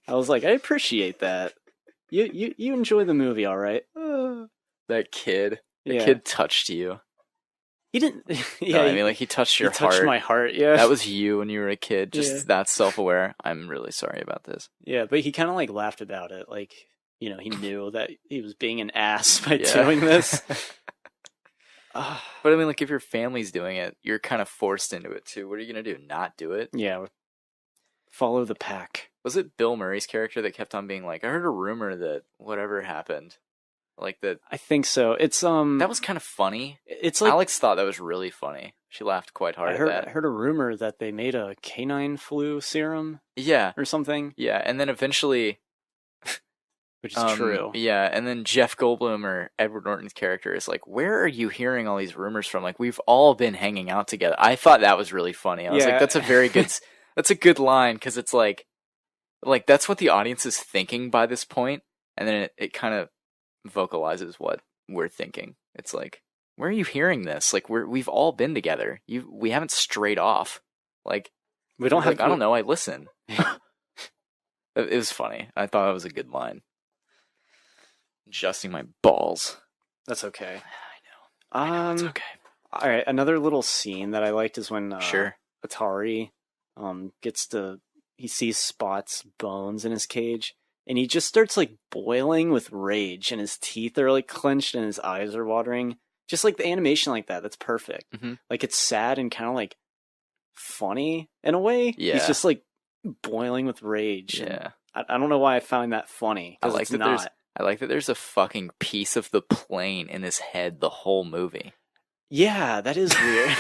I was like, I appreciate that. You enjoy the movie, all right? That kid. The kid touched you. He didn't. Yeah, no, I mean, like, he touched your heart. Touched my heart. Yeah, that was you when you were a kid. Just that self-aware. I'm really sorry about this. Yeah, but he kind of like laughed about it. Like, you know, he knew that he was being an ass by doing this. But I mean, like, if your family's doing it, you're kind of forced into it too. What are you gonna do? Not do it? Yeah. Follow the pack. Was it Bill Murray's character that kept on being like, I heard a rumor that whatever happened? Like that. I think so. It's that was kind of funny. It's like Alex thought that was really funny. She laughed quite hard at that. I heard a rumor that they made a canine flu serum. Yeah. Or something. Yeah, and then eventually, which is true. Yeah, and then Jeff Goldblum, or Edward Norton's character, is like, where are you hearing all these rumors from? Like, we've all been hanging out together. I thought that was really funny. I was like, that's a very good that's a good line, because it's like that's what the audience is thinking by this point, and then it kind of vocalizes what we're thinking. It's like, where are you hearing this? Like, we've all been together. We haven't strayed off. Like, we don't have. Like, I don't know. I listen. It was funny. I thought it was a good line. Adjusting my balls. That's okay. I know. It's okay. All right. Another little scene that I liked is when Atari he sees Spot's bones in his cage. And he just starts, like, boiling with rage, and his teeth are, like, clenched, and his eyes are watering. Just, like, the animation like that, that's perfect. Like, it's sad and kind of, like, funny in a way. Yeah. He's just, like, boiling with rage. Yeah. I don't know why I found that funny. I like that there's a fucking piece of the plane in his head the whole movie. Yeah, that is weird.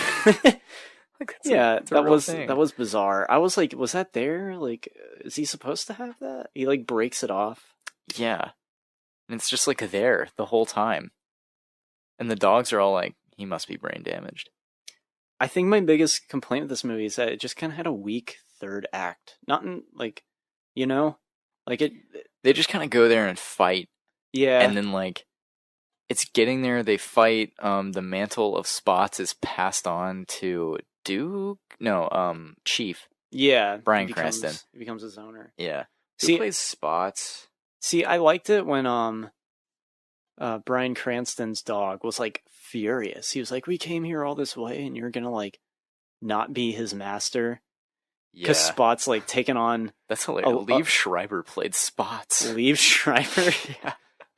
That was bizarre. I was like, was that there? Like, is he supposed to have that? He like breaks it off. Yeah. And it's just like there the whole time. And the dogs are all like, he must be brain damaged. I think my biggest complaint with this movie is that it just kind of had a weak third act. Not in, like, you know? Like, they just kind of go there and fight. Yeah. And then, like, it's getting there. They fight. The mantle of Spots is passed on to Duke. No, Chief. Yeah, Bryan Cranston. He becomes his owner. Yeah. Who plays Spots? See, I liked it when Bryan Cranston's dog was like furious. He was like, "We came here all this way, and you're gonna like not be his master." Because Spot's like taking on. That's hilarious. Liev Schreiber played Spots. Liev Schreiber. Yeah.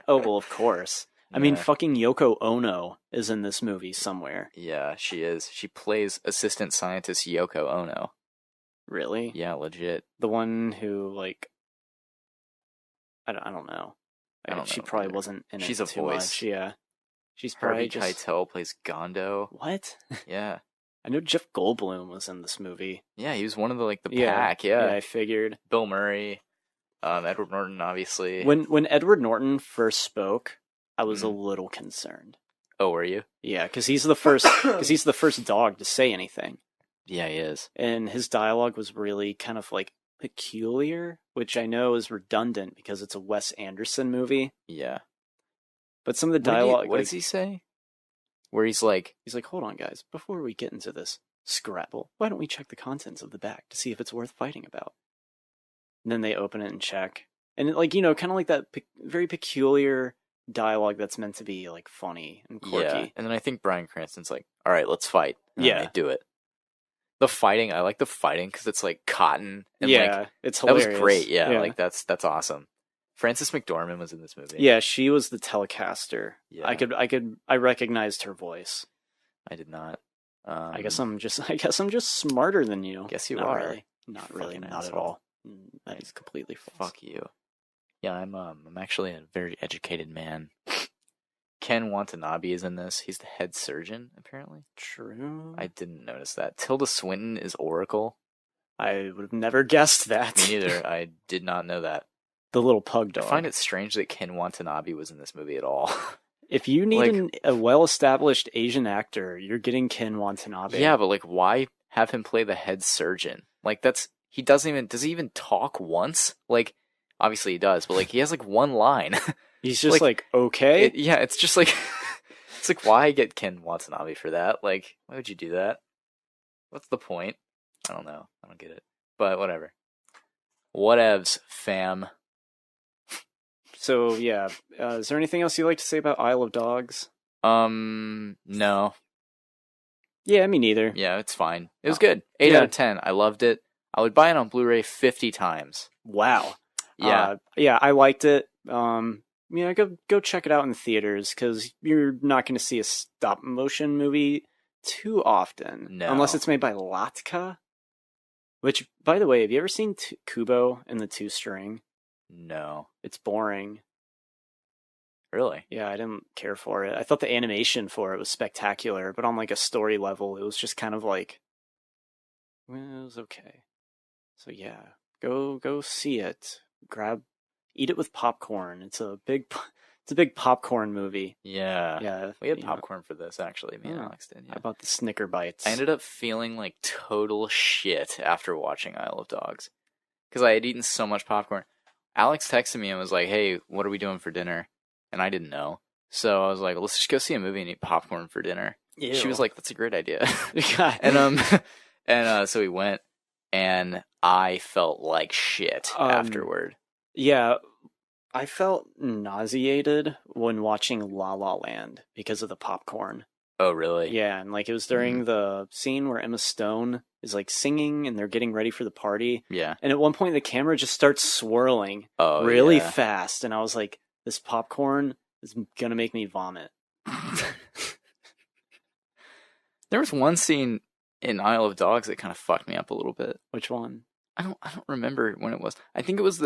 Oh well, of course. I mean, fucking Yoko Ono is in this movie somewhere. Yeah, she is. She plays assistant scientist Yoko Ono. Really? Yeah, legit. The one who, like, I don't know. She probably wasn't in it She's a too voice. much. Yeah. She's probably Harvey Keitel plays Gondo. What? Yeah. I know Jeff Goldblum was in this movie. Yeah, he was one of the pack. Yeah, I figured. Bill Murray, Edward Norton, obviously. When Edward Norton first spoke, I was a little concerned. Oh, were you? Yeah, because he's the first. Because he's the first dog to say anything. Yeah, he is. And his dialogue was really kind of like peculiar, which I know is redundant because it's a Wes Anderson movie. Yeah. But some of the dialogue. What does he say? Where he's like, hold on, guys, before we get into this scrabble, why don't we check the contents of the bag to see if it's worth fighting about? And then they open it and check. And, like, you know, kind of like that very peculiar dialogue that's meant to be, like, funny and quirky. Yeah, and then I think Bryan Cranston's like, all right, let's fight. And yeah. They do it. The fighting, I like the fighting because it's, like, cotton. And, yeah, like, it's hilarious. That was great, yeah. Like, that's awesome. Frances McDormand was in this movie. Yeah, she was the Telecaster. Yeah. I recognized her voice. I did not. I guess I'm just smarter than you. Guess you not are. Really. Not really. Not at all. That is completely false. Fuck you. Yeah, I'm actually a very educated man. Ken Watanabe is in this. He's the head surgeon, apparently. True. I didn't notice that. Tilda Swinton is Oracle. I would have never guessed that. Me neither. I did not know that. The little pug dog. I find it strange that Ken Watanabe was in this movie at all. If you need a well-established Asian actor, you're getting Ken Watanabe. Yeah, but like, why have him play the head surgeon? Like, does he even talk once? Like, obviously he does, but like, he has like one line. He's just like okay. It's just like, it's like, why get Ken Watanabe for that? Like, why would you do that? What's the point? I don't know. I don't get it. But whatever. Whatevs, fam. So yeah, is there anything else you'd like to say about Isle of Dogs? No. Yeah, me neither. Yeah, it's fine. It was good. 8 out of 10. I loved it. I would buy it on Blu-ray 50 times. Wow. Yeah. I liked it. Go check it out in the theaters because you're not going to see a stop motion movie too often, unless it's made by Latka. Which, by the way, have you ever seen Kubo and the Two String? No. It's boring. Really? Yeah, I didn't care for it. I thought the animation for it was spectacular, but on like a story level, it was just kind of like, well, it was okay. So yeah, go see it. Eat it with popcorn. It's a big popcorn movie. Yeah. Yeah. We had popcorn for this, actually. Me and Alex did. Yeah. How about the Snicker bites? I ended up feeling like total shit after watching Isle of Dogs because I had eaten so much popcorn. Alex texted me and was like, hey, what are we doing for dinner? And I didn't know. So I was like, let's just go see a movie and eat popcorn for dinner. Ew. She was like, that's a great idea. And so we went, and I felt like shit afterward. Yeah, I felt nauseated when watching La La Land because of the popcorn. Oh, really? Yeah, and like it was during the scene where Emma Stone is like singing and they're getting ready for the party. Yeah. And at one point the camera just starts swirling really fast, and I was like, this popcorn is gonna make me vomit. There was one scene in Isle of Dogs that kind of fucked me up a little bit. Which one? I don't remember when it was. I think it was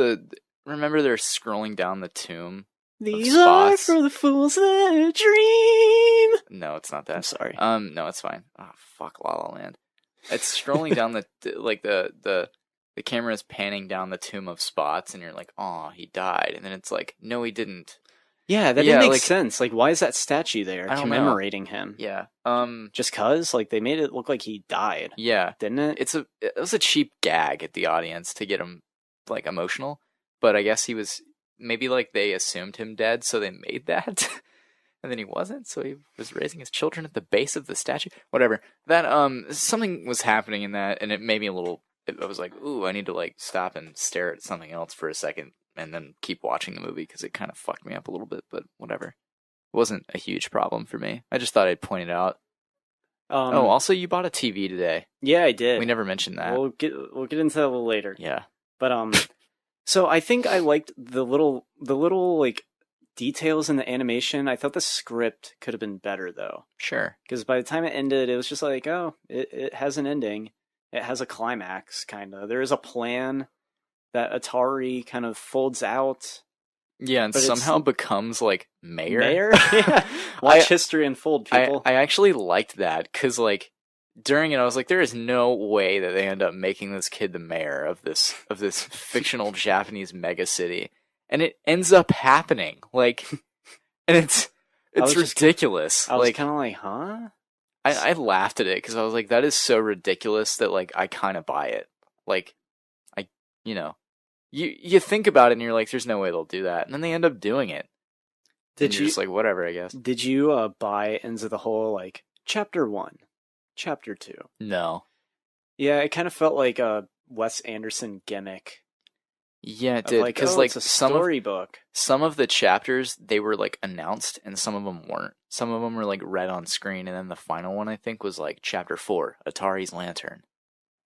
remember they're scrolling down the tomb. These are for the fools that dream. No, it's not that. I'm sorry. No, it's fine. Oh, fuck La La Land. It's scrolling down the camera is panning down the tomb of Spots, and you're like, oh, he died. And then it's like, no, he didn't. Yeah, that didn't make sense. Like, why is that statue there commemorating him? Yeah. Just cause? Like, they made it look like he died. Yeah. Didn't it? It was a cheap gag at the audience to get him, like, emotional. But I guess he was, maybe, like, they assumed him dead, so they made that. and then he wasn't, so he was raising his children at the base of the statue. Whatever. That something was happening in that, and it made me a little. I was like, ooh, I need to like stop and stare at something else for a second, and then keep watching the movie because it kind of fucked me up a little bit. But whatever. It wasn't a huge problem for me. I just thought I'd point it out. Also, you bought a TV today. Yeah, I did. We never mentioned that. We'll get into that a little later. Yeah. But so I think I liked the little like details in the animation. I thought the script could have been better though. Sure. Because by the time it ended, it was just like, oh, it has an ending. It has a climax, kind of. There is a plan that Atari kind of folds out. Yeah, and somehow becomes like mayor. Mayor? Yeah. Watch history unfold, people. I actually liked that because like during it, I was like, there is no way that they end up making this kid the mayor of this fictional Japanese mega city. And it ends up happening, like, and it's ridiculous. I was kind of like, huh? I laughed at it because I was like, that is so ridiculous that like I kind of buy it. Like, you think about it and you're like, there's no way they'll do that, and then they end up doing it. Did you just like whatever? I guess. Did you buy into the whole like Chapter 1, Chapter 2? No. Yeah, it kind of felt like a Wes Anderson gimmick. Yeah, it did, because it's a storybook. Some of the chapters, they were like announced and some of them weren't. Some of them were like read on screen, and then the final one I think was like Chapter 4, Atari's Lantern.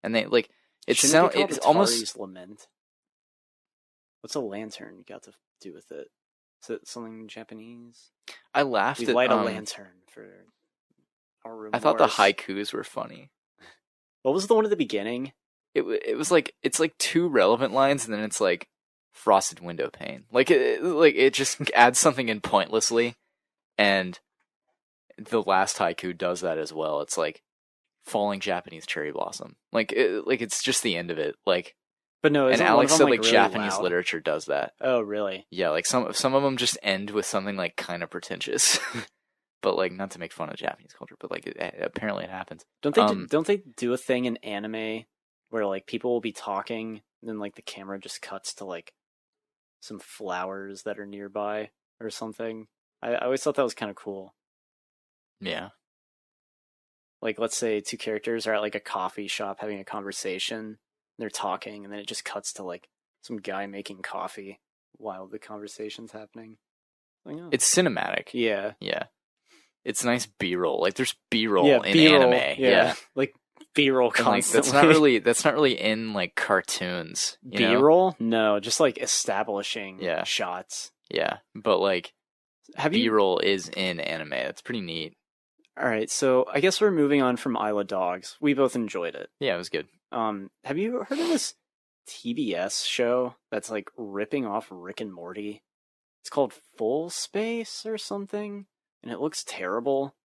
And they like it's almost Lament. What's a lantern got to do with it? Is it something Japanese? I laughed we light a lantern for our remorse. I thought the haikus were funny. What was the one at the beginning? It was like, it's like two relevant lines, and then it's like frosted window pane. Like it just adds something in pointlessly, and the last haiku does that as well. It's like falling Japanese cherry blossom. Like it's just the end of it. Like, but no, and Alex said like really Japanese loud? Literature does that. Oh, really? Yeah, like some of them just end with something like kind of pretentious. But like, not to make fun of Japanese culture, but like apparently it happens. Don't they do a thing in anime where like people will be talking and then like the camera just cuts to like some flowers that are nearby or something? I always thought that was kind of cool. Yeah. Like, let's say two characters are at like a coffee shop having a conversation. They're talking, and then it just cuts to like some guy making coffee while the conversation's happening. Like, oh. It's cinematic. Yeah. Yeah. It's nice B-roll. Like, there's B-roll in anime. Yeah. Like B-roll constantly. Like, that's not really in like cartoons. B-roll? No, just like establishing shots. Yeah. But like B-roll is in anime. That's pretty neat. All right, so I guess we're moving on from Isle of Dogs. We both enjoyed it. Yeah, it was good. Have you heard of this TBS show that's like ripping off Rick and Morty? It's called Full Space or something, and it looks terrible.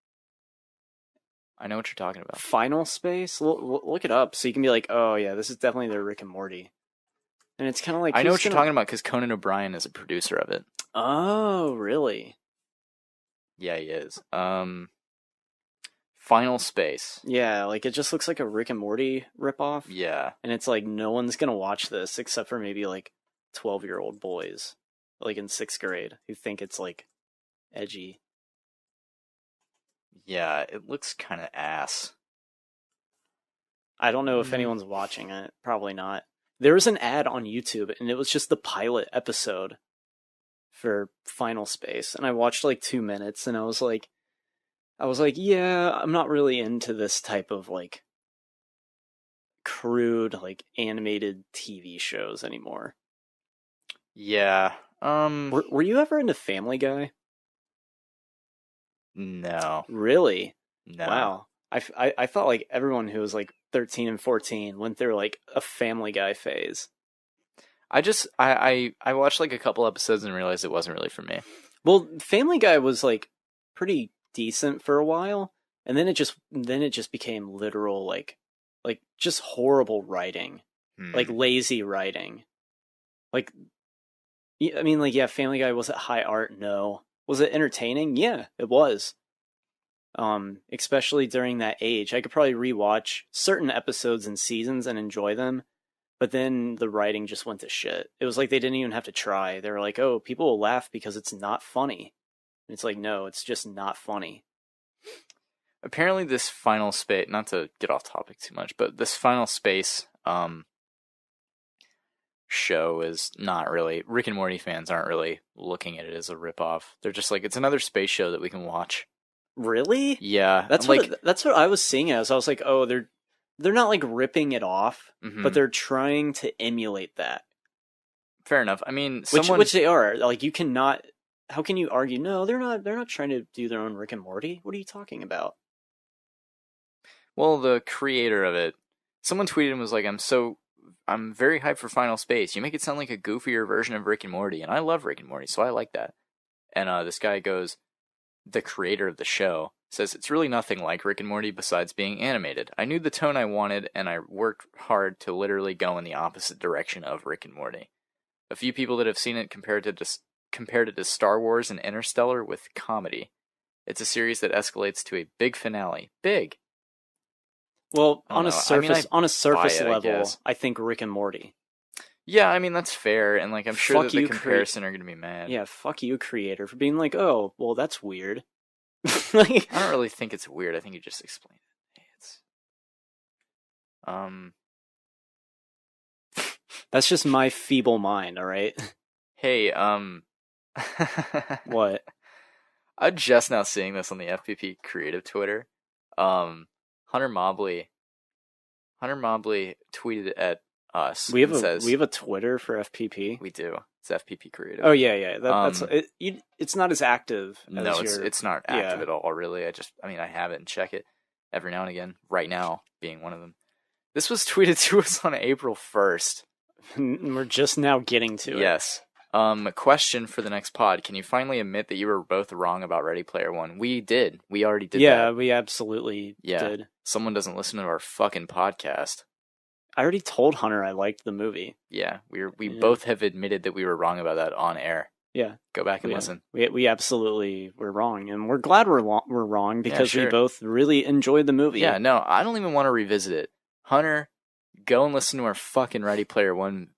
I know what you're talking about. Final Space? Look it up so you can be like, oh yeah, this is definitely their Rick and Morty. And it's kind of like... I know what you're talking about because Conan O'Brien is a producer of it. Oh, really? Yeah, he is. Final Space. Yeah, like it just looks like a Rick and Morty ripoff. Yeah. And it's like no one's gonna watch this except for maybe like 12-year-old boys, like in 6th grade, who think it's like edgy. Yeah, it looks kind of ass. I don't know if anyone's watching it. Probably not. There was an ad on YouTube, and it was just the pilot episode for Final Space, and I watched like 2 minutes, and I was like, yeah, I'm not really into this type of like crude, like animated TV shows anymore. Yeah. Were you ever into Family Guy? No. Really? No. Wow. I thought like everyone who was like 13 and 14 went through like a Family Guy phase. I watched like a couple episodes and realized it wasn't really for me. Well, Family Guy was like pretty decent for a while, and then it just became literal like just horrible writing, like lazy writing. Like, I mean, like, yeah, Family Guy, was it high art? No. Was it entertaining? Yeah, it was. Especially during that age, I could probably rewatch certain episodes and seasons and enjoy them, but then the writing just went to shit. It was like they didn't even have to try. They were like, oh, people will laugh because it's not funny. And it's like, no, it's just not funny. Apparently this Final Space, not to get off topic too much, but this Final Space show is not really, Rick and Morty fans aren't really looking at it as a ripoff. They're just like, it's another space show that we can watch. Really? Yeah. That's what I was seeing as. I was like, oh, they're not like ripping it off, but they're trying to emulate that. Fair enough. I mean, which they are. Like, you cannot. How can you argue? No, they're not. They're not trying to do their own Rick and Morty. What are you talking about? Well, the creator of it, someone tweeted and was like, I'm very hyped for Final Space. You make it sound like a goofier version of Rick and Morty, and I love Rick and Morty, so I like that. And this guy goes, the creator of the show, says, it's really nothing like Rick and Morty besides being animated. I knew the tone I wanted, and I worked hard to literally go in the opposite direction of Rick and Morty. A few people that have seen it compared it to Star Wars and Interstellar with comedy. It's a series that escalates to a big finale. Big! Well, on a surface level, I think Rick and Morty. Yeah, I mean, that's fair, and like I'm sure that the comparison are going to be mad. Yeah, fuck you, creator, for being like, oh, well, that's weird. I don't really think it's weird. I think you just explained it. Hey, that's just my feeble mind, all right? Hey, what? I'm just now seeing this on the FPP creative Twitter. Hunter Mobley tweeted at us. We have a Twitter for FPP. We do. It's FPP Creative. Oh yeah. That's it's not as active. No, it's not active at all. Really, I have it and check it every now and again. Right now, being one of them. This was tweeted to us on April 1st. We're just now getting to it. Yes. Question for the next pod. Can you finally admit that you were both wrong about Ready Player One? We did. We already did that. Yeah, we absolutely did. Someone doesn't listen to our fucking podcast. I already told Hunter I liked the movie. Yeah, we both have admitted that we were wrong about that on air. Yeah. Go back and listen. We absolutely were wrong, and we're glad we're wrong because we both really enjoyed the movie. Yeah, no, I don't even want to revisit it. Hunter, go and listen to our fucking Ready Player One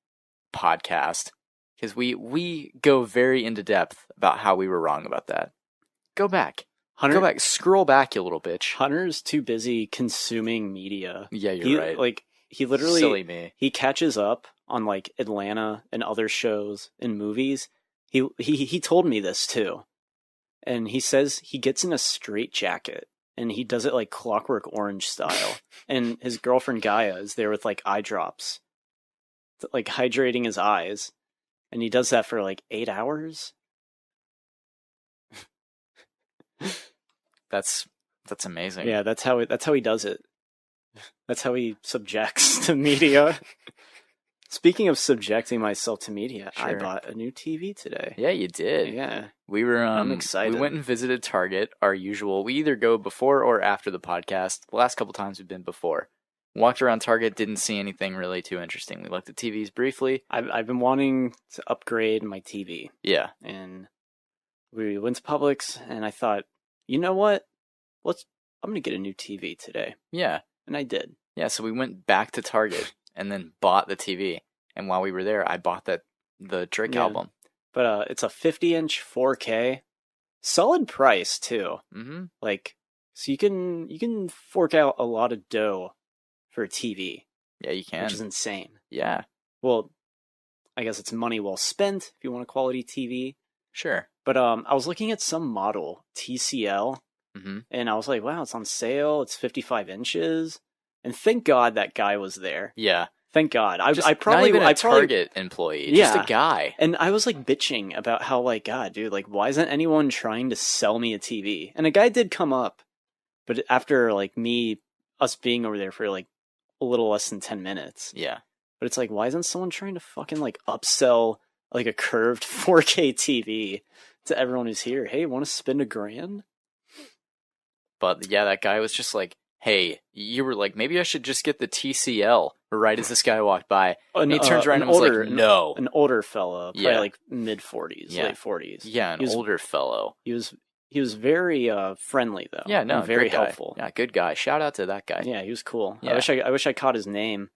podcast. Because we go very into depth about how we were wrong about that. Go back. Hunter, go back. Scroll back, you little bitch. Hunter's too busy consuming media. Yeah, you're right. Like, he literally... Silly me. He catches up on, like, Atlanta and other shows and movies. He told me this, too. And he says he gets in a straitjacket. And he does it, like, Clockwork Orange style. And his girlfriend, Gaia, is there with, like, eye drops. Like, hydrating his eyes. And he does that for like 8 hours. That's amazing. Yeah, that's how he does it. That's how he subjects to media. Speaking of subjecting myself to media, sure. I bought a new TV today. Yeah, you did. Yeah, we were. I'm excited. We went and visited Target, our usual. We either go before or after the podcast. The last couple times we've been before. Walked around Target, didn't see anything really too interesting. We looked at TVs briefly. I've been wanting to upgrade my TV. Yeah. And we went to Publix, and I thought, you know what? I'm going to get a new TV today. Yeah. And I did. Yeah, so we went back to Target and then bought the TV. And while we were there, I bought the Drake album. But it's a 50-inch 4K. Solid price, too. Mm-hmm. Like, so you can fork out a lot of dough for a TV. Yeah, you can. Which is insane. Yeah. Well, I guess it's money well spent if you want a quality TV. Sure. But I was looking at some model, TCL, and I was like, wow, it's on sale. It's 55 inches. And thank God that guy was there. Yeah. Thank God. I probably not even a Target employee, just a guy. And I was like bitching about how, like, God, dude, like, why isn't anyone trying to sell me a TV? And a guy did come up, but after like us being over there for like a little less than 10 minutes. Yeah. But it's like, why isn't someone trying to fucking like upsell like a curved 4K TV to everyone who's here? Hey, want to spend $1,000? But yeah, that guy was just like, hey, you were like, maybe I should just get the TCL right as this guy walked by. And he turns around and was like, no. An older fella, probably like mid-40s, late 40s. Yeah, older fellow. He was very friendly, though. Yeah, no, very helpful. Yeah, good guy. Shout out to that guy. Yeah, he was cool. Yeah. I wish I caught his name.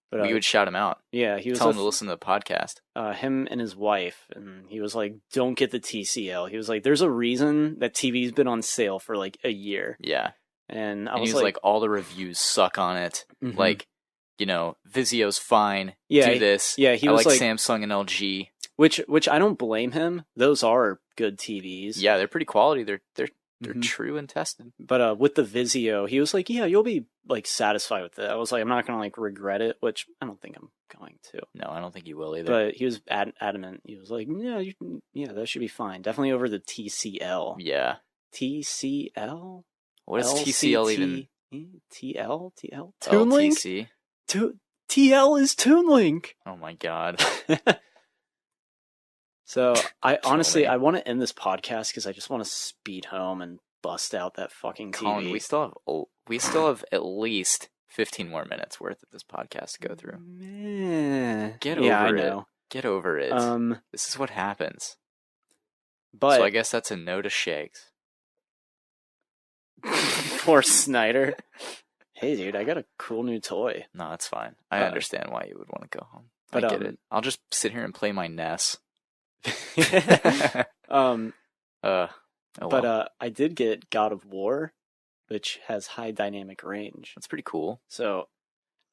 But we would shout him out. Yeah, he was tell him to listen to the podcast. Him and his wife, and he was like, "Don't get the TCL." He was like, "There's a reason that TV's been on sale for like a year." Yeah, and he was like, all the reviews suck on it. Mm-hmm. Like, Vizio's fine. Yeah, do this. Yeah, he was like Samsung and LG, which I don't blame him. Those are good TVs. Yeah, they're pretty quality. They're true and tested. But with the Vizio, he was like, "Yeah, you'll be like satisfied with it." I was like, "I'm not gonna like regret it," which I don't think I'm going to. No, I don't think you will either. But he was adamant. He was like, "Yeah, that should be fine. Definitely over the TCL." Yeah. TCL. What is TCL even? TL. ToonLink. TL is ToonLink. Oh my god. So I honestly want to end this podcast because I just want to speed home and bust out that fucking TV. Collin, we still have at least 15 more minutes worth of this podcast to go through. Get over it. Get over it. This is what happens. So I guess that's a no to Shakes. Poor Snyder. Hey, dude, I got a cool new toy. No, that's fine. I understand why you would want to go home. I get it. I'll just sit here and play my NES. I did get God of War, which has high dynamic range. That's pretty cool. So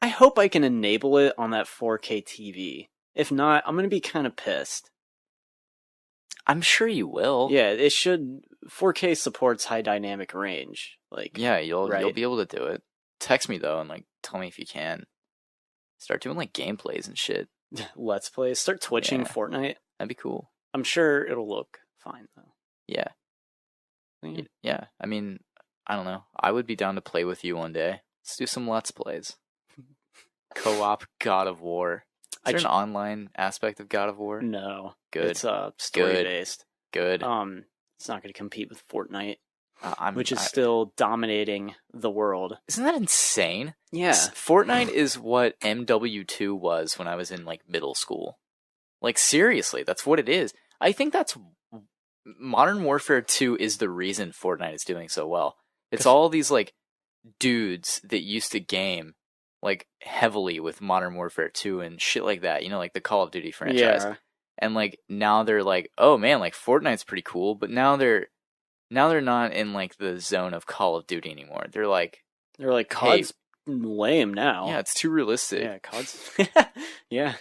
I hope I can enable it on that 4K TV. If not, I'm going to be kind of pissed. I'm sure you will. Yeah, it should. 4K supports high dynamic range. Like, yeah, you'll be able to do it. Text me though and like tell me if you can. Start doing like gameplays and shit. Let's play. Start twitching Fortnite. That'd be cool. I'm sure it'll look fine though. Yeah. Yeah. I mean, I don't know. I would be down to play with you one day. Let's do some Let's Plays. Co-op God of War. Is there an online aspect of God of War? No. Good. It's story based. Good. It's not going to compete with Fortnite, which is still still dominating the world. Isn't that insane? Yeah. Fortnite is what MW2 was when I was in like middle school. Like seriously, that's what it is. I think that's Modern Warfare 2 is the reason Fortnite is doing so well. It's all these like dudes that used to game like heavily with Modern Warfare 2 and shit like that, like the Call of Duty franchise. Yeah. And like now they're like, oh man, like Fortnite's pretty cool, but now they're not in like the zone of Call of Duty anymore. They're like COD's lame now. Yeah, it's too realistic. Yeah, COD's yeah.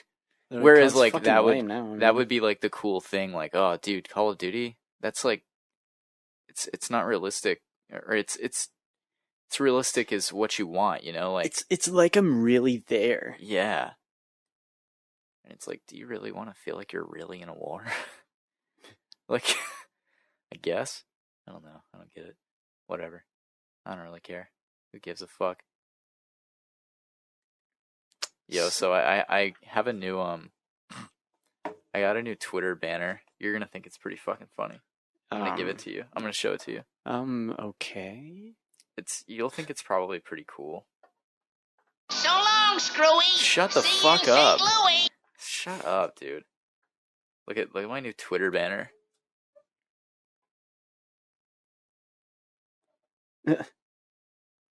Whereas like that would be like the cool thing, like, oh dude, Call of Duty, that's like it's not realistic, or it's realistic is what you want, like it's like I'm really there. Yeah. And it's like, do you really want to feel like you're really in a war? Like, I guess. I don't know. I don't get it. Whatever. I don't really care. Who gives a fuck? Yo, so I have a new I got a new Twitter banner. You're gonna think it's pretty fucking funny. I'm gonna give it to you. I'm gonna show it to you. Okay. You'll think it's probably pretty cool. So long, Screwy. Shut the fuck up. Shut up, dude. Look at my new Twitter banner.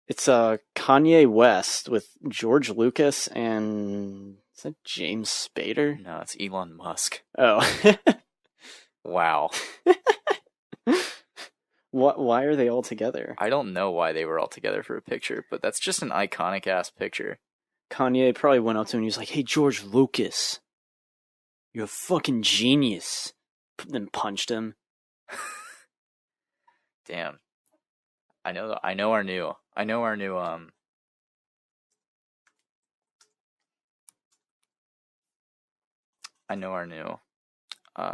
It's Kanye West with George Lucas and is that James Spader? No, it's Elon Musk. Oh. Wow. Why are they all together? I don't know why they were all together for a picture, but that's just an iconic ass picture. Kanye probably went up to him and he was like, "Hey, George Lucas, you're a fucking genius." Then punched him. Damn. I know our new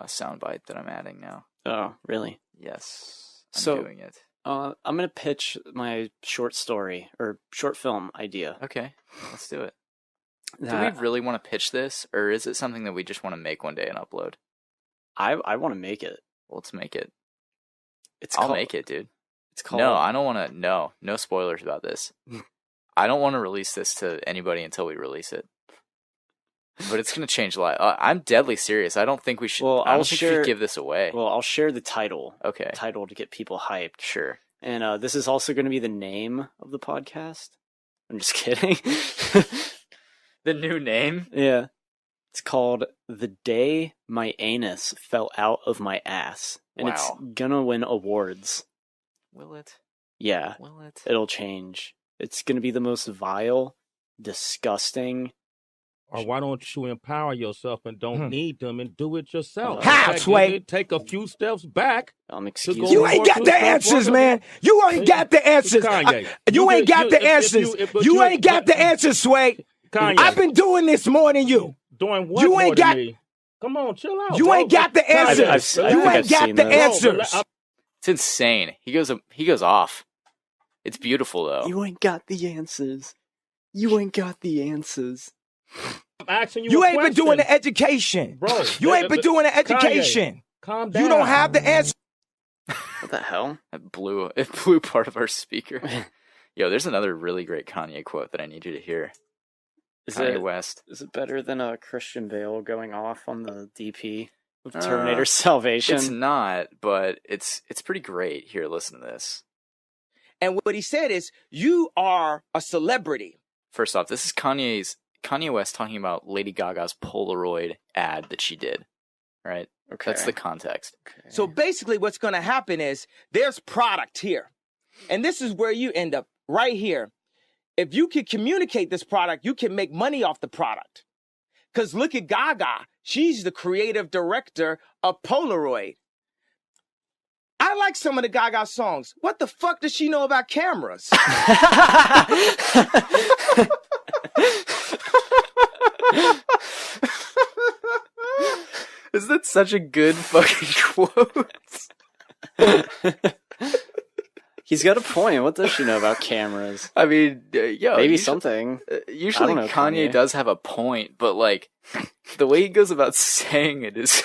soundbite that I'm adding now. Oh, really? Yes. I'm doing it. I'm gonna pitch my short story or short film idea. Okay, let's do it. Do we really want to pitch this, or is it something that we just want to make one day and upload? I want to make it. Well, let's make it. I'll make it, dude. It's called. No, I don't want to. No spoilers about this. I don't want to release this to anybody until we release it. But it's gonna change a lot. I'm deadly serious. I don't think we should. Well, I don't think we should give this away. Well, I'll share the title. Okay. Title to get people hyped. Sure. And this is also going to be the name of the podcast. I'm just kidding. The new name? Yeah. It's called The Day My Anus Fell Out of My Ass. And Wow. it's gonna win awards. Will it? Yeah. Will it? It'll change. It's gonna be the most vile, disgusting. Or why don't you empower yourself and don't need them and do it yourself? How, Sway? Take a few steps back. Excuse me. You ain't got the answers, man. You ain't got the answers. Kanye. You ain't got the answers. You ain't got the answers, Sway. Kanye. I've been doing this more than you. Doing what You more ain't than got. me? Come on, chill out. You bro. ain't got the answers. You ain't got the answers. It's insane. He goes off. It's beautiful though. You ain't got the answers. You ain't got the answers. I'm asking you. You a ain't been question. doing the education, bro. You ain't been doing the education. Kanye, calm down. You don't have the answer. What the hell? It blew part of our speaker. Yo, there's another really great Kanye quote that I need you to hear. Kanye West. Is it better than a Christian Bale going off on the DP of Terminator Salvation? It's not, but it's pretty great. Here, listen to this. And what he said is, you are a celebrity. First off, this is Kanye West talking about Lady Gaga's Polaroid ad that she did. Right? Okay. That's the context. Okay. So basically what's going to happen is there's product here. And this is where you end up right here. If you can communicate this product, you can make money off the product. Because look at Gaga. She's the creative director of Polaroid. I like some of the Gaga songs. What the fuck does she know about cameras? Is that such a good fucking quote? He's got a point. What does she know about cameras? I mean, maybe something. Usually Kanye does have a point, but like the way he goes about saying it is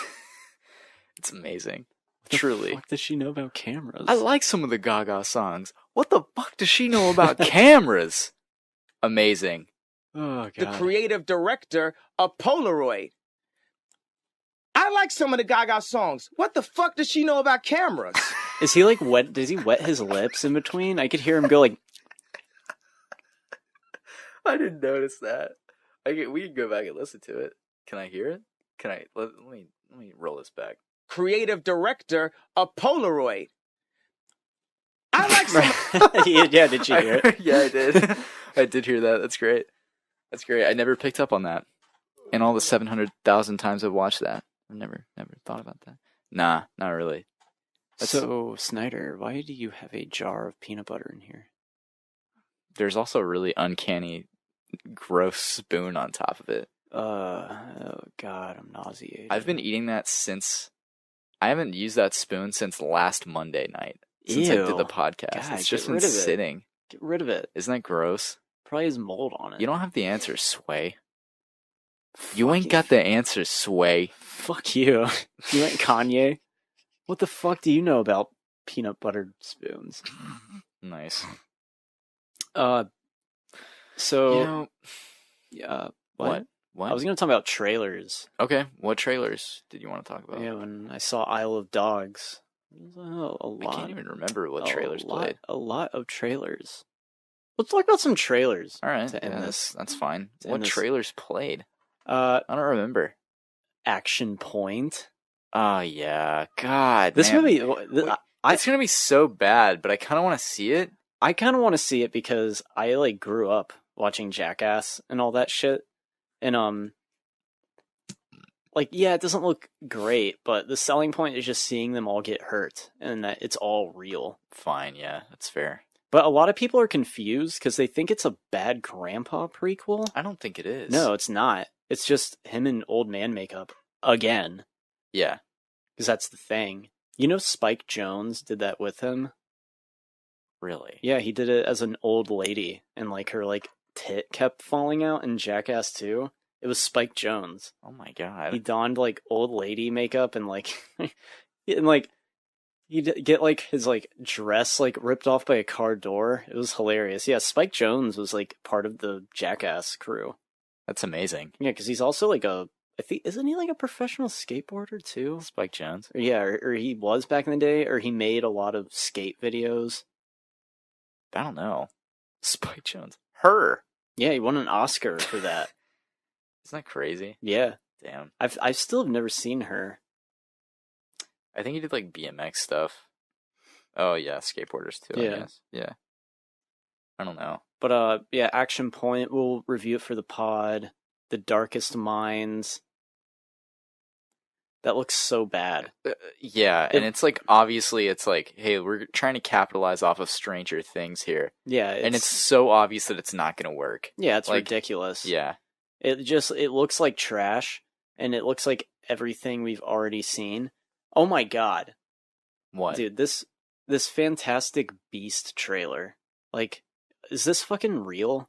it's amazing. Truly. What does she know about cameras? I like some of the Gaga songs. What the fuck does she know about cameras? Amazing. Oh, God. The creative director of Polaroid. I like some of the Gaga songs. What the fuck does she know about cameras? Is he like wet? Does he wet his lips in between? I could hear him go like. I didn't notice that. We can go back and listen to it. Can I hear it? Can I? Let me roll this back. Creative director of Polaroid. I like some. Yeah, did you hear it? Yeah, I did. I did hear that. That's great. That's great. I never picked up on that. In all the 700,000 times I've watched that, I've never thought about that. Nah, not really. So, Snyder, why do you have a jar of peanut butter in here? There's also a really uncanny, gross spoon on top of it. Oh God, I'm nauseated. I've been eating that since. I haven't used that spoon since last Monday night. Since I did the podcast. God, it's just been sitting. Get rid of it. Isn't that gross? Probably has mold on it. You don't have the answer, Sway. You ain't got the answer, Sway. Fuck you. You ain't Kanye. What the fuck do you know about peanut butter spoons? Nice. So, what? I was going to talk about trailers. Okay, what trailers did you want to talk about? Yeah, when I saw Isle of Dogs, a lot. I can't even remember what trailers played. A lot of trailers. Let's talk about some trailers. All right, that's fine. What trailers played? I don't remember. Action Point. Oh yeah, God. This movie, it's gonna be so bad, but I kind of want to see it. I kind of want to see it because I like grew up watching Jackass and all that shit, and yeah, it doesn't look great, but the selling point is just seeing them all get hurt and that it's all real. Fine, yeah, that's fair. But a lot of people are confused because they think it's a Bad Grandpa prequel. I don't think it is. No, it's not. It's just him in old man makeup again. Yeah. Because that's the thing. You know Spike Jonze did that with him? Really? Yeah, he did it as an old lady, and like her like tit kept falling out in Jackass 2. It was Spike Jonze. Oh my God. He donned like old lady makeup and like and like he'd get like his like dress like ripped off by a car door. It was hilarious. Yeah, Spike Jonze was like part of the Jackass crew. That's amazing. Yeah, because he's also like I think, isn't he like a professional skateboarder too? Spike Jonze? Yeah, or he was back in the day, or he made a lot of skate videos. I don't know. Spike Jonze. Her. Yeah, he won an Oscar for that. Isn't that crazy? Yeah. Damn. I still have never seen her. I think he did like BMX stuff. Oh yeah, skateboarders too. Yeah. I guess. Yeah. I don't know. But yeah, Action Point. We'll review it for the pod. The Darkest Minds. That looks so bad. Yeah, and it's like, obviously, it's like, hey, we're trying to capitalize off of Stranger Things here. Yeah, and it's so obvious that it's not going to work. Yeah, it's like, ridiculous. Yeah. It looks like trash, and it looks like everything we've already seen. Oh my god. What? Dude, this Fantastic Beast trailer. Like, is this fucking real?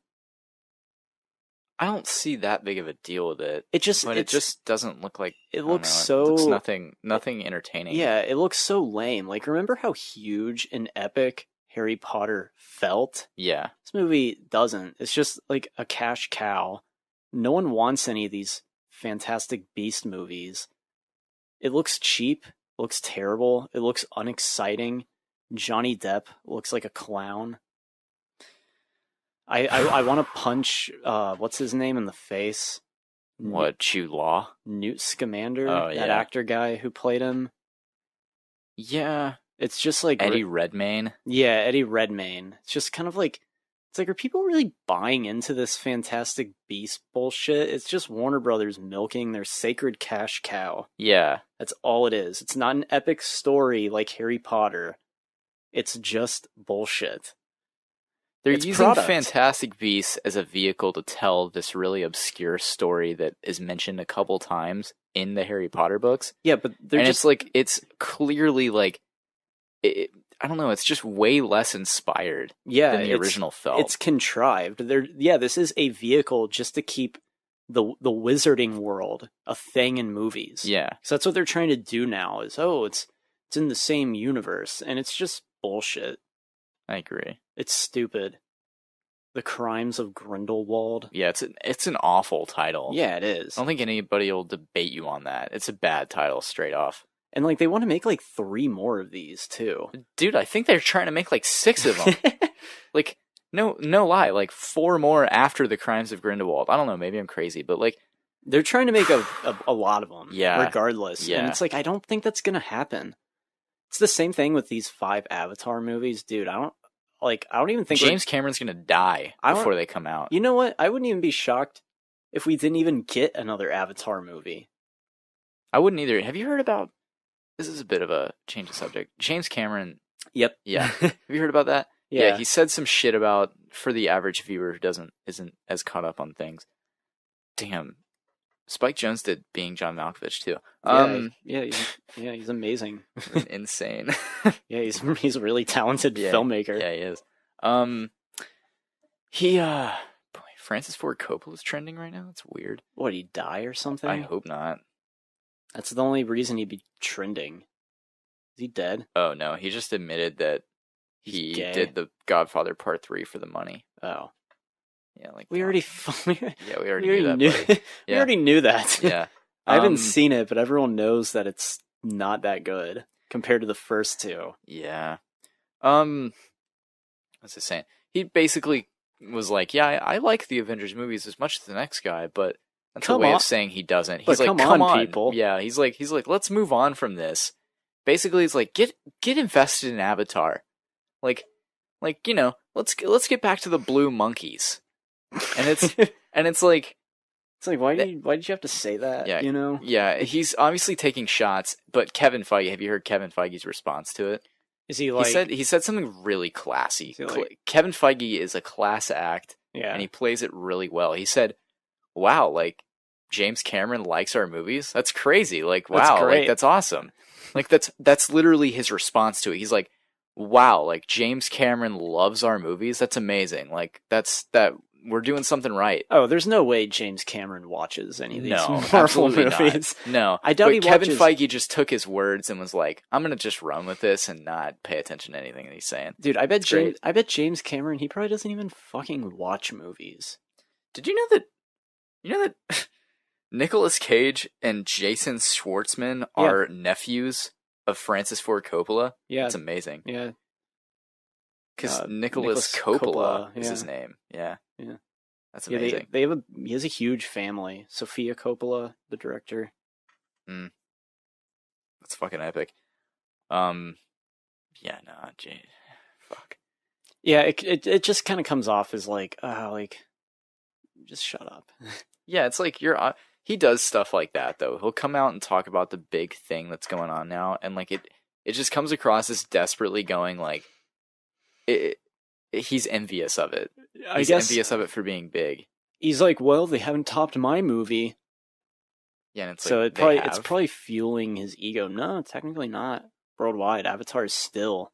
I don't see that big of a deal with it. It just doesn't look like it looks so. It looks nothing entertaining. Yeah, it looks so lame. Like, remember how huge and epic Harry Potter felt? Yeah. This movie doesn't. It's just like a cash cow. No one wants any of these Fantastic Beast movies. It looks cheap. Looks terrible. It looks unexciting. Johnny Depp looks like a clown. I want to punch what's his name in the face? What, Jude Law? Newt Scamander, that actor guy who played him. Yeah, it's just like Eddie Redmayne. Yeah, Eddie Redmayne. It's just kind of like, it's like, are people really buying into this Fantastic Beast bullshit? It's just Warner Brothers milking their sacred cash cow. Yeah, that's all it is. It's not an epic story like Harry Potter. It's just bullshit. They're using Fantastic Beasts as a vehicle to tell this really obscure story that is mentioned a couple times in the Harry Potter books. Yeah, but it's like, it's clearly like, I don't know, it's just way less inspired than the original felt. It's contrived. This is a vehicle just to keep the wizarding world a thing in movies. Yeah. So that's what they're trying to do now is, it's in the same universe, and it's just bullshit. I agree. It's stupid. The Crimes of Grindelwald. Yeah, it's an awful title. Yeah, it is. I don't think anybody will debate you on that. It's a bad title straight off. And like, they want to make like 3 more of these too. Dude, I think they're trying to make like 6 of them. Like, no lie, like 4 more after The Crimes of Grindelwald. I don't know, maybe I'm crazy, but like, they're trying to make a lot of them. Yeah. Regardless. Yeah. And it's like, I don't think that's gonna happen. It's the same thing with these 5 Avatar movies, dude. I don't even think James Cameron's gonna die before they come out. You know what? I wouldn't even be shocked if we didn't even get another Avatar movie. I wouldn't either. Have you heard about? This is a bit of a change of subject. James Cameron. Yep. Yeah. Have you heard about that? Yeah. He said some shit about, for the average viewer who isn't as caught up on things. Damn. Spike Jonze did Being John Malkovich too. He's amazing. Insane. Yeah, he's a really talented filmmaker. Yeah, he is. Francis Ford Coppola's trending right now. It's weird. What, did he die or something? I hope not. That's the only reason he'd be trending. Is he dead? Oh no, he just admitted that he did The Godfather Part 3 for the money. Oh. Yeah, like we already knew that. We already knew that. Yeah, I haven't seen it, but everyone knows that it's not that good compared to the first 2. Yeah. What's I saying? He basically was like, "Yeah, I like the Avengers movies as much as the next guy, but that's a way of saying he doesn't." He's like, "Come on, people." Yeah, he's like, "Let's move on from this." Basically, it's like, get invested in Avatar, like let's get back to the Blue Monkeys. And it's like why did you have to say that? Yeah, you know? Yeah, he's obviously taking shots, but Kevin Feige, have you heard Kevin Feige's response to it? Is he like he said something really classy. Kevin Feige is a class act, and he plays it really well. He said, "Wow, like James Cameron likes our movies? That's crazy. Like, wow, like that's awesome." Like that's literally his response to it. He's like, "Wow, like James Cameron loves our movies. That's amazing. Like we're doing something right." Oh, there's no way James Cameron watches any of these Marvel movies. Not. No, I doubt Kevin Feige just took his words and was like, "I'm gonna just run with this and not pay attention to anything that he's saying." Dude, I bet James Cameron, he probably doesn't even fucking watch movies. Did you know that Nicolas Cage and Jason Schwartzman are nephews of Francis Ford Coppola? Yeah, it's amazing. Yeah. Because Nicholas Coppola is his name. Yeah. Yeah. That's amazing. He has a huge family. Sofia Coppola, the director. That's fucking epic. Yeah, nah, Jane. Fuck. Yeah, it just kind of comes off as just shut up. Yeah, it's like he does stuff like that though. He'll come out and talk about the big thing that's going on now, and like it just comes across as desperately going like he's envious of it. He's envious of it for being big. He's like, well, they haven't topped my movie. Yeah, and it's so like it's probably fueling his ego. No, technically not. Worldwide, Avatar is still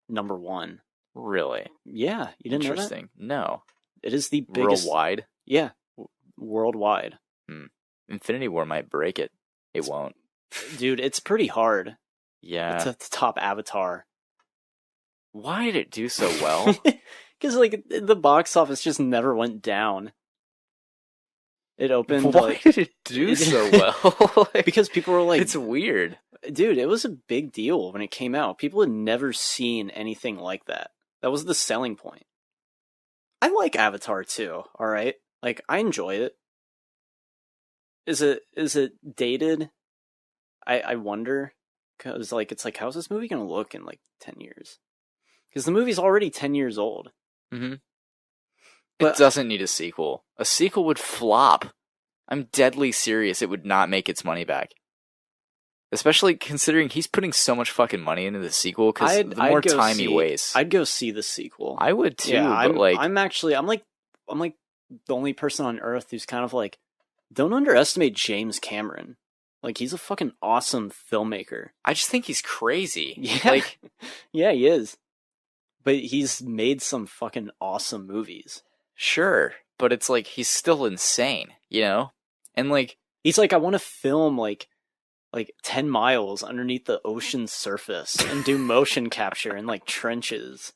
number 1. Really? Yeah, you didn't know that? Interesting. No. It is the biggest worldwide. Yeah, worldwide. Infinity War might break it. It won't. Dude, it's pretty hard. Yeah. To top Avatar. Why did it do so well? Because like the box office just never went down. It opened. Why did it do so well? Because people were like, it's weird. Dude, it was a big deal when it came out. People had never seen anything like that. That was the selling point. I like Avatar too, alright? Like, I enjoy it. Is it dated? I wonder. Because, like, it's like, how's this movie gonna look in, like, 10 years? Because the movie's already 10 years old. Mm-hmm. It doesn't need a sequel. A sequel would flop. I'm deadly serious. It would not make its money back. Especially considering he's putting so much fucking money into the sequel, because the more time he wastes. I'd go see the sequel. I would too, yeah, but I'm like the only person on earth who's kind of like, don't underestimate James Cameron. Like, he's a fucking awesome filmmaker. I just think he's crazy. Yeah. Like, yeah, he is. But he's made some fucking awesome movies. Sure, but it's like he's still insane, you know? And like he's like, I want to film like 10 miles underneath the ocean surface and do motion capture in like trenches.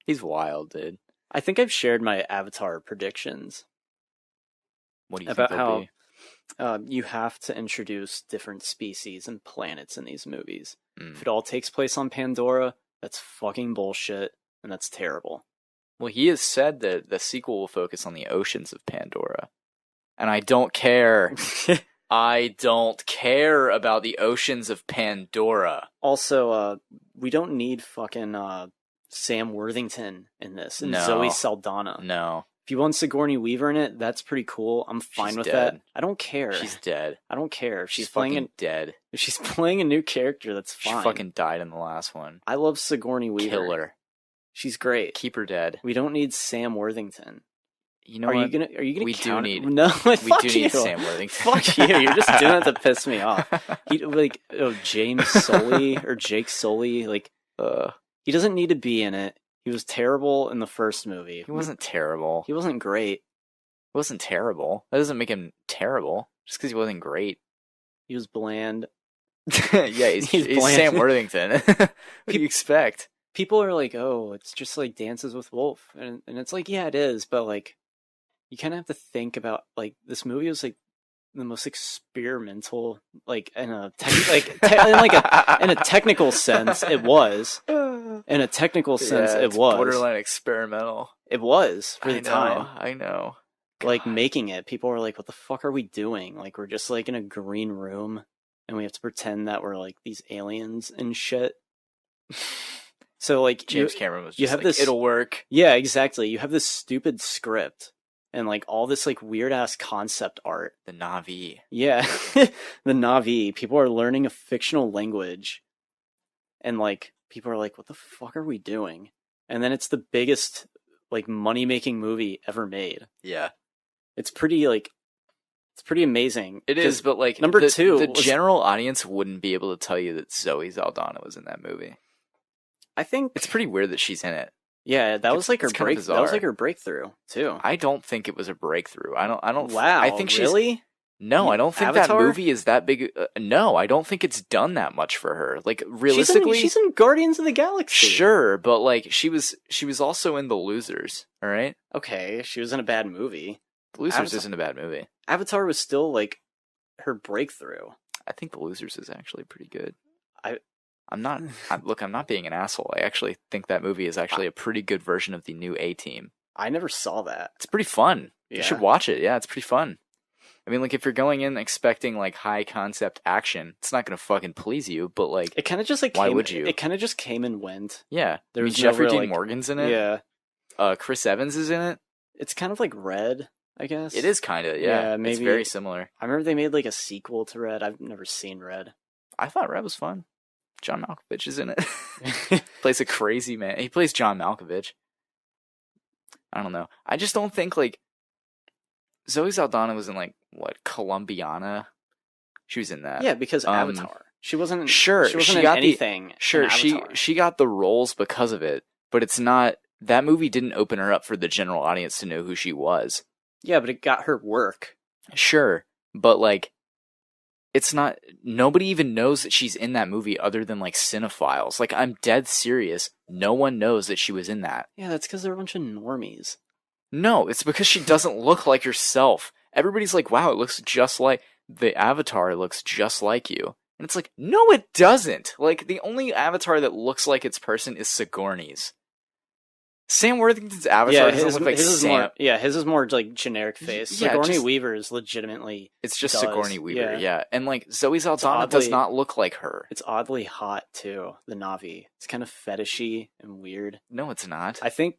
He's wild, dude. I think I've shared my Avatar predictions. What do you about think how you have to introduce different species and planets in these movies. Mm. If it all takes place on Pandora, that's fucking bullshit, and that's terrible. Well, he has said that the sequel will focus on the oceans of Pandora. And I don't care. I don't care about the oceans of Pandora. Also, we don't need fucking Sam Worthington in this, and Zoe Saldana. No. If you want Sigourney Weaver in it, that's pretty cool. I'm fine with that. I don't care. She's dead. I don't care. If she's playing dead. If she's playing a new character, that's fine. She fucking died in the last one. I love Sigourney Weaver. Kill her. She's great. Keep her dead. We don't need Sam Worthington. You know, are you gonna we count do need no? We do need Sam Worthington. Fuck you! You're just doing it to piss me off. James Sully or Jake Sully, he doesn't need to be in it. He was terrible in the first movie. He wasn't terrible. He wasn't great. He wasn't terrible. That doesn't make him terrible. Just because he wasn't great. He was bland. Yeah, he's bland. Sam Worthington. What do you expect? People are like, "Oh, it's just like Dances with Wolf," and it's like, yeah, it is, but like, you kind of have to think about like this movie was like the most experimental, like in a technical sense, it was. In a technical sense, it was borderline experimental. It was for the time. I know. Like making it, people were like, "What the fuck are we doing? Like we're just like in a green room, and we have to pretend that we're like these aliens and shit." So like James Cameron was just like, it'll work. Yeah, exactly. You have this stupid script and like all this like weird ass concept art. The Na'vi. Yeah, the Na'vi. People are learning a fictional language, and like people are like, "What the fuck are we doing?" And then it's the biggest like money making movie ever made. Yeah, it's pretty amazing. It is, but like number two, the general audience wouldn't be able to tell you that Zoe Saldana was in that movie. I think it's pretty weird that she's in it. Yeah, that was like her break. That was like her breakthrough too. I don't think it was a breakthrough. I don't. Wow, I think really? No, I don't think Avatar? that movie is that big. No, I don't think it's done that much for her. Like realistically, she's in Guardians of the Galaxy. Sure, but like she was also in The Losers. All right. Okay, she was in a bad movie. The Losers isn't a bad movie. Avatar was still like her breakthrough. I think The Losers is actually pretty good. I'm not. I'm not being an asshole. I actually think that movie is actually a pretty good version of the new A-Team. I never saw that. It's pretty fun. Yeah. You should watch it. Yeah, it's pretty fun. I mean, like, if you're going in expecting, like, high-concept action, it's not going to fucking please you, but, like... It kind of just, like, why would you? It kind of just came and went. Yeah. There was Jeffrey Dean like, Morgan's in it. Yeah. Chris Evans is in it. It's kind of like Red, I guess. It is kind of, yeah. Maybe, it's very similar. I remember they made, like, a sequel to Red. I've never seen Red. I thought Red was fun. John Malkovich is in it. Plays a crazy man. He plays John Malkovich. I don't know. I just don't think, like... Zoe Saldana was in, like, what, Columbiana? She was in that. Yeah, because Avatar. She wasn't. Sure, she wasn't she in got anything. Sure, in Avatar. she got the roles because of it, but it's not. That movie didn't open her up for the general audience to know who she was. Yeah, but it got her work. Sure, but like, it's not. Nobody even knows that she's in that movie other than like cinephiles. Like, I'm dead serious. No one knows that she was in that. Yeah, that's because they're a bunch of normies. No, it's because she doesn't look like herself. Everybody's like, wow, it looks just like the Avatar looks just like you. And it's like, no, it doesn't. Like, the only Avatar that looks like its person is Sigourney's. Sam Worthington's Avatar doesn't look like Sam. His is more like generic face. Yeah, Sigourney Weaver is legitimately. It's just Sigourney Weaver, yeah. And like, Zoe Saldana oddly, does not look like her. It's oddly hot too, the Na'vi. It's kind of fetishy and weird. No, it's not. I think,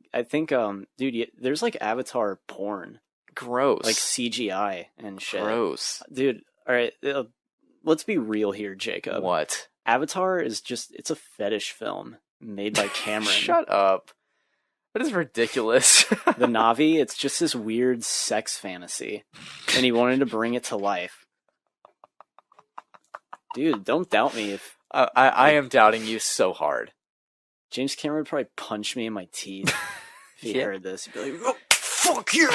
dude, there's like Avatar porn. Gross. Like CGI and shit. Gross. Dude, alright, let's be real here, Jacob. What? Avatar is it's a fetish film made by Cameron. Shut up. That is ridiculous. The Na'vi, it's just this weird sex fantasy. And he wanted to bring it to life. Dude, don't doubt me if... I am doubting you so hard. James Cameron would probably punch me in my teeth if he heard this. He'd be like, oh, fuck you!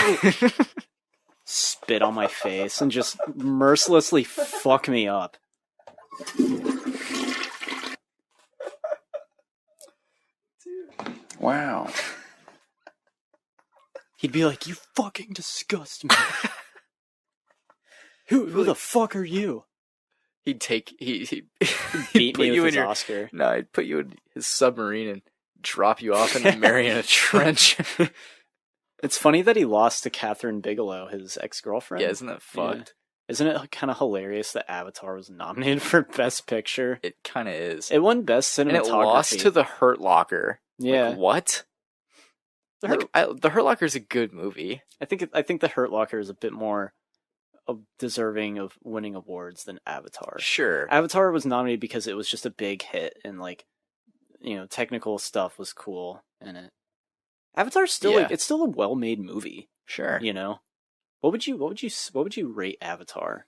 Spit on my face and just mercilessly fuck me up. Wow. He'd be like, you fucking disgust me. Who the fuck are you? He'd take he'd beat put me you with in his Oscar. No, he'd put you in his submarine and drop you off in the Mariana Trench. It's funny that he lost to Catherine Bigelow, his ex-girlfriend. Yeah, isn't that fucked? Yeah. Isn't it kind of hilarious that Avatar was nominated for Best Picture? It kind of is. It won Best Cinematography. And it lost to The Hurt Locker. Yeah. Like, what? The Hurt Locker is a good movie. I think The Hurt Locker is a bit more deserving of winning awards than Avatar. Sure. Avatar was nominated because it was just a big hit and like, you know, technical stuff was cool in it. Avatar's still like, it's still a well-made movie. Sure. You know. What would you rate Avatar?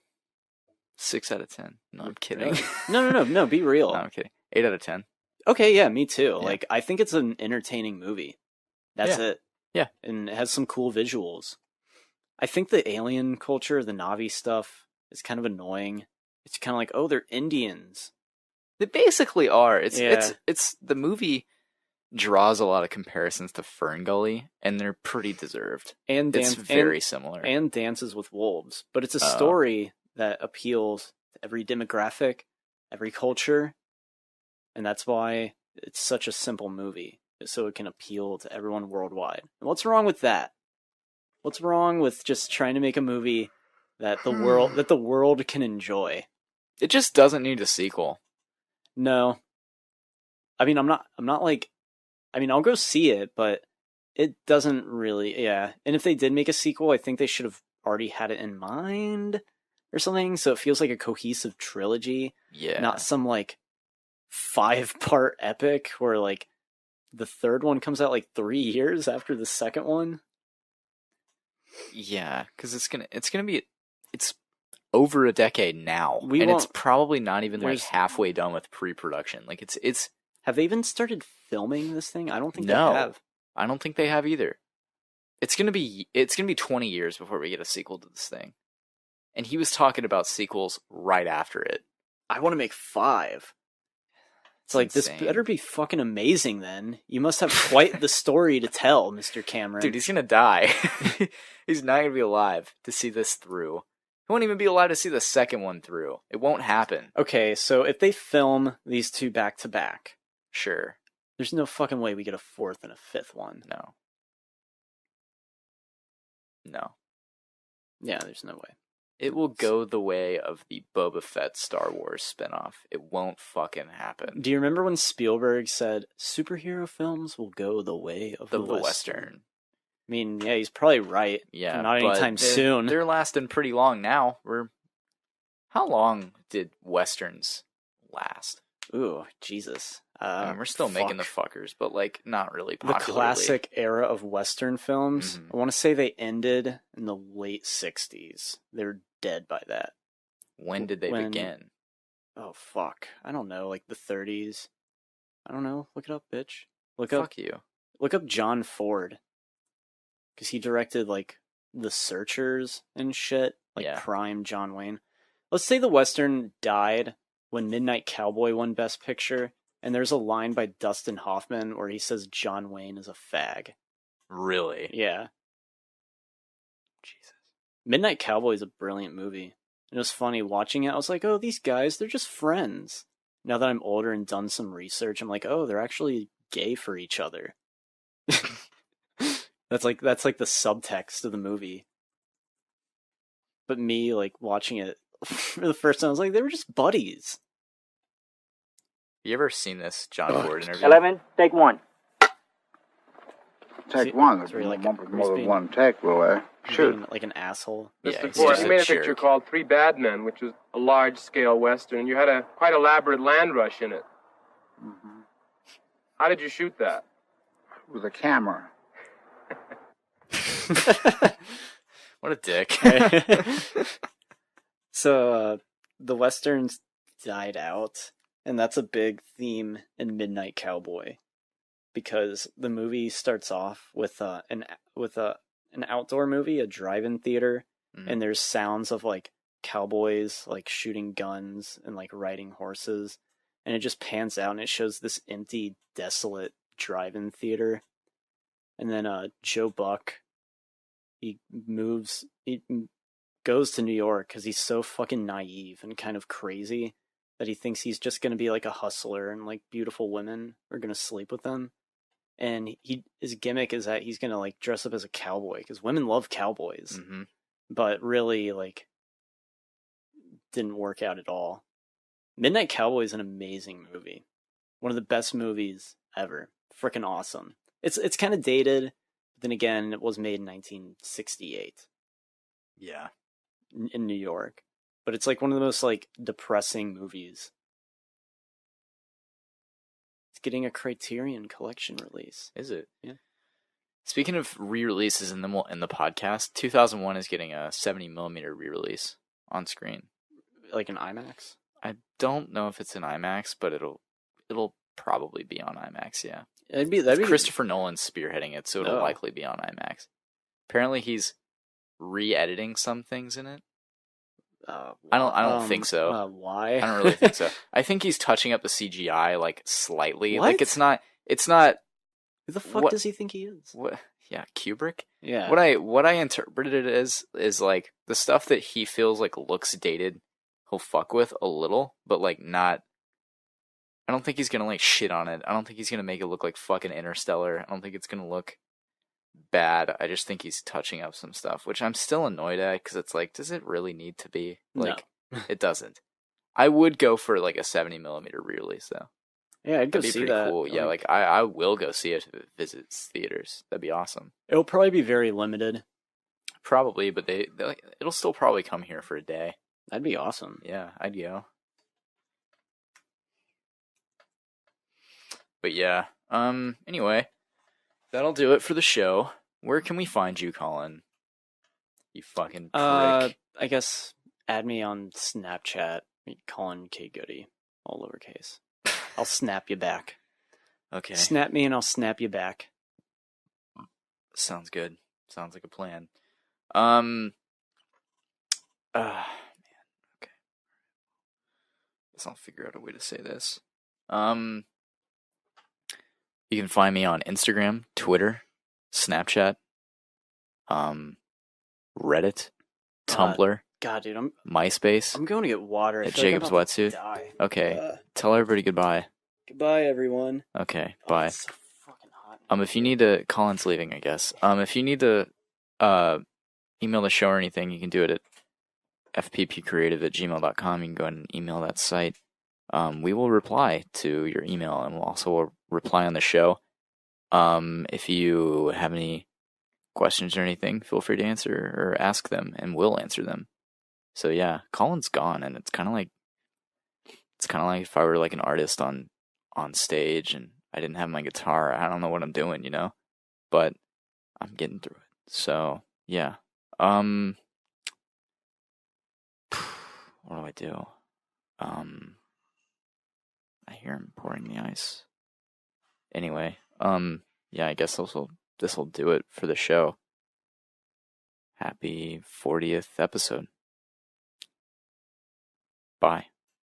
6 out of 10. No, I'm kidding. No, be real. No, I'm kidding. 8 out of 10. Okay, yeah, me too. Yeah. Like, I think it's an entertaining movie. That's it. Yeah. And it has some cool visuals. I think the alien culture, the Na'vi stuff, is kind of annoying. It's kind of like, oh, they're Indians. They basically are. It's the movie draws a lot of comparisons to Ferngully, and they're pretty deserved. And it's very similar. And Dances with Wolves. But it's a story that appeals to every demographic, every culture, and that's why it's such a simple movie. So it can appeal to everyone worldwide. And what's wrong with that? What's wrong with just trying to make a movie that the world can enjoy? It just doesn't need a sequel. No. I mean, I'm not like, I mean, I'll go see it, but it doesn't really, yeah. And if they did make a sequel, I think they should have already had it in mind or something, so it feels like a cohesive trilogy. Yeah. Not some, like, 5-part epic where, like, the third one comes out, like, 3 years after the second one. Yeah, because it's over a decade now, and it's probably not even like halfway done with pre-production. Like it's. Have they even started filming this thing? I don't think they have. I don't think they have either. It's gonna be 20 years before we get a sequel to this thing, and he was talking about sequels right after it. I want to make 5. It's like, insane. This better be fucking amazing then. You must have quite the story to tell, Mr. Cameron. Dude, he's gonna die. He's not gonna be alive to see this through. He won't even be allowed to see the second one through. It won't happen. Okay, so if they film these 2 back to back, sure. There's no fucking way we get a 4th and a 5th one. No. No. Yeah, there's no way. It will go the way of the Boba Fett Star Wars spinoff. It won't fucking happen. Do you remember when Spielberg said superhero films will go the way of the Western? I mean, yeah, he's probably right. Yeah, not anytime soon. They're lasting pretty long now. How long did Westerns last? Ooh, Jesus. I mean, we're still making the fuckers, but like not really popularly. The classic era of Western films, I want to say they ended in the late 60s. They're dead by that. When did they begin? Oh, fuck. I don't know, like the 30s. I don't know. Look it up, bitch. Fuck you. Look up John Ford. Because he directed, like, The Searchers and shit. Like, prime John Wayne. Let's say the Western died when Midnight Cowboy won Best Picture, and there's a line by Dustin Hoffman where he says John Wayne is a fag. Really? Yeah. Jesus. Midnight Cowboy is a brilliant movie. And it was funny watching it. I was like, oh, these guys, they're just friends. Now that I'm older and done some research, I'm like, oh, they're actually gay for each other. That's like the subtext of the movie. But me, like, watching it for the first time, I was like, they were just buddies. You ever seen this John Ford interview? 11, take one. Take one. There's really more than one take, will there? Shoot. Like an asshole. Mr. Ford, you made a picture called Three Bad Men, which was a large-scale Western. You had a quite elaborate land rush in it. Mm-hmm. How did you shoot that? With a camera. What a dick. So, the Westerns died out, and that's a big theme in Midnight Cowboy. Because the movie starts off with an outdoor movie, a drive-in theater, and there's sounds of like cowboys like shooting guns and like riding horses, and it just pans out and it shows this empty, desolate drive-in theater, and then Joe Buck, he goes to New York because he's so fucking naive and kind of crazy that he thinks he's just gonna be like a hustler and like beautiful women are gonna sleep with him. And his gimmick is that he's gonna like dress up as a cowboy because women love cowboys, but really like didn't work out at all. Midnight Cowboy is an amazing movie, one of the best movies ever. Freaking awesome. It's kind of dated, but then again, it was made in 1968. Yeah, in New York, but it's like one of the most like depressing movies. Getting a Criterion Collection release. Is it? Yeah. Speaking of re-releases in the podcast, 2001 is getting a 70mm re-release on screen. Like an IMAX? I don't know if it's an IMAX, but it'll probably be on IMAX, yeah. That'd be Christopher Nolan spearheading it, so it'll likely be on IMAX. Apparently he's re-editing some things in it. I don't think so. Why? I don't really think so. I think he's touching up the CGI like slightly. What? Like it's not. Who the fuck does he think he is? What? Yeah, Kubrick. Yeah. What I interpreted it as is like the stuff that he feels like looks dated. He'll fuck with a little, but like not. I don't think he's gonna like shit on it. I don't think he's gonna make it look like fucking Interstellar. I don't think it's gonna look bad. I just think he's touching up some stuff, which I'm still annoyed at because it's like, does it really need to be? Like, no. It doesn't. I would go for like a 70mm re-release though. Yeah, I'd go That'd be see pretty that. cool. Yeah, like I will go see it if it visits theaters. That'd be awesome. It'll probably be very limited. Probably, but it'll still probably come here for a day. That'd be awesome. Yeah, I'd go. But yeah, anyway, that'll do it for the show. Where can we find you, Collin? You fucking prick. I guess add me on Snapchat, Collin K. Goody, all lowercase. I'll snap you back. Okay. Snap me and I'll snap you back. Sounds good. Sounds like a plan. Man. Okay. Guess I'll figure out a way to say this. You can find me on Instagram, Twitter, Snapchat, Reddit, Tumblr. God, dude, MySpace. I'm going to get water. At Jacob's Wetsuit. Okay. Tell everybody goodbye. Goodbye, everyone. Okay. Bye. It's so fucking hot. If you need to, Colin's leaving, I guess. If you need to, email the show or anything, you can do it at fppcreative@gmail.com. You can go ahead and email that site. We will reply to your email, and we'll also reply on the show. If you have any questions or anything, feel free to answer or ask them, and we'll answer them. So yeah, Collin's gone, and it's kind of like if I were like an artist on stage and I didn't have my guitar. I don't know what I'm doing, but I'm getting through it. So yeah. What do I do? I hear him pouring the ice. Anyway, yeah, I guess this will do it for the show. Happy 40th episode. Bye.